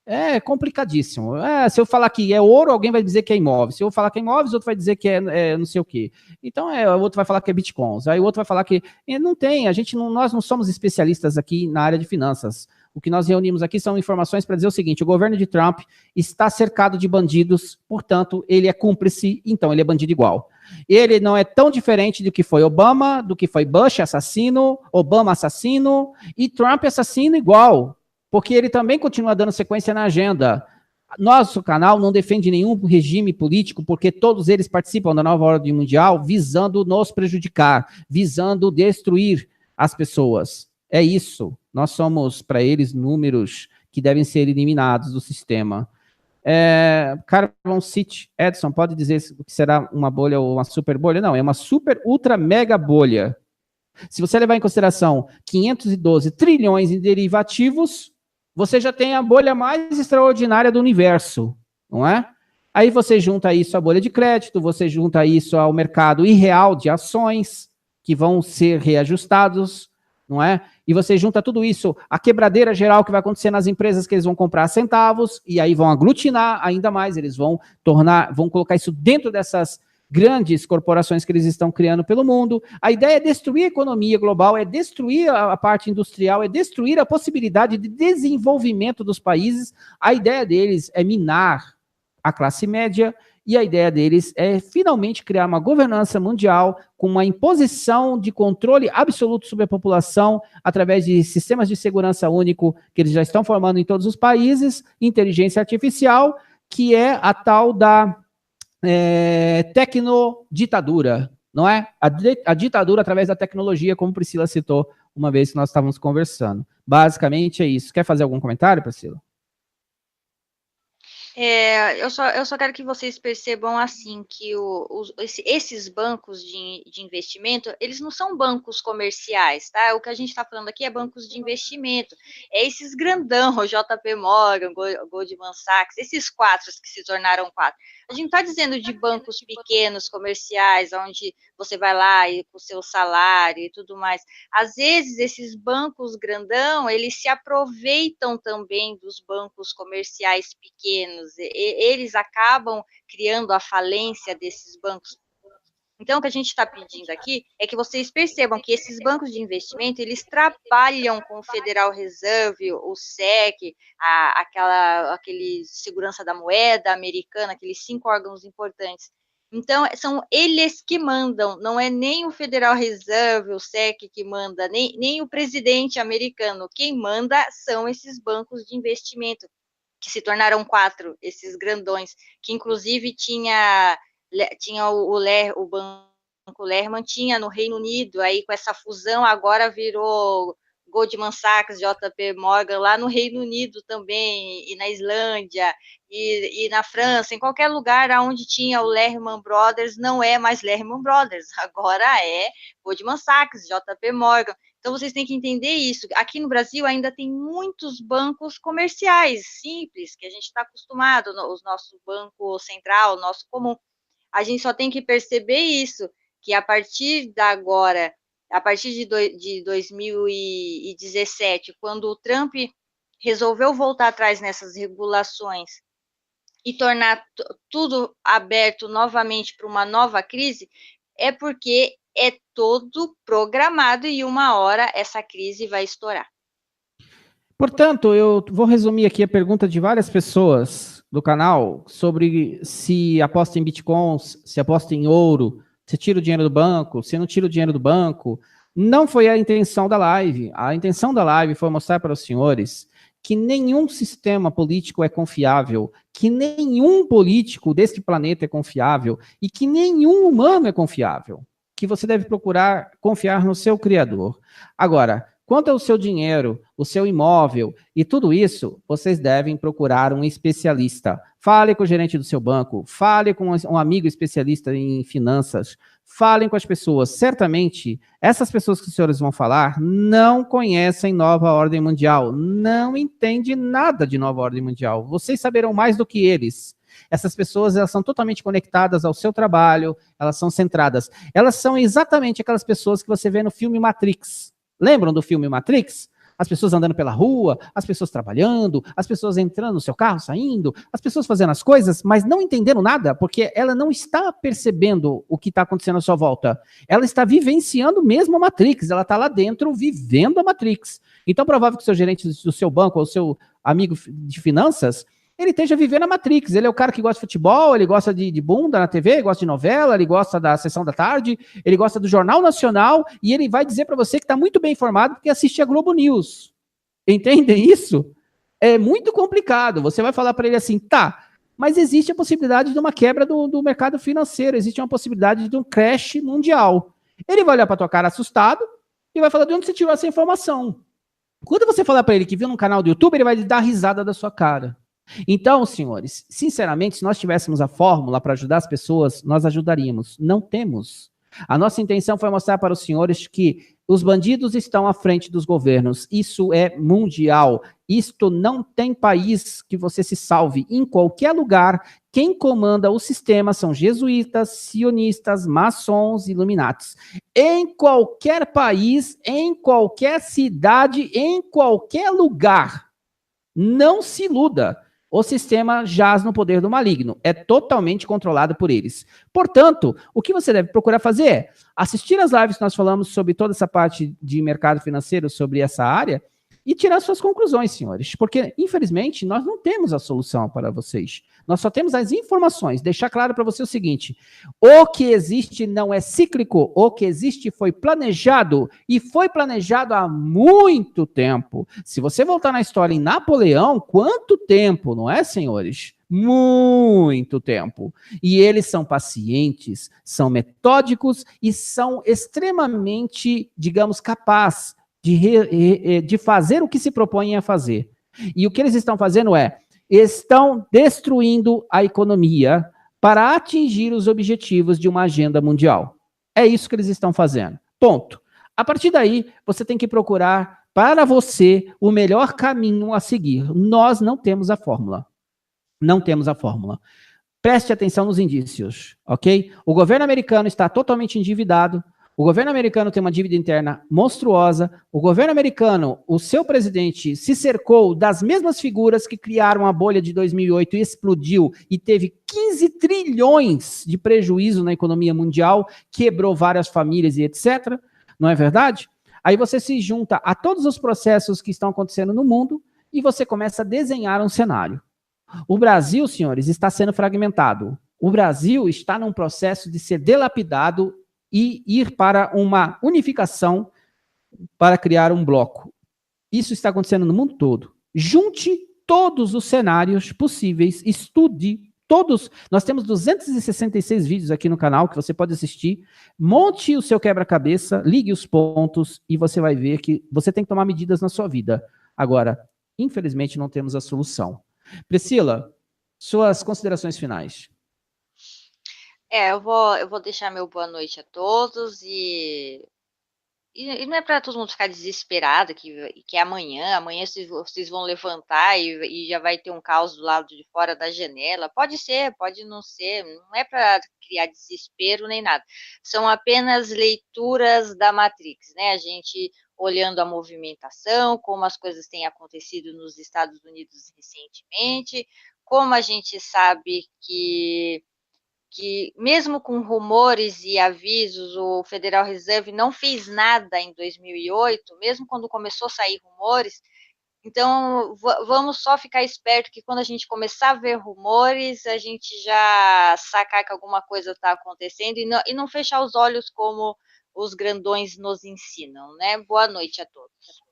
É complicadíssimo. Se eu falar que é ouro, alguém vai dizer que é imóvel. Se eu falar que é imóveis, outro vai dizer que é não sei o quê. Então, o outro vai falar que é bitcoins. Aí o outro vai falar que... Não tem, nós não somos especialistas aqui na área de finanças. O que nós reunimos aqui são informações para dizer o seguinte: o governo de Trump está cercado de bandidos, portanto, ele é cúmplice, então ele é bandido igual. Ele não é tão diferente do que foi Obama, do que foi Bush assassino, Obama assassino e Trump assassino igual, porque ele também continua dando sequência na agenda. Nosso canal não defende nenhum regime político, porque todos eles participam da nova ordem mundial visando nos prejudicar, visando destruir as pessoas. É isso. Nós somos, para eles, números que devem ser eliminados do sistema. Carbon City, Edson, pode dizer que será uma bolha ou uma super bolha? Não, é uma super, ultra, mega bolha. Se você levar em consideração 512 trilhões em derivativos, você já tem a bolha mais extraordinária do universo, não é? Aí você junta isso à bolha de crédito, você junta isso ao mercado irreal de ações, que vão ser reajustados, não é? E você junta tudo isso, a quebradeira geral que vai acontecer nas empresas, que eles vão comprar centavos, e aí vão aglutinar ainda mais, eles vão colocar isso dentro dessas grandes corporações que eles estão criando pelo mundo. A ideia é destruir a economia global, é destruir a parte industrial, é destruir a possibilidade de desenvolvimento dos países. A ideia deles é minar a classe média, e a ideia deles é finalmente criar uma governança mundial com uma imposição de controle absoluto sobre a população através de sistemas de segurança único que eles já estão formando em todos os países, inteligência artificial, que é a tal da tecnoditadura, não é? A ditadura através da tecnologia, como Priscila citou uma vez que nós estávamos conversando. Basicamente é isso. Quer fazer algum comentário, Priscila? Eu só quero que vocês percebam assim que esses bancos de investimento, eles não são bancos comerciais, tá? O que a gente está falando aqui é bancos de investimento. É esses grandão, o JP Morgan, Goldman Sachs, esses quatro que se tornaram quatro. A gente não está dizendo de bancos pequenos, comerciais, onde você vai lá e com o seu salário e tudo mais. Às vezes, esses bancos grandão, eles se aproveitam também dos bancos comerciais pequenos. Eles acabam criando a falência desses bancos. Então, o que a gente está pedindo aqui é que vocês percebam que esses bancos de investimento, eles trabalham com o Federal Reserve, o SEC, aquele segurança da moeda americana, aqueles 5 órgãos importantes. Então, são eles que mandam, não é nem o Federal Reserve, o SEC que manda, nem o presidente americano. Quem manda são esses bancos de investimento, que se tornaram 4, esses grandões, que inclusive tinha o Banco Lehman, tinha no Reino Unido, aí com essa fusão agora virou Goldman Sachs, JP Morgan, lá no Reino Unido também, e na Islândia, e na França, em qualquer lugar onde tinha o Lehman Brothers, não é mais Lehman Brothers, agora é Goldman Sachs, JP Morgan. Então, vocês têm que entender isso. Aqui no Brasil ainda tem muitos bancos comerciais simples, que a gente está acostumado, o nosso Banco Central, o nosso comum. A gente só tem que perceber isso, que a partir de 2017, quando o Trump resolveu voltar atrás nessas regulações e tornar tudo aberto novamente para uma nova crise, é porque é todo programado e uma hora essa crise vai estourar. Portanto, eu vou resumir aqui a pergunta de várias pessoas do canal sobre se aposta em bitcoins, se aposta em ouro, se tira o dinheiro do banco, se não tira o dinheiro do banco. Não foi a intenção da live. A intenção da live foi mostrar para os senhores que nenhum sistema político é confiável, que nenhum político deste planeta é confiável e que nenhum humano é confiável. Que você deve procurar confiar no seu Criador. Agora, quanto ao seu dinheiro, o seu imóvel e tudo isso, vocês devem procurar um especialista. Fale com o gerente do seu banco, fale com um amigo especialista em finanças, falem com as pessoas. Certamente, essas pessoas que os senhores vão falar não conhecem nova ordem mundial, não entendem nada de nova ordem mundial. Vocês saberão mais do que eles. Essas pessoas, elas são totalmente conectadas ao seu trabalho, elas são centradas. Elas são exatamente aquelas pessoas que você vê no filme Matrix. Lembram do filme Matrix? As pessoas andando pela rua, as pessoas trabalhando, as pessoas entrando no seu carro, saindo, as pessoas fazendo as coisas, mas não entendendo nada, porque ela não está percebendo o que está acontecendo à sua volta. Ela está vivenciando mesmo a Matrix, ela está lá dentro vivendo a Matrix. Então, provável que o seu gerente do seu banco ou o seu amigo de finanças, ele esteja vivendo a Matrix. Ele é o cara que gosta de futebol, ele gosta de bunda na TV, gosta de novela, ele gosta da sessão da tarde, ele gosta do Jornal Nacional, e ele vai dizer para você que está muito bem informado porque assiste a Globo News. Entendem isso? É muito complicado. Você vai falar para ele assim, tá, mas existe a possibilidade de uma quebra do mercado financeiro, existe uma possibilidade de um crash mundial. Ele vai olhar para tua cara assustado e vai falar de onde você tirou essa informação. Quando você falar para ele que viu num canal do YouTube, ele vai dar risada da sua cara. Então, senhores, sinceramente, se nós tivéssemos a fórmula para ajudar as pessoas, nós ajudaríamos. Não temos. A nossa intenção foi mostrar para os senhores que os bandidos estão à frente dos governos. Isso é mundial. Isto não tem país que você se salve. Em qualquer lugar, quem comanda o sistema são jesuítas, sionistas, maçons, iluminatis. Em qualquer país, em qualquer cidade, em qualquer lugar. Não se iluda. O sistema jaz no poder do maligno. É totalmente controlado por eles. Portanto, o que você deve procurar fazer é assistir as lives que nós falamos sobre toda essa parte de mercado financeiro, sobre essa área, e tirar suas conclusões, senhores. Porque, infelizmente, nós não temos a solução para vocês. Nós só temos as informações. Deixar claro para você o seguinte: o que existe não é cíclico, o que existe foi planejado, e foi planejado há muito tempo. Se você voltar na história em Napoleão, quanto tempo, não é, senhores? Muito tempo. E eles são pacientes, são metódicos e são extremamente, digamos, capazes de fazer o que se propõem a fazer. E o que eles estão fazendo estão destruindo a economia para atingir os objetivos de uma agenda mundial. É isso que eles estão fazendo. Ponto. A partir daí, você tem que procurar para você o melhor caminho a seguir. Nós não temos a fórmula. Não temos a fórmula. Preste atenção nos indícios, ok? O governo americano está totalmente endividado. O governo americano tem uma dívida interna monstruosa. O governo americano, o seu presidente, se cercou das mesmas figuras que criaram a bolha de 2008 e explodiu e teve 15 trilhões de prejuízo na economia mundial, quebrou várias famílias e etc. Não é verdade? Aí você se junta a todos os processos que estão acontecendo no mundo e você começa a desenhar um cenário. O Brasil, senhores, está sendo fragmentado. O Brasil está num processo de ser dilapidado e ir para uma unificação para criar um bloco. Isso está acontecendo no mundo todo. Junte todos os cenários possíveis, estude todos. Nós temos 266 vídeos aqui no canal que você pode assistir. Monte o seu quebra-cabeça, ligue os pontos e você vai ver que você tem que tomar medidas na sua vida. Agora, infelizmente, não temos a solução. Priscila, suas considerações finais. Eu vou deixar meu boa noite a todos e não é para todo mundo ficar desesperado que amanhã vocês vão levantar e já vai ter um caos do lado de fora da janela. Pode ser, pode não ser, não é para criar desespero nem nada. São apenas leituras da Matrix, né? A gente olhando a movimentação, como as coisas têm acontecido nos Estados Unidos recentemente, como a gente sabe que mesmo com rumores e avisos, o Federal Reserve não fez nada em 2008, mesmo quando começou a sair rumores. Então, vamos só ficar esperto que quando a gente começar a ver rumores, a gente já sacar que alguma coisa está acontecendo e não fechar os olhos como os grandões nos ensinam, né? Boa noite a todos.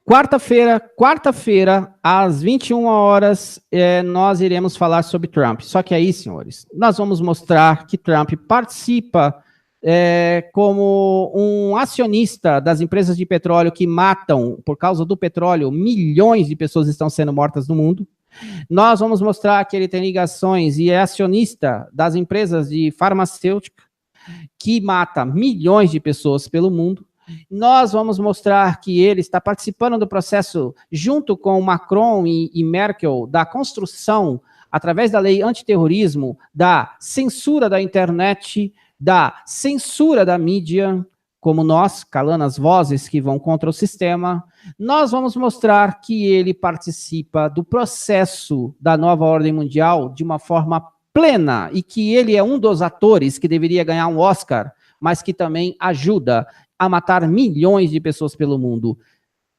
Quarta-feira, às 21 horas, nós iremos falar sobre Trump. Só que aí, senhores, nós vamos mostrar que Trump participa como um acionista das empresas de petróleo que matam, por causa do petróleo, milhões de pessoas estão sendo mortas no mundo. Nós vamos mostrar que ele tem ligações e é acionista das empresas de farmacêutica que mata milhões de pessoas pelo mundo. Nós vamos mostrar que ele está participando do processo, junto com Macron e Merkel, da construção, através da lei antiterrorismo, da censura da internet, da censura da mídia, como nós, calando as vozes que vão contra o sistema, nós vamos mostrar que ele participa do processo da nova ordem mundial de uma forma plena e que ele é um dos atores que deveria ganhar um Oscar, mas que também ajuda a matar milhões de pessoas pelo mundo.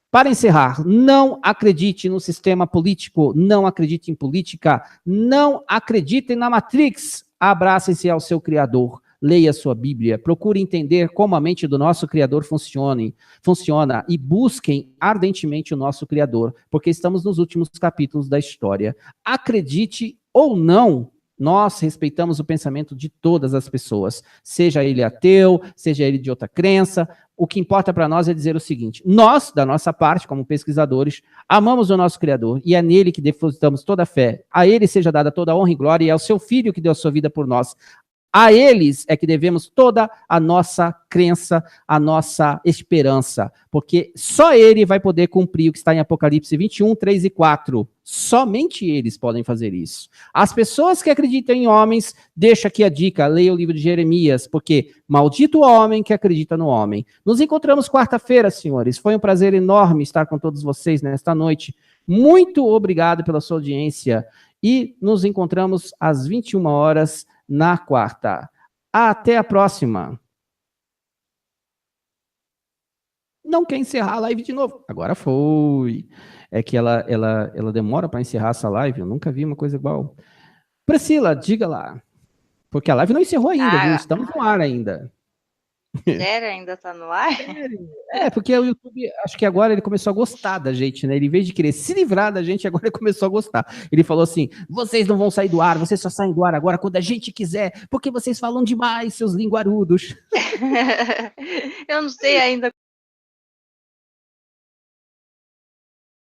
Para encerrar, não acredite no sistema político, não acredite em política, não acreditem na Matrix, abracem-se ao seu Criador, leia sua Bíblia, procure entender como a mente do nosso Criador funciona e busquem ardentemente o nosso Criador, porque estamos nos últimos capítulos da história. Acredite ou não, nós respeitamos o pensamento de todas as pessoas, seja ele ateu, seja ele de outra crença. O que importa para nós é dizer o seguinte: nós, da nossa parte, como pesquisadores, amamos o nosso Criador e é nele que depositamos toda a fé. A ele seja dada toda a honra e glória e é o seu Filho que deu a sua vida por nós. A eles é que devemos toda a nossa crença, a nossa esperança, porque só ele vai poder cumprir o que está em Apocalipse 21, 3 e 4. Somente eles podem fazer isso. As pessoas que acreditam em homens, deixa aqui a dica, leia o livro de Jeremias, porque maldito o homem que acredita no homem. Nos encontramos quarta-feira, senhores. Foi um prazer enorme estar com todos vocês nesta noite. Muito obrigado pela sua audiência e nos encontramos às 21 horas na quarta. Até a próxima. Não quer encerrar a live de novo? Agora foi. É que ela demora para encerrar essa live. Eu nunca vi uma coisa igual. Priscila, diga lá. Porque a live não encerrou ainda, viu? Estamos no ar ainda. Sério? Ainda tá no ar? É, porque o YouTube, acho que agora ele começou a gostar da gente, né? Ele, em vez de querer se livrar da gente, agora ele começou a gostar. Ele falou assim, vocês não vão sair do ar, vocês só saem do ar agora quando a gente quiser, porque vocês falam demais, seus linguarudos. Eu não sei ainda